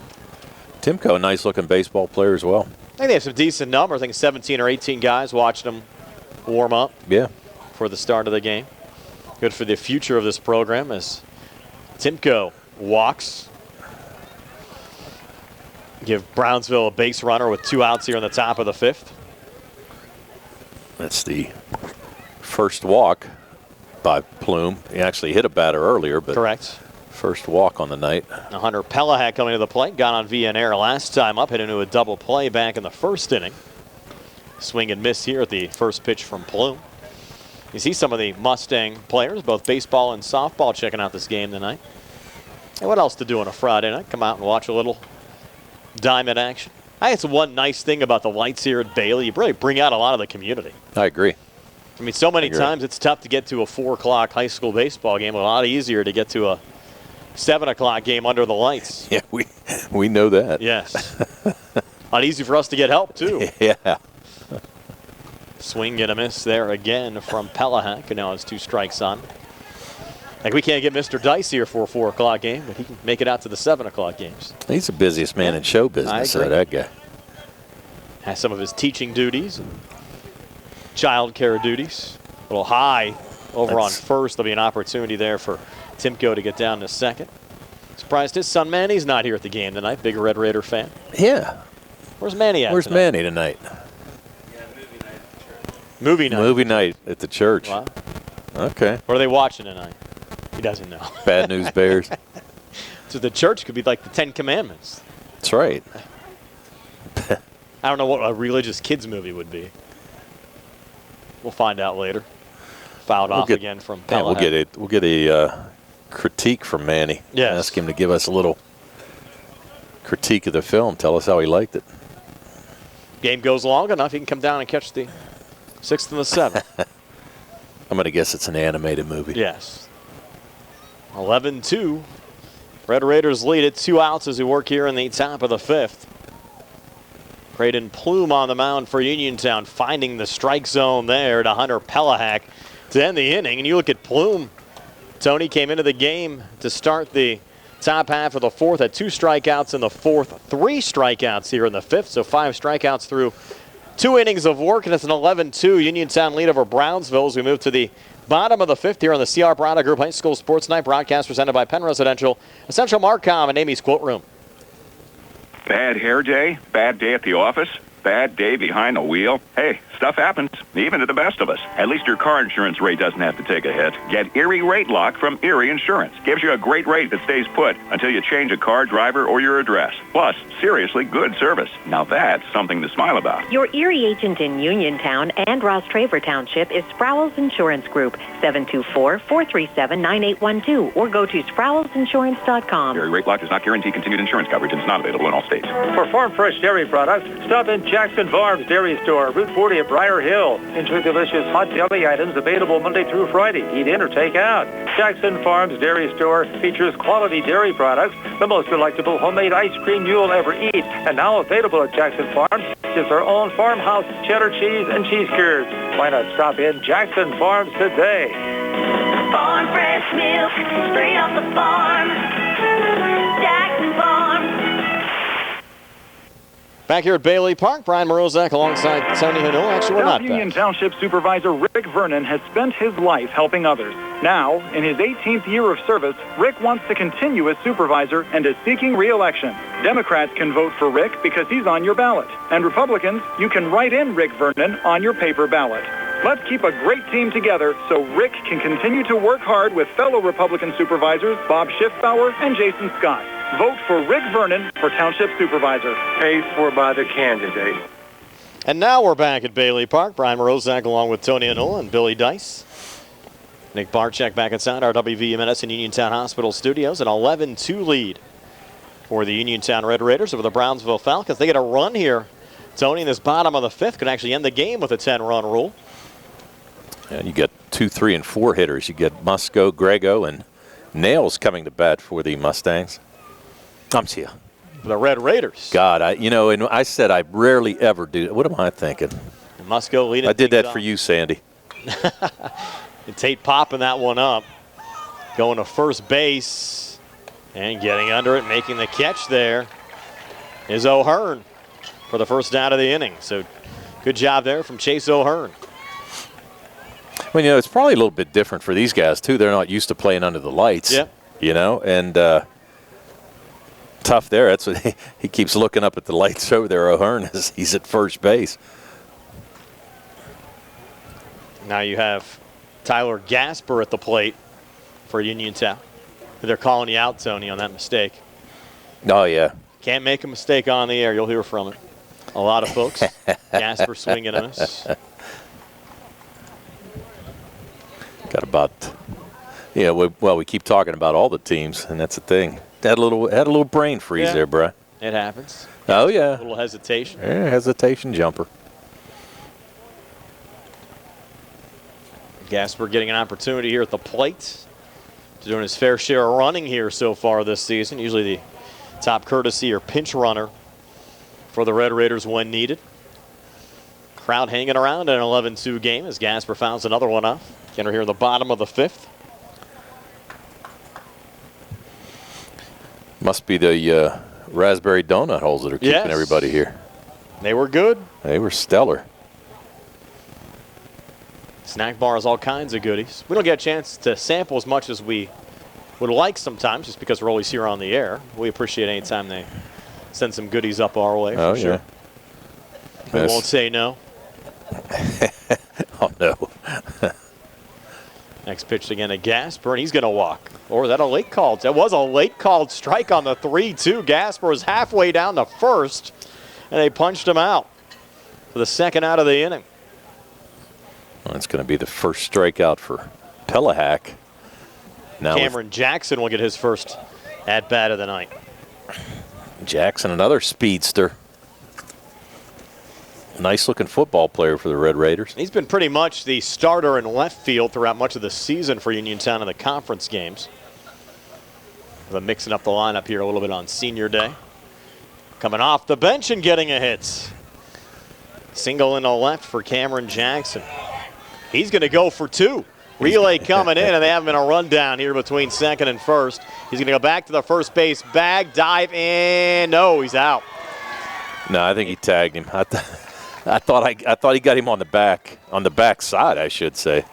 Timko, a nice-looking baseball player as well. I think they have some decent numbers. I think 17 or 18 guys watched them warm up for the start of the game. Good for the future of this program as Timko walks. Give Brownsville a base runner with 2 outs here in the top of the 5th. That's the first walk by Plume. He actually hit a batter earlier, but correct. First walk on the night. Hunter Pelahak coming to the plate. Got on via an error last time up. Hit into a double play back in the first inning. Swing and miss here at the first pitch from Plume. You see some of the Mustang players, both baseball and softball, checking out this game tonight. And what else to do on a Friday night? Come out and watch a little diamond action. I think it's one nice thing about the lights here at Bailey. You really bring out a lot of the community. I agree. I mean, so many times it's tough to get to a 4 o'clock high school baseball game. A lot easier to get to a 7 o'clock game under the lights. Yeah, we know that. Yes. A lot easy for us to get help, too. Yeah. Swing and a miss there again from Pelahak, who now has 2 strikes on. Like, we can't get Mr. Dice here for a 4 o'clock game, but he can make it out to the 7 o'clock games. He's the busiest man in show business, that guy. Has some of his teaching duties and child care duties. A little high over on first. There'll be an opportunity there for Timko to get down to second. Surprised his son Manny's not here at the game tonight. Big Red Raider fan. Yeah. Where's Manny at Where's tonight? Manny tonight? Movie night. Movie night at the church. Wow. Okay. What are they watching tonight? He doesn't know. Bad News Bears. So the church could be like the 10 Commandments. That's right. I don't know what a religious kids movie would be. We'll find out later. Fouled off again from Pelahak. Yeah, we'll get a critique from Manny. Yes. Ask him to give us a little critique of the film. Tell us how he liked it. Game goes long enough, he can come down and catch the 6th and the 7th. I'm going to guess it's an animated movie. Yes. 11-2. Red Raiders lead it. 2 outs as we work here in the top of the 5th. Braden Plume on the mound for Uniontown, finding the strike zone there to Hunter Pelahak to end the inning. And you look at Plume. Tony came into the game to start the top half of the 4th, had 2 strikeouts in the 4th, 3 strikeouts here in the 5th, so 5 strikeouts through 2 innings of work, and it's an 11-2 Uniontown lead over Brownsville as we move to the bottom of the 5th here on the CR Brada Group High School Sports Night, broadcast presented by Penn Residential, Essential Marcom, and Amy's Quilt Room. Bad hair day, bad day at the office, bad day behind the wheel. Hey, stuff happens, even to the best of us. At least your car insurance rate doesn't have to take a hit. Get Erie Rate Lock from Erie Insurance. Gives you a great rate that stays put until you change a car, driver, or your address. Plus, seriously good service. Now that's something to smile about. Your Erie agent in Uniontown and Ross Traver Township is Sprowell's Insurance Group, 724-437-9812, or go to sprowellsinsurance.com. Erie Rate Lock does not guarantee continued insurance coverage and is not available in all states. For farm fresh dairy products, stop in Jackson Farms Dairy Store, Route 40 at Briar Hill. Enjoy delicious hot deli items available Monday through Friday. Eat in or take out. Jackson Farms Dairy Store features quality dairy products, the most delectable homemade ice cream you'll ever eat. And now available at Jackson Farms is our own farmhouse cheddar cheese and cheese curds. Why not stop in Jackson Farms today? Farm fresh milk, straight off the farm. Jackson Farms. Back here at Bailey Park, Brian Morozak alongside Tony Hanul. Actually, we're not back. Union Township Supervisor Rick Vernon has spent his life helping others. Now, in his 18th year of service, Rick wants to continue as supervisor and is seeking re-election. Democrats can vote for Rick because he's on your ballot. And Republicans, you can write in Rick Vernon on your paper ballot. Let's keep a great team together so Rick can continue to work hard with fellow Republican supervisors Bob Schiffbauer and Jason Scott. Vote for Rick Vernon for Township Supervisor. Paid for by the candidate. And now we're back at Bailey Park. Brian Morozak along with Tony Hanul and Billy Dice. Nick Barczyk back inside our WVMNS and Uniontown Hospital studios. An 11-2 lead for the Uniontown Red Raiders over the Brownsville Falcons. They get a run here. Tony, in this bottom of the 5th, could actually end the game with a 10-run rule. And you get 2, 3, and 4 hitters. You get Musco, Grego, and Nails coming to bat for the Mustangs. I'm see you. The Red Raiders. God, and I said I rarely ever do. What am I thinking? And Musco leading. I did that for you, Sandy. And Tate popping that one up. Going to first base and getting under it, making the catch there is O'Hearn for the first out of the inning. So good job there from Chase O'Hearn. Well, it's probably a little bit different for these guys, too. They're not used to playing under the lights. Yep. And Tough there. That's what he keeps looking up at the lights over there, O'Hearn, as he's at first base. Now you have Tyler Gasper at the plate for Uniontown. They're calling you out, Tony, on that mistake. Oh, yeah. Can't make a mistake on the air. You'll hear from it. A lot of folks. Gasper swinging and a miss. Got about, we keep talking about all the teams, and that's the thing. Had a little brain freeze there, Brian. It happens. Oh, yeah. A little hesitation. Yeah, hesitation jumper. Gasper getting an opportunity here at the plate. Doing his fair share of running here so far this season. Usually the top courtesy or pinch runner for the Red Raiders when needed. Crowd hanging around in an 11-2 game as Gasper fouls another one off. Again, we're here in the bottom of the 5th. Must be the raspberry donut holes that are keeping everybody here. They were good. They were stellar. Snack bars, all kinds of goodies. We don't get a chance to sample as much as we would like sometimes just because we're always here on the air. We appreciate any time they send some goodies up our way, for sure. We won't say no. Oh, no. Next pitch again to Gasper, and he's going to walk. Or is that a late call? That was a late called strike on the 3-2. Gasper was halfway down the first, and they punched him out for the second out of the inning. Well, it's going to be the first strikeout for Pelahak. Now Cameron Jackson will get his first at-bat of the night. Jackson, another speedster. Nice-looking football player for the Red Raiders. He's been pretty much the starter in left field throughout much of the season for Uniontown in the conference games. They're mixing up the lineup here a little bit on senior day. Coming off the bench and getting a hit. Single in the left for Cameron Jackson. He's going to go for 2. Relay coming in, and they have him in a rundown here between second and first. He's going to go back to the first base bag, dive in. No, he's out. No, I think he tagged him. I thought he got him on the back side, I should say.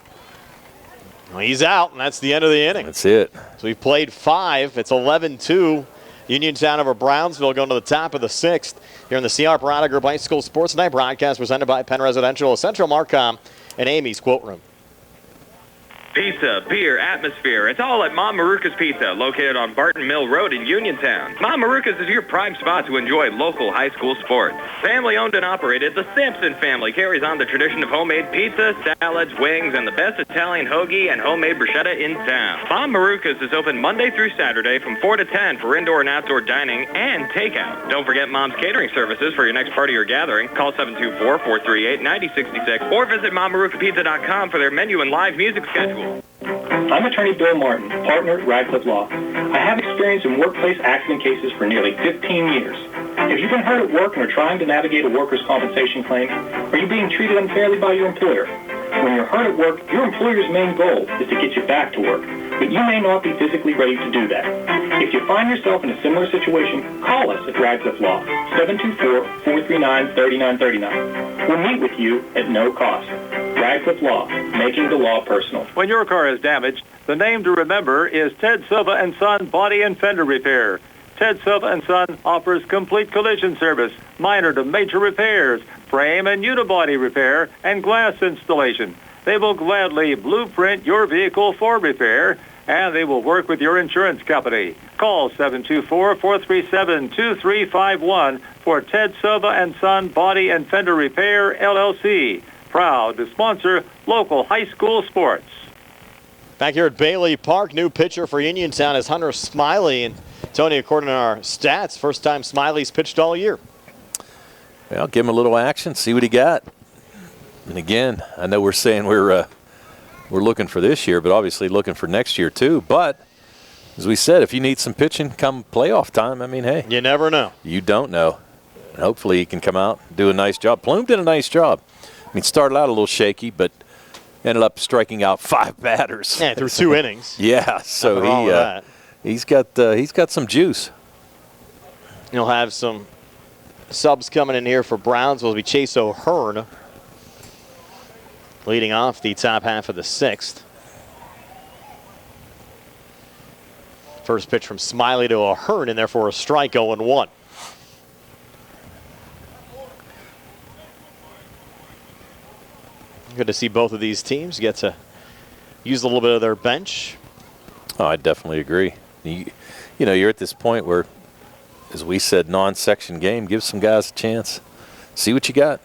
Well, he's out, and that's the end of the inning. That's it. So we've played 5. It's 11-2. Uniontown over Brownsville going to the top of the 6th here in the CR Parada Group High School Sports Night broadcast presented by Penn Residential, Central Marcom, and Amy's Quilt Room. Pizza, beer, atmosphere. It's all at Mom Maruka's Pizza, located on Barton Mill Road in Uniontown. Mom Maruka's is your prime spot to enjoy local high school sports. Family owned and operated, the Sampson family carries on the tradition of homemade pizza, salads, wings, and the best Italian hoagie and homemade bruschetta in town. Mom Maruka's is open Monday through Saturday from 4 to 10 for indoor and outdoor dining and takeout. Don't forget Mom's catering services for your next party or gathering. Call 724-438-9066 or visit MomMarukaPizza.com for their menu and live music schedule. I'm attorney Bill Martin, partner at Radcliffe Law. I have experience in workplace accident cases for nearly 15 years. If you've been hurt at work and are trying to navigate a workers' compensation claim, are you being treated unfairly by your employer? When you're hurt at work, your employer's main goal is to get you back to work, but you may not be physically ready to do that. If you find yourself in a similar situation, call us at Radcliffe Law, 724-439-3939. We'll meet with you at no cost. Radcliffe Law, making the law personal. When your car is damaged, the name to remember is Ted Silva & Son Body and Fender Repair. Ted Silva & Son offers complete collision service, minor to major repairs, frame and unibody repair, and glass installation. They will gladly blueprint your vehicle for repair, and they will work with your insurance company. Call 724-437-2351 for Ted Silva & Son Body and Fender Repair, LLC. Proud to sponsor local high school sports. Back here at Bailey Park, new pitcher for Uniontown is Hunter Smiley. And Tony, according to our stats, first time Smiley's pitched all year. Well, give him a little action, see what he got. And again, I know we're saying we're looking for this year, but obviously looking for next year too. But as we said, if you need some pitching come playoff time, I mean, hey. You never know. You don't know. And hopefully he can come out and do a nice job. Plume did a nice job. I mean, started out a little shaky, but ended up striking out 5 batters. Yeah, through 2 innings. Yeah, so he's got some juice. He'll have some subs coming in here for Brownsville. Will be Chase O'Hearn leading off the top half of the 6th. First pitch from Smiley to Ahern, and therefore a strike, 0-1. Good to see both of these teams get to use a little bit of their bench. Oh, I definitely agree. You know, you're at this point where, as we said, non-section game, give some guys a chance. See what you got.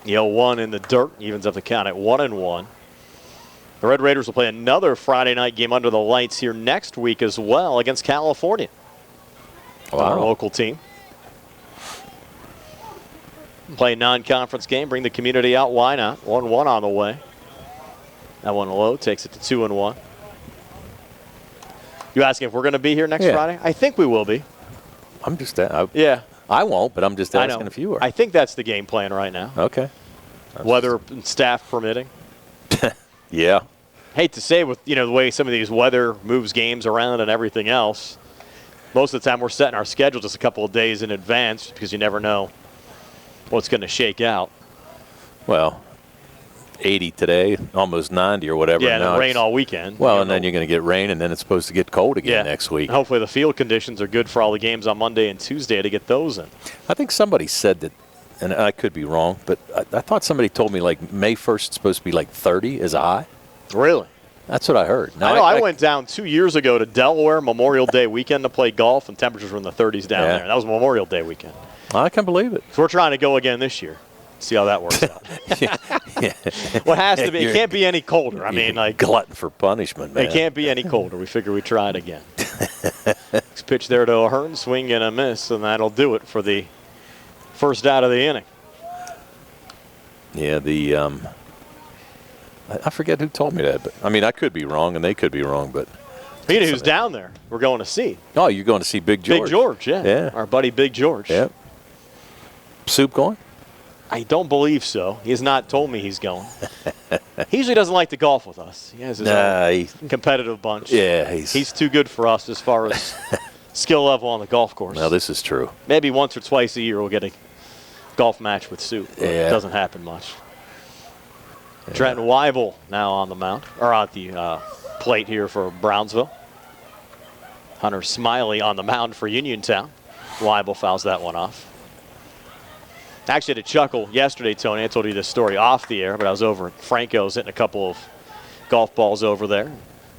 0-1 in the dirt, evens up the count at 1-1. The Red Raiders will play another Friday night game under the lights here next week as well against California. Wow. Our local team. Play a non-conference game, bring the community out. Why not? 1-1 on the way. That one low takes it to 2-1. You asking if we're going to be here next Friday? I think we will be. I'm just yeah. I won't, but I'm just asking if you are. I think that's the game plan right now. Okay. Weather and staff permitting. Yeah. Hate to say, with the way some of these weather moves games around and everything else, most of the time we're setting our schedule just a couple of days in advance because you never know what's going to shake out. Well, 80 today, almost 90 or whatever. Yeah, and then rain all weekend. Well, and then you're going to get rain, and then it's supposed to get cold again next week. Hopefully the field conditions are good for all the games on Monday and Tuesday to get those in. I think somebody said that, and I could be wrong, but I thought somebody told me like May 1st is supposed to be like 30 as a high. Really? That's what I heard. Now, I went down 2 years ago to Delaware Memorial Day weekend to play golf, and temperatures were in the 30s down there. That was Memorial Day weekend. I can believe it. So we're trying to go again this year. See how that works out. What has to be? It can't be any colder. I mean, like glutton for punishment, man. It can't be any colder. We figure we try it again. Next pitch there to Ahern, swing and a miss, and that'll do it for the first out of the inning. Yeah, I forget who told me that, but I mean, I could be wrong, and they could be wrong, but. You know who's down there? We're going to see. Oh, you're going to see Big George. Big George, yeah. Our buddy Big George. Yep. Soup going? I don't believe so. He has not told me he's going. He usually doesn't like to golf with us. He has his own competitive bunch. Yeah, he's too good for us as far as skill level on the golf course. Well, this is true. Maybe once or twice a year we'll get a golf match with Soup. It doesn't happen much. Yeah. Trenton Weibel now on the mound, or on the plate here for Brownsville. Hunter Smiley on the mound for Uniontown. Weibel fouls that one off. Actually had a chuckle yesterday, Tony. I told you this story off the air, but I was over at Franco's hitting a couple of golf balls over there.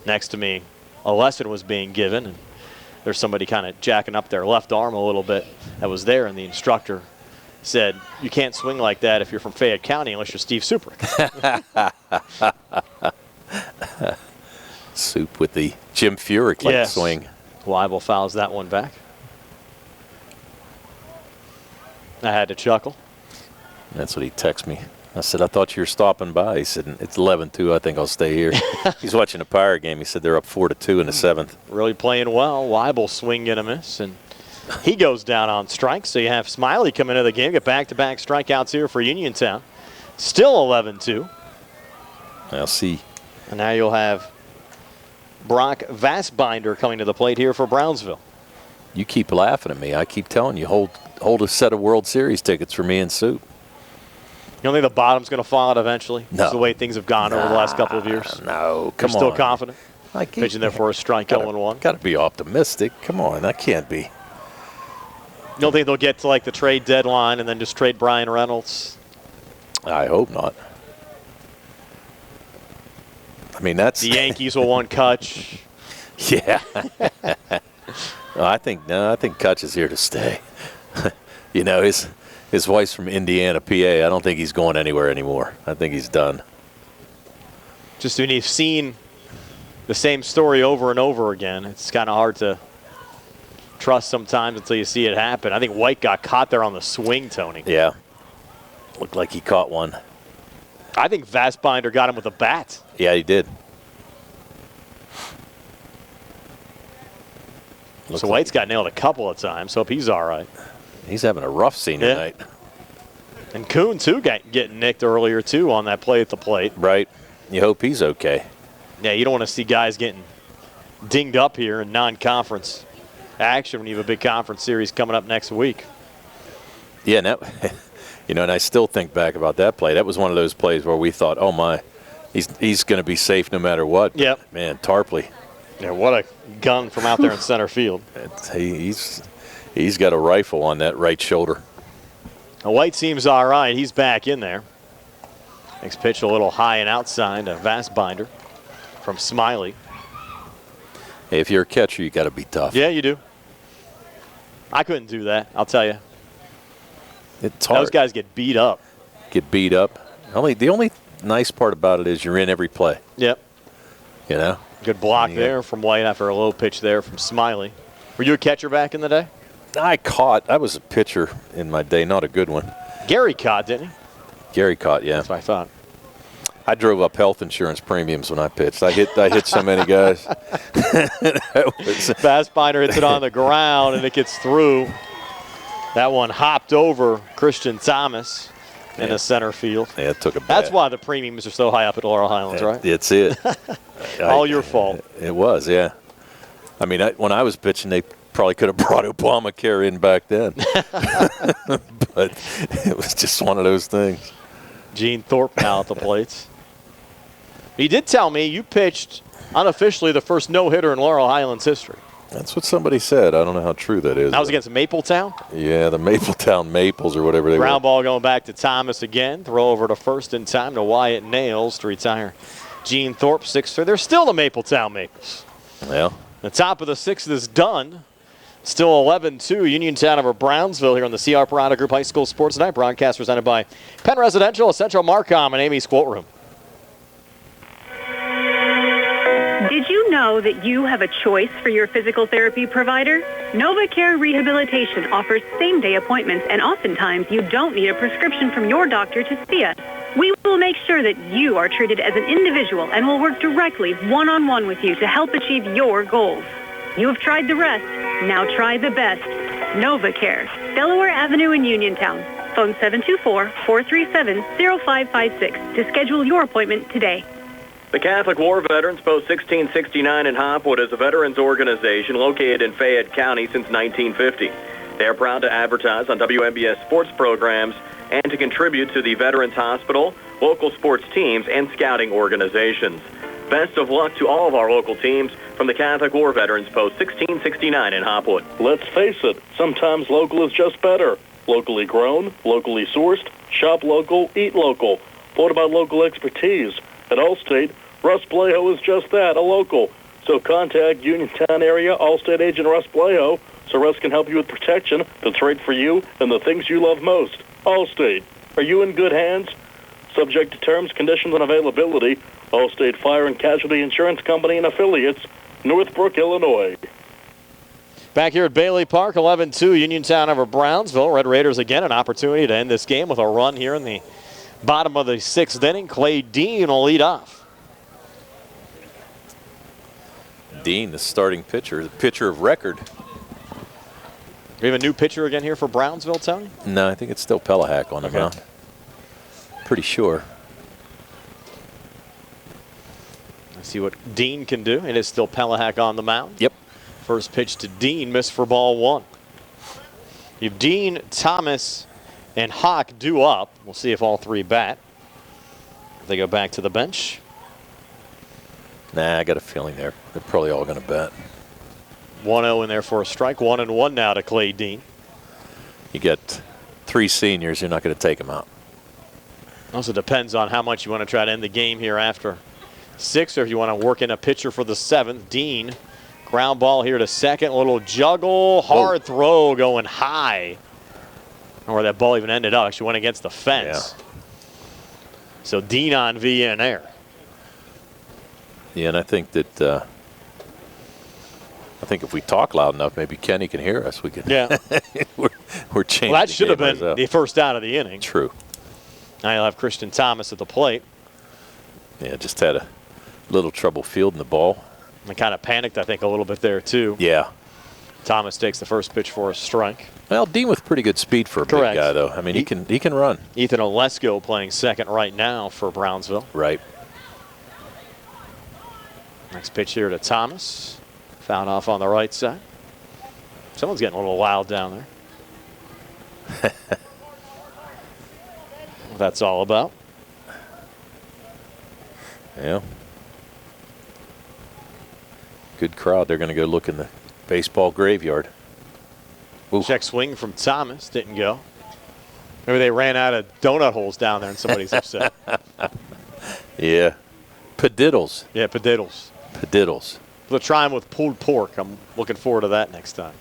Next to me, a lesson was being given, and there's somebody kind of jacking up their left arm a little bit that was there, and the instructor said, "You can't swing like that if you're from Fayette County unless you're Steve Suprick." Soup with the Jim Furyk swing. Weibel fouls that one back. I had to chuckle. That's what he texted me. I said, "I thought you were stopping by." He said, "It's 11-2. I think I'll stay here." He's watching a Pirate game. He said they're up 4-2 in the 7th. Really playing well. Weibel swing and a miss, and he goes down on strikes. So you have Smiley come into the game, get back-to-back strikeouts here for Uniontown. Still 11-2. I'll see. And now you'll have Brock Vassbinder coming to the plate here for Brownsville. You keep laughing at me. I keep telling you, hold a set of World Series tickets for me and Soup. You don't think the bottom's going to fall out eventually? No. That's the way things have gone over the last couple of years? No, come You're on. still confident? Pitching there for a strike, 0-1. Got to be optimistic. Come on, that can't be. You don't think they'll get to like the trade deadline and then just trade Brian Reynolds? I hope not. I mean, that's the Yankees will want Kutch. Yeah. I think Kutch is here to stay. You know, his wife's from Indiana, PA. I don't think he's going anywhere anymore. I think he's done. Just when you've seen the same story over and over again, it's kind of hard to trust sometimes until you see it happen. I think White got caught there on the swing, Tony. Yeah. Looked like he caught one. I think Vassbinder got him with a bat. Yeah, he did. So White's got nailed a couple of times. Hope he's all right. He's having a rough senior night. And Kuhn, too, getting nicked earlier, too, on that play at the plate. Right. You hope he's okay. Yeah, you don't want to see guys getting dinged up here in non-conference action when you have a big conference series coming up next week. Yeah, and I still think back about that play. That was one of those plays where we thought, oh, my, he's going to be safe no matter what. Yep. Man, Tarpley Yeah, what a gun from out there in center field. He's got a rifle on that right shoulder. Now, White seems all right. He's back in there. Next pitch a little high and outside, a vast binder from Smiley. Hey, if you're a catcher, you got to be tough. Yeah, you do. I couldn't do that, I'll tell you. It's hard. Those guys get beat up. The only nice part about it is you're in every play. Yep. You know? Good block there from White after a low pitch there from Smiley. Were you a catcher back in the day? I was a pitcher in my day, not a good one. Gary caught, didn't he? Gary caught, yeah. That's what I thought. I drove up health insurance premiums when I pitched. I hit so many guys. Fast binder hits it on the ground and it gets through. That one hopped over Christian Thomas in the center field. Yeah, it took a That's why the premiums are so high up at Laurel Highlands, right? That's it. All your fault. It was, yeah. I mean, when I was pitching, they probably could have brought Obamacare in back then. But it was just one of those things. Gene Thorpe now at the plates. He did tell me you pitched unofficially the first no-hitter in Laurel Highlands history. That's what somebody said. I don't know how true that is. That was against Mapletown? Yeah, the Mapletown Maples or whatever they were. Ground ball going back to Thomas again. Throw over to first in time to Wyatt Nails to retire Gene Thorpe, 6-3. They're still the Mapletown Maples. Yeah. The top of the sixth is done. Still 11-2, Uniontown over Brownsville here on the CR Parada Group High School Sports Night. Broadcast presented by Penn Residential, Essential Marcom, and Amy's Quilt Room. Did you know that you have a choice for your physical therapy provider? NovaCare Rehabilitation offers same-day appointments, and oftentimes you don't need a prescription from your doctor to see us. We will make sure that you are treated as an individual and will work directly one-on-one with you to help achieve your goals. You have tried the rest. Now try the best. NovaCare, Delaware Avenue in Uniontown. Phone 724-437-0556 to schedule your appointment today. The Catholic War Veterans Post 1669 in Hopwood is a veterans organization located in Fayette County since 1950. They are proud to advertise on WMBS sports programs and to contribute to the Veterans Hospital, local sports teams, and scouting organizations. Best of luck to all of our local teams from the Catholic War Veterans Post 1669 in Hopwood. Let's face it, sometimes local is just better. Locally grown, locally sourced, shop local, eat local. What about local expertise? At Allstate, Russ Blejo is just that, a local. So contact Uniontown area Allstate agent Russ Blejo so Russ can help you with protection that's right for you and the things you love most. Allstate, are you in good hands? Subject to terms, conditions, and availability. Allstate Fire and Casualty Insurance Company and Affiliates, Northbrook, Illinois. Back here at Bailey Park, 11-2, Uniontown over Brownsville. Red Raiders again, an opportunity to end this game with a run here in the bottom of the sixth inning. Clay Dean will lead off. Dean, the starting pitcher, the pitcher of record. We have a new pitcher again here for Brownsville, Tony? No, I think it's still Pelahak on the mound. Pretty sure. Let's see what Dean can do. It is still Pelahak on the mound. Yep. First pitch to Dean, missed for ball one. You have Dean, Thomas, and Hawk due up. We'll see if all three bat. They go back to the bench. Nah, I got a feeling they're probably all going to bat. 1-0 in there for a strike. 1-1 now to Clay Dean. You get three seniors, you're not going to take them out. Also depends on how much you want to try to end the game here after 6, or if you want to work in a pitcher for the 7th. Dean, ground ball here to second. A little juggle, hard throw going high. I don't know where that ball even ended up. Actually went against the fence. Yeah. So Dean on via in air. Yeah, and I think that if we talk loud enough, maybe Kenny can hear us. We can. Yeah. we're changing. Well, that should have been the first out of the inning. True. Now you'll have Christian Thomas at the plate. Yeah, just had a little trouble fielding the ball. And kind of panicked, I think, a little bit there, too. Yeah. Thomas takes the first pitch for a strike. Well, Dean with pretty good speed for a big guy, though. I mean, he can run. Ethan Olesko playing second right now for Brownsville. Right. Next pitch here to Thomas. Fouled off on the right side. Someone's getting a little loud down there. What that's all about. Yeah. Good crowd. They're going to go look in the baseball graveyard. Ooh. Check swing from Thomas. Didn't go. Maybe they ran out of donut holes down there and somebody's upset. Yeah. Padiddles. Yeah, padiddles. Padiddles. We'll try them with pulled pork. I'm looking forward to that next time.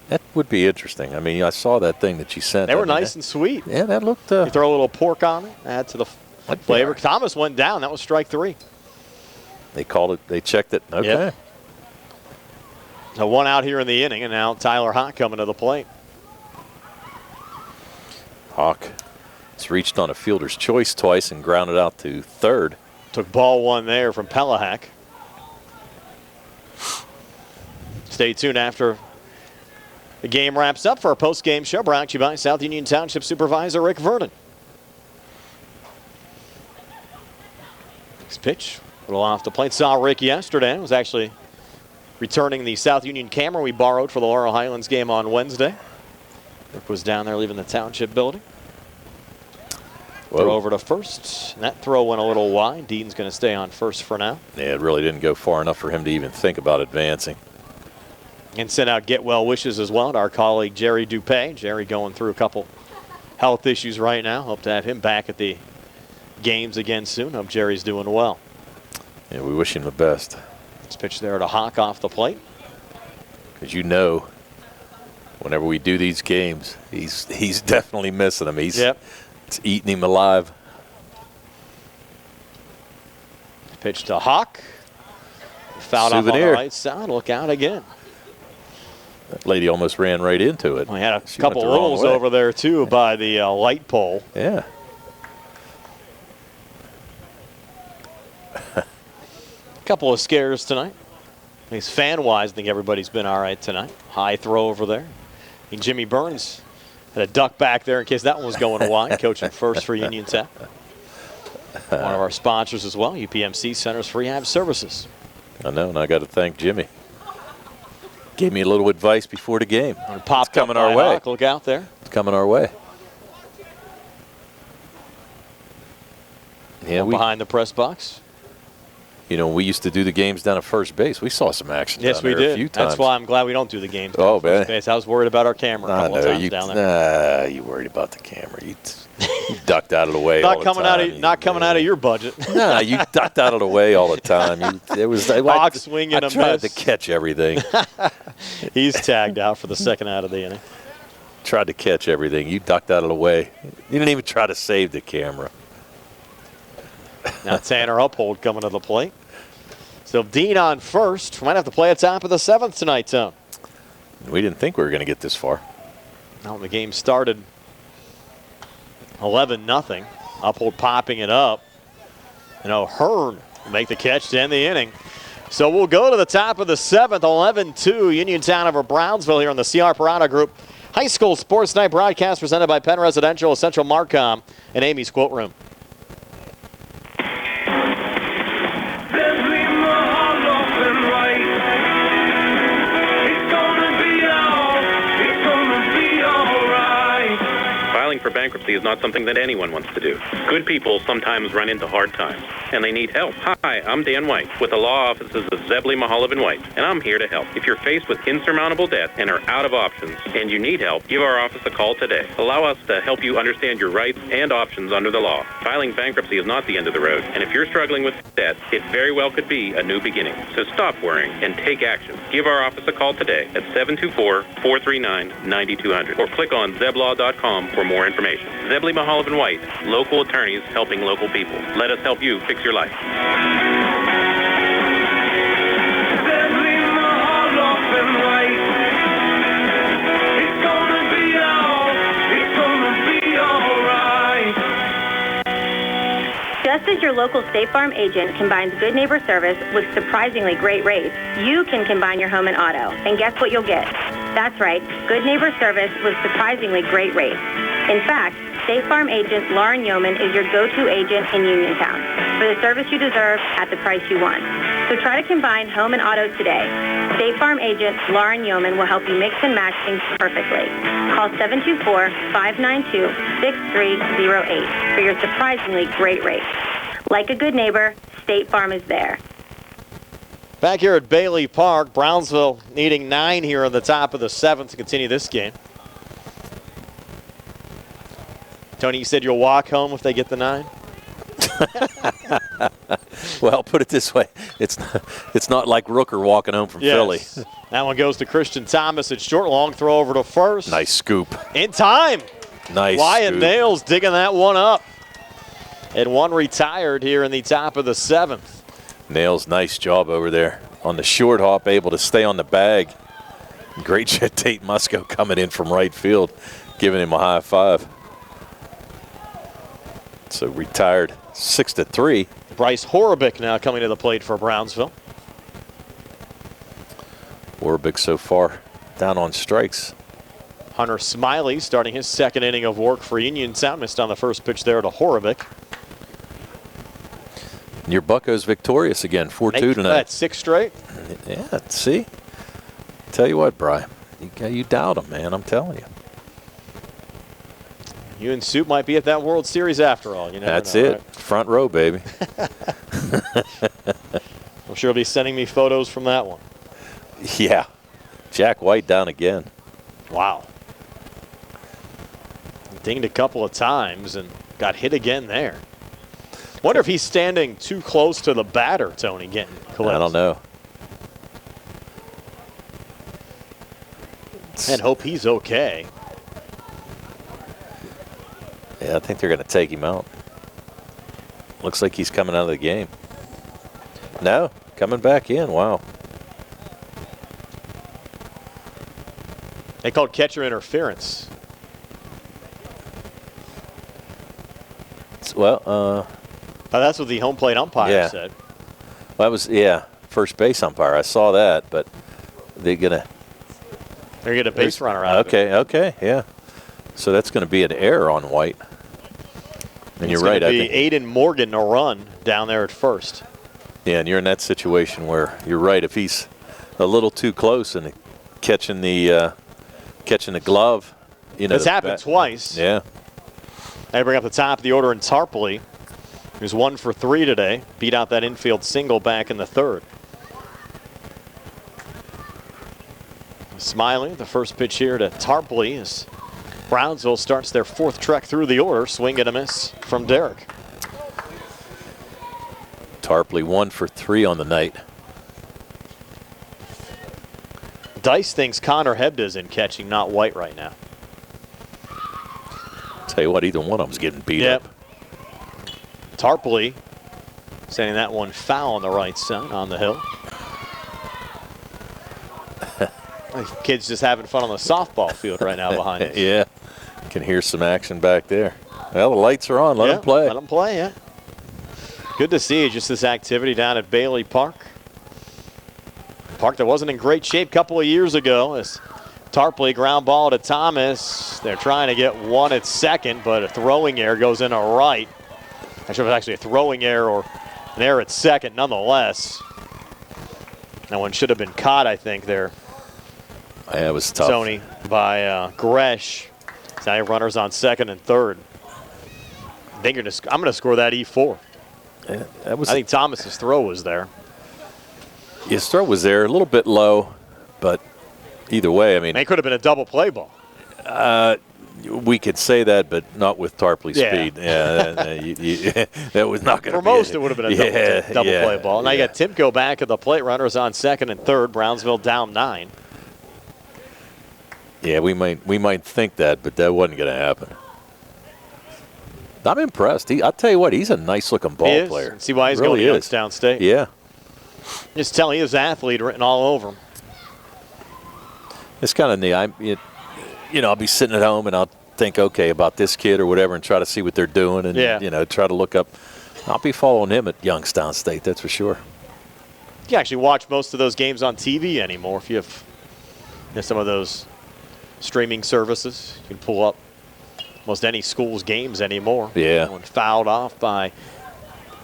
That would be interesting. I mean, I saw that thing that you sent. They were nice and sweet. Yeah, that looked... You throw a little pork on it, add to the flavor. Thomas went down. That was strike 3. They called it. They checked it. Okay. Yep. So 1 out here in the inning, and now Tyler Hawk coming to the plate. Hawk has reached on a fielder's choice twice and grounded out to third. Took ball 1 there from Pelahak. Stay tuned after the game wraps up for our post-game show, brought to you by South Union Township Supervisor Rick Vernon. Next pitch, a little off the plate. Saw Rick yesterday. It was actually returning the South Union camera we borrowed for the Laurel Highlands game on Wednesday. Rick was down there leaving the township building. Whoa. Throw over to first. And that throw went a little wide. Dean's going to stay on first for now. Yeah, it really didn't go far enough for him to even think about advancing. And sent out get well wishes as well to our colleague Jerry Dupay. Jerry going through a couple health issues right now. Hope to have him back at the games again soon. Hope Jerry's doing well. Yeah, we wish him the best. This pitch there to Hawk off the plate. Because you know, whenever we do these games, he's definitely missing them. It's eating him alive. Pitch to Hawk. Fouled off on the right side. Look out again. That lady almost ran right into it. We had a couple rolls over there, too, by the light pole. Yeah. Couple of scares tonight. At least fan-wise, I think everybody's been all right tonight. High throw over there. And Jimmy Burns had a duck back there in case that one was going wide, coaching first for Uniontown. One of our sponsors as well, UPMC Centers for Rehab Services. I know, and I got to thank Jimmy. Gave me a little advice before the game. Popped coming our way. Hawk. Look out there. It's coming our way. Yeah, behind the press box. You know, we used to do the games down at first base. We saw some action down there a few times. That's why I'm glad we don't do the games down at first base. I was worried about our camera a couple of times down there. Nah, you worried about the camera. You ducked out of the way all the time. Not coming out of your budget. Nah, you ducked out of the way all the time. Hawk swinging a miss. I tried to catch everything. He's tagged out for the second out of the inning. Tried to catch everything. You ducked out of the way. You didn't even try to save the camera. Now Tanner Uphold coming to the plate. So Dean on first. We might have to play at top of the 7th tonight, Tone. We didn't think we were going to get this far. Now the game started 11-0. Uphold popping it up. And O'Hearn will make the catch to end the inning. So we'll go to the top of the 7th, 11-2. Uniontown over Brownsville here on the CR Parada Group High School Sports Night broadcast presented by Penn Residential, Central Marcom, and Amy's Quilt Room. Filing for bankruptcy is not something that anyone wants to do. Good people sometimes run into hard times, and they need help. Hi, I'm Dan White with the law offices of Zebley, Mahalav & White, and I'm here to help. If you're faced with insurmountable debt and are out of options and you need help, give our office a call today. Allow us to help you understand your rights and options under the law. Filing bankruptcy is not the end of the road, and if you're struggling with debt, it very well could be a new beginning. So stop worrying and take action. Give our office a call today at 724-439-9200 or click on zeblaw.com for more information. Zebley, Mahalav & White, local attorneys helping local people. Let us help you fix your life. Zebley, Mahalav & White. It's gonna be all right. Just as your local State Farm agent combines good neighbor service with surprisingly great rates, you can combine your home and auto. And guess what you'll get? That's right, good neighbor service with surprisingly great rates. In fact, State Farm agent Lauren Yeoman is your go-to agent in Uniontown for the service you deserve at the price you want. So try to combine home and auto today. State Farm agent Lauren Yeoman will help you mix and match things perfectly. Call 724-592-6308 for your surprisingly great rates. Like a good neighbor, State Farm is there. Back here at Bailey Park, Brownsville needing 9 here in the top of the 7th to continue this game. Tony, you said you'll walk home if they get the 9? Well, put it this way. It's not like Rooker walking home from Philly. That one goes to Christian Thomas. It's short, long throw over to first. Nice scoop. In time. Nice Wyatt scoop. Nails digging that one up. And one retired here in the top of the 7th. Nails, nice job over there. On the short hop, able to stay on the bag. Great shot, Tate Musco coming in from right field, giving him a high five. So retired 6-3. Bryce Horobic now coming to the plate for Brownsville. Horobic so far down on strikes. Hunter Smiley starting his 2nd inning of work for Uniontown. Missed on the first pitch there to Horobic. And your Buccos victorious again, 4-2 tonight. That's 6 straight. Yeah, see? Tell you what, Brian, you doubt them, man, I'm telling you. You and Soup might be at that World Series after all. You never That's know, it. right? Front row, baby. I'm sure he'll be sending me photos from that one. Yeah. Jack White down again. Wow. Dinged a couple of times and got hit again there. Wonder if he's standing too close to the batter, Tony, getting clipped. I don't know. And hope he's okay. Yeah, I think they're going to take him out. Looks like he's coming out of the game. No, coming back in. Wow. They called catcher interference. Well, that's what the home plate umpire said. Well, that was, first base umpire. I saw that, but they're going to get a base runner out of it. Okay, yeah. So that's going to be an error on White. And you're right. I think Aiden Morgan a run down there at first. Yeah, and you're in that situation where you're right. If he's a little too close and catching the glove, you know. It's happened twice. Yeah. They bring up the top of the order in Tarpley, who's 1 for 3 today. Beat out that infield single back in the 3rd. Smiley, the first pitch here to Tarpley as Brownsville starts their 4th trek through the order. Swing and a miss from Derek. Tarpley 1 for 3 on the night. Dice thinks Connor Hebda's in catching, not White right now. Tell you what, either one of them's getting beat up. Tarpley sending that one foul on the right side on the hill. Kids just having fun on the softball field right now behind us. Yeah, can hear some action back there. Well, the lights are on. Let them play. Let them play, yeah. Good to see just this activity down at Bailey Park. Park that wasn't in great shape a couple of years ago as Tarpley ground ball to Thomas. They're trying to get one at second, but a throwing error goes into right. I'm sure it was actually a throwing error or an error at second nonetheless. That one should have been caught, I think, there. Yeah, it was tough. Tony by Gresh. So now you have runners on 2nd and 3rd. I think I'm going to score that E4. Yeah, I think Thomas's throw was there. His throw was there, a little bit low, but either way, I mean. It could have been a double play ball. We could say that, but not with Tarpley's speed. Yeah, that was not going to be. For most, it would have been a double play ball. Now you got Timko back at the plate. Runners on 2nd and 3rd. Brownsville down 9. Yeah, we might think that, but that wasn't going to happen. I'm impressed. I'll tell you what, he's a nice-looking ball player. See why he's really going to Youngstown State. Yeah. Just telling you, his athlete written all over him. It's kind of neat. I'll be sitting at home and I'll think, okay, about this kid or whatever, and try to see what they're doing, and try to look up. I'll be following him at Youngstown State, that's for sure. You can actually watch most of those games on TV anymore if you have some of those streaming services. You can pull up almost any school's games anymore. Yeah. One fouled off by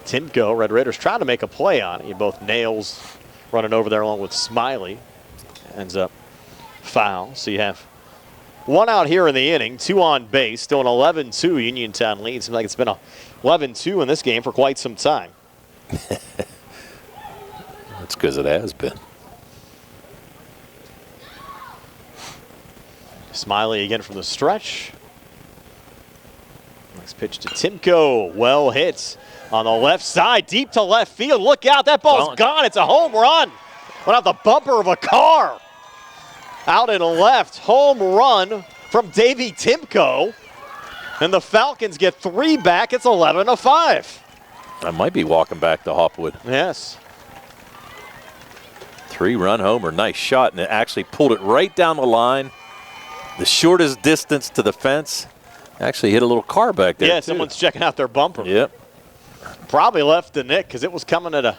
Timko. Red Raiders trying to make a play on it. You both Nails running over there along with Smiley. Ends up foul. So you have one out here in the inning, 2 on base. Still an 11-2 Uniontown lead. Seems like it's been a 11-2 in this game for quite some time. That's because it has been. Smiley again from the stretch. Next pitch to Timko. Well hit on the left side, deep to left field. Look out, that ball's gone. It's a home run. Went out the bumper of a car. Out and left, home run from Davey Timko. And the Falcons get 3 back. It's 11-5. I might be walking back to Hopwood. Yes. 3-run homer, nice shot, and it actually pulled it right down the line. The shortest distance to the fence. Actually hit a little car back there. Yeah, too. someone's checking out their bumper. Yep. Probably left the nick because it was coming at a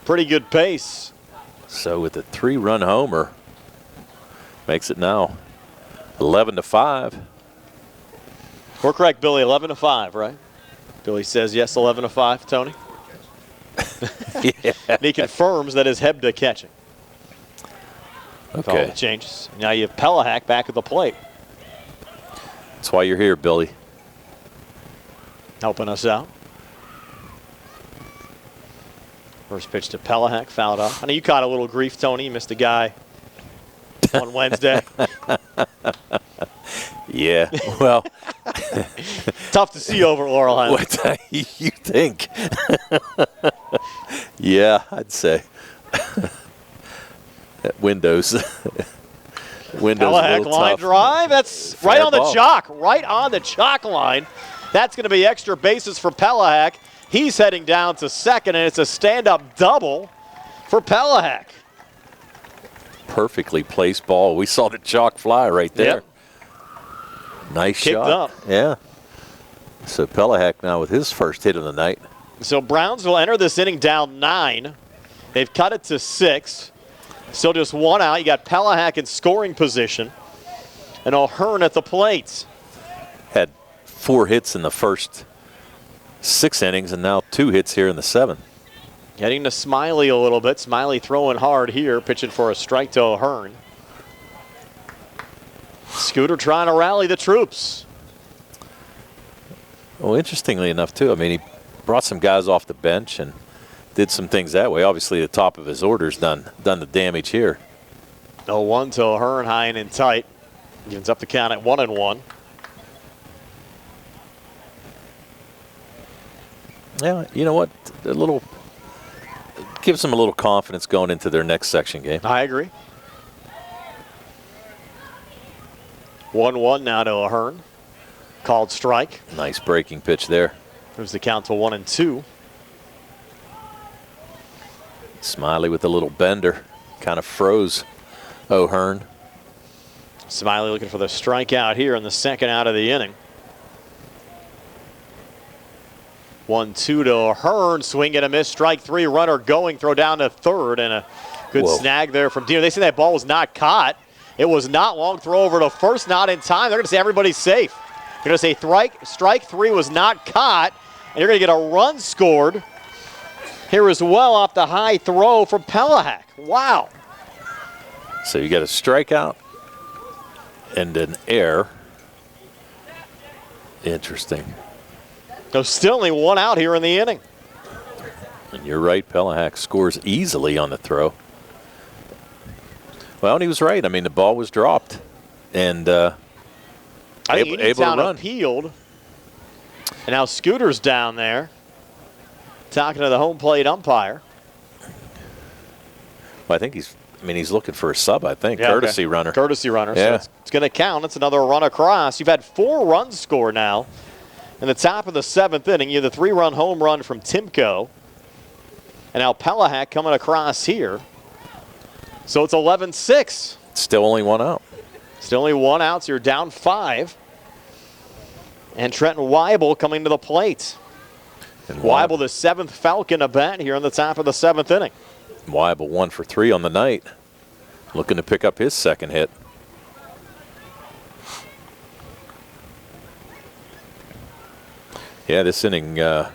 pretty good pace. So with the 3-run homer, makes it now 11-5. We're correct, Billy. 11-5, right? Billy says yes, 11-5. Tony. Yeah. And he confirms that is Hebda catching. Okay. All the changes. Now you have Pelahak back at the plate. That's why you're here, Billy. Helping us out. First pitch to Pelahak, fouled off. I know you caught a little grief, Tony. You missed a guy on Wednesday. Yeah, well. Tough to see over at Laurel Highlands. What do you think? Yeah, I'd say. Windows. Pelahak line drive. That's Fair right on ball. the chalk. Right on the chalk line. That's going to be extra bases for Pelahak. He's heading down to second, and it's a stand-up double for Pelahak. Perfectly placed ball. We saw the chalk fly right there. Yep. Nice Kicked shot. up. Yeah. So Pelahak now with his first hit of the night. So Brownsville enter this inning down 9. They've cut it to 6. Still just 1 out. You got Pelahak in scoring position. And O'Hearn at the plate. Had 4 hits in the first 6 innings and now 2 hits here in the 7th. Getting to Smiley a little bit. Smiley throwing hard here, pitching for a strike to O'Hearn. Scooter trying to rally the troops. Well, interestingly enough, too, I mean, he brought some guys off the bench and did some things that way. Obviously, the top of his order's done the damage here. 0-1 to O'Hearn, high and in tight. Evens up the count at 1-1. Yeah, you know what? Gives them a little confidence going into their next section game. I agree. 1-1 now to O'Hearn. Called strike. Nice breaking pitch there. Moves the count to 1-2. Smiley with a little bender. Kind of froze O'Hearn. Smiley looking for the strikeout here in the second out of the inning. 1-2 to O'Hearn. Swing and a miss. Strike 3. Runner going. Throw down to third. And a good snag there from Dino. They say that ball was not caught. It was not long. Throw over to first. Not in time. They're going to say everybody's safe. They're going to say strike 3 was not caught. And you're going to get a run scored here as well off the high throw from Pelahak. Wow. So you got a strikeout and an error. Interesting. So still only 1 out here in the inning. And you're right, Pelahak scores easily on the throw. Well, and he was right. I mean, the ball was dropped. And I think able to Uniontown run. appealed. And now Scooter's down there talking to the home plate umpire. Well, I think he's looking for a sub, I think. Yeah, Courtesy okay. runner. Courtesy runner. Yeah. So it's going to count. It's another run across. You've had 4 runs scored now in the top of the 7th inning. You have the 3-run home run from Timko. And now Pelahak coming across here. So it's 11-6. Still only 1 out. Still only 1 out, so you're down 5. And Trenton Weibel coming to the plate. And Weibel, the 7th Falcon at bat here in the top of the 7th inning. Weibel 1 for 3 on the night. Looking to pick up his second hit. Yeah, this inning a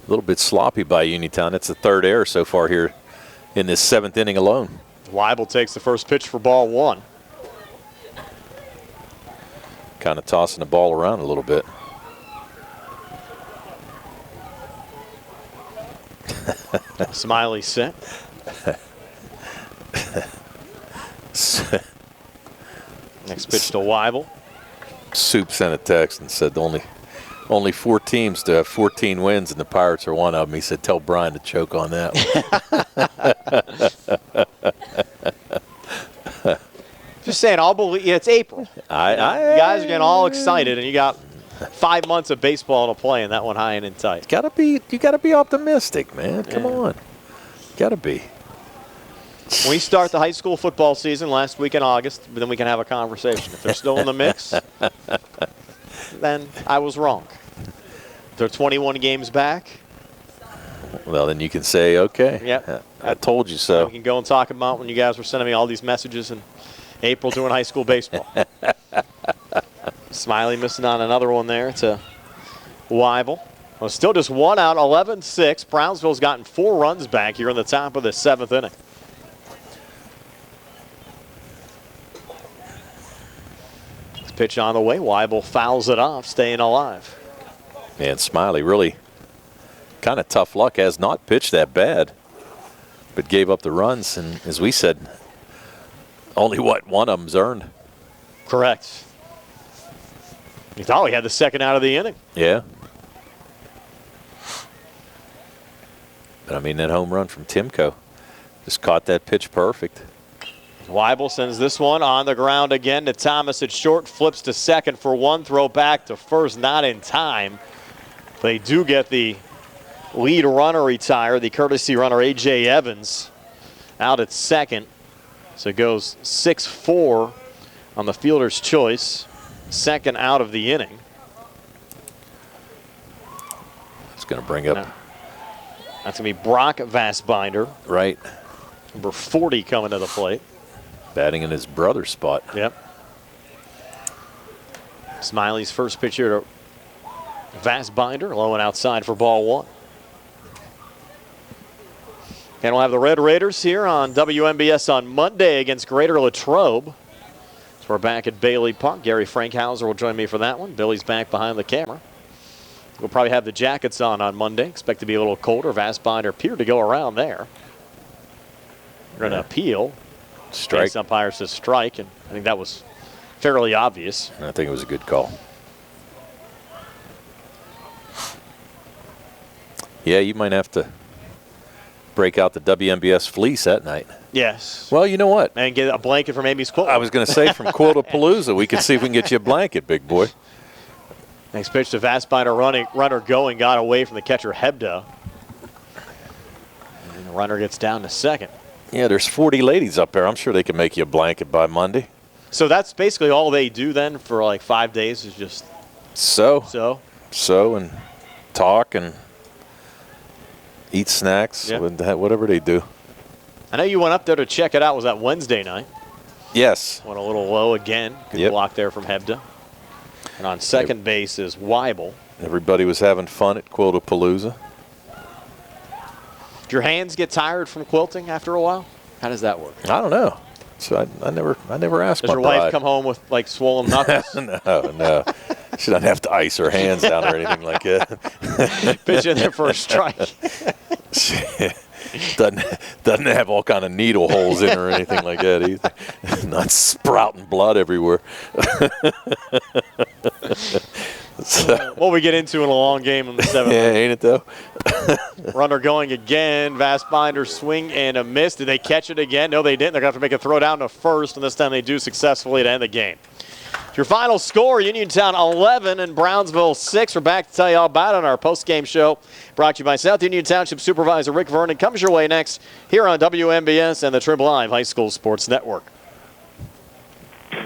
little bit sloppy by Uniontown. It's the 3rd error so far here in this 7th inning alone. Weibel takes the first pitch for ball 1. Kind of tossing the ball around a little bit. Smiley set. Next pitch to Weibel. Soup sent a text and said only 4 teams to have 14 wins, and the Pirates are one of them. He said, tell Brian to choke on that one. Just saying, I'll believe it's April. You guys are getting all excited, and you got 5 months of baseball to play, and that one high and in tight. You gotta be optimistic, man. Come on, gotta be. When we start the high school football season last week in August, then we can have a conversation. If they're still in the mix, then I was wrong. They're 21 games back. Well, then you can say, okay, Yep. I told you so. We can go and talk about when you guys were sending me all these messages in April doing high school baseball. Smiley missing on another one there to Weibel. Well, still just 1 out, 11-6. Brownsville's gotten 4 runs back here in the top of the 7th inning. Pitch on the way. Weibel fouls it off, staying alive. And Smiley really kind of tough luck, has not pitched that bad, but gave up the runs. And as we said, only one of them's earned. Correct. You thought we had the second out of the inning. Yeah. But I mean, that home run from Timko just caught that pitch perfect. Weibel sends this one on the ground again to Thomas at short, flips to second for one, throw back to first, not in time. They do get the lead runner retired, the courtesy runner A.J. Evans out at second. So it goes 6-4 on the fielder's choice, second out of the inning. It's going to bring up. Now, that's going to be Brock Vassbinder. Right. Number 40 coming to the plate. Batting in his brother's spot. Yep. Smiley's first pitch here to Vassbinder, low and outside for ball 1. And we'll have the Red Raiders here on WMBS on Monday against Greater Latrobe. So we're back at Bailey Park. Gary Frankhauser will join me for that one. Billy's back behind the camera. We'll probably have the jackets on Monday. Expect to be a little colder. Vassbinder appeared to go around there. We're going to appeal. Strike. The umpire says strike, and I think that was fairly obvious. I think it was a good call. Yeah, you might have to break out the WMBS fleece that night. Yes. Well, you know what? And get a blanket from Amy's Quilt. I was going to say from Quiltapalooza, we can see if we can get you a blanket, big boy. Next pitch to Vassbinder, runner going, got away from the catcher Hebda. And the runner gets down to second. Yeah, there's 40 ladies up there. I'm sure they can make you a blanket by Monday. So that's basically all they do then for like 5 days is just So and talk and eat snacks, whatever they do. I know you went up there to check it out. Was that Wednesday night? Yes. Went a little low again. Good block there from Hebda. And on second base is Weibel. Everybody was having fun at Quiltapalooza. Do your hands get tired from quilting after a while? How does that work? I don't know. So I never asked Does my your bride. wife come home with like swollen knuckles? No. She doesn't have to ice her hands down or anything like that. Pitch in there for a strike. She doesn't have all kind of needle holes in her or anything like that either. Not sprouting blood everywhere. What we get into in a long game in the 7th. Yeah, ain't it though? Runner going again. Vassbinder swing and a miss. Did they catch it again? No, they didn't. They're going to have to make a throw down to first, and this time they do successfully to end the game. Your final score, Uniontown 11 and Brownsville 6. We're back to tell you all about it on our post-game show. Brought to you by South Union Township Supervisor Rick Vernon. Comes your way next here on WMBS and the Trib Live High School Sports Network.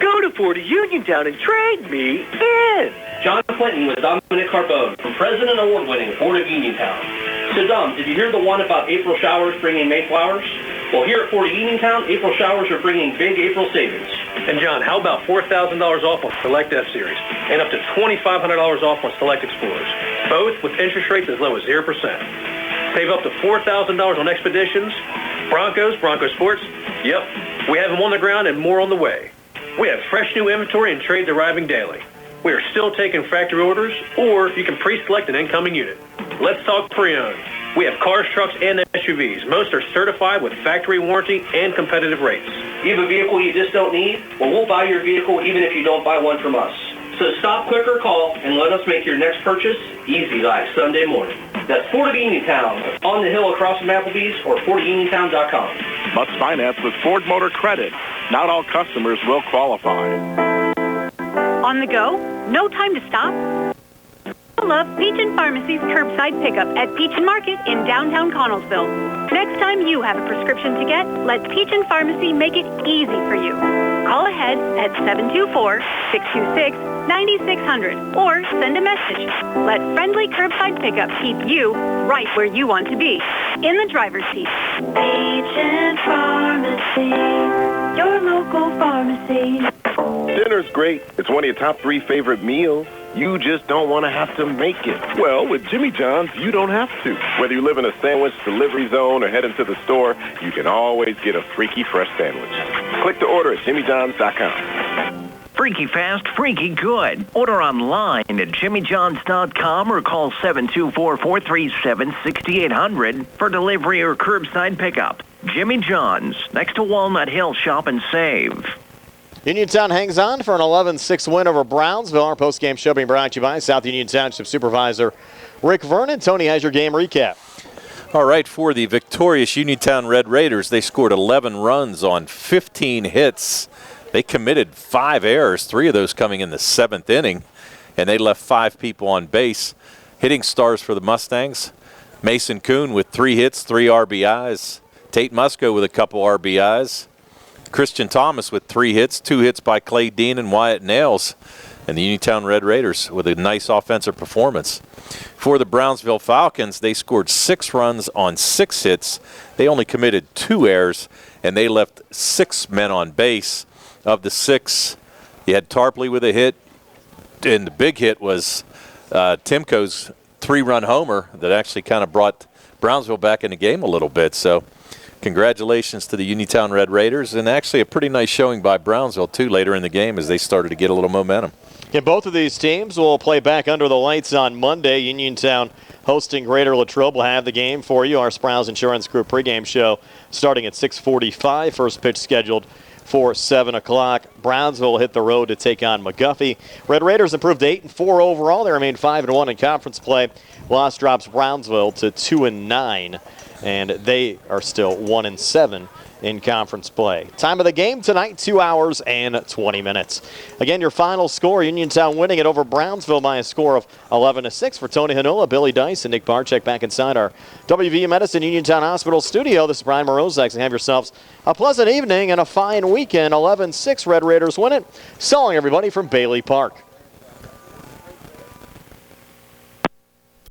Go to Ford of Uniontown and trade me in. John Clinton with Dominic Carbone from President Award-winning Ford of Uniontown. So, Dom, did you hear the one about April showers bringing May flowers? Well, here at Ford of Uniontown, April showers are bringing big April savings. And, John, how about $4,000 off on select F-Series and up to $2,500 off on select Explorers, both with interest rates as low as 0%. Save up to $4,000 on Expeditions, Broncos, Bronco Sports. Yep, we have them on the ground and more on the way. We have fresh new inventory and trades arriving daily. We are still taking factory orders, or you can pre-select an incoming unit. Let's talk pre-owned. We have cars, trucks, and SUVs. Most are certified with factory warranty and competitive rates. You have a vehicle you just don't need? Well, we'll buy your vehicle even if you don't buy one from us. So stop, click, or call and let us make your next purchase easy like Sunday morning. That's Ford of Uniontown, on the hill across from Applebee's or FordofUniontown.com. Must finance with Ford Motor Credit. Not all customers will qualify. On the go? No time to stop? Love Peach & Pharmacy's curbside pickup at Peach & Market in downtown Connellsville. Next time you have a prescription to get, let Peach & Pharmacy make it easy for you. Call ahead at 724-626-9600 or send a message. Let friendly curbside pickup keep you right where you want to be, in the driver's seat. Peach & Pharmacy, your local pharmacy. Dinner's great. It's one of your top 3 favorite meals. You just don't want to have to make it. Well, with Jimmy John's, you don't have to. Whether you live in a sandwich delivery zone or head into the store, you can always get a freaky fresh sandwich. Click to order at jimmyjohns.com. Freaky fast, freaky good. Order online at jimmyjohns.com or call 724-437-6800 for delivery or curbside pickup. Jimmy John's, next to Walnut Hill. Shop and save. Uniontown hangs on for an 11-6 win over Brownsville. Our postgame show being brought to you by South Union Township Supervisor Rick Vernon. Tony has your game recap. All right, for the victorious Uniontown Red Raiders, they scored 11 runs on 15 hits. They committed 5 errors, 3 of those coming in the 7th inning, and they left 5 people on base. Hitting stars for the Mustangs, Mason Kuhn with 3 hits, 3 RBIs. Tate Musco with a couple RBIs. Christian Thomas with 3 hits, 2 hits by Clay Dean and Wyatt Nails. And the Uniontown Red Raiders with a nice offensive performance. For the Brownsville Falcons, they scored 6 runs on 6 hits. They only committed 2 errors, and they left 6 men on base. Of the 6, you had Tarpley with a hit, and the big hit was Timko's 3-run homer that actually kind of brought Brownsville back in the game a little bit. So congratulations to the Uniontown Red Raiders, and actually a pretty nice showing by Brownsville, too, later in the game as they started to get a little momentum. Yeah, both of these teams will play back under the lights on Monday. Uniontown hosting Greater Latrobe will have the game for you. Our Sprouse Insurance Group pregame show starting at 6:45. First pitch scheduled for 7 o'clock. Brownsville will hit the road to take on McGuffey. Red Raiders improved to 8-4 overall. They remain 5-1 in conference play. Loss drops Brownsville to 2-9. And they are still 1-7 in conference play. Time of the game tonight, 2 hours and 20 minutes. Again, your final score, Uniontown winning it over Brownsville by a score of 11-6. For Tony Hanula, Billy Dice, and Nick Barczyk back inside our WVU Medicine Uniontown Hospital studio. This is Brian Morozak, and have yourselves a pleasant evening and a fine weekend. 11-6 Red Raiders win it. So long, everybody, from Bailey Park.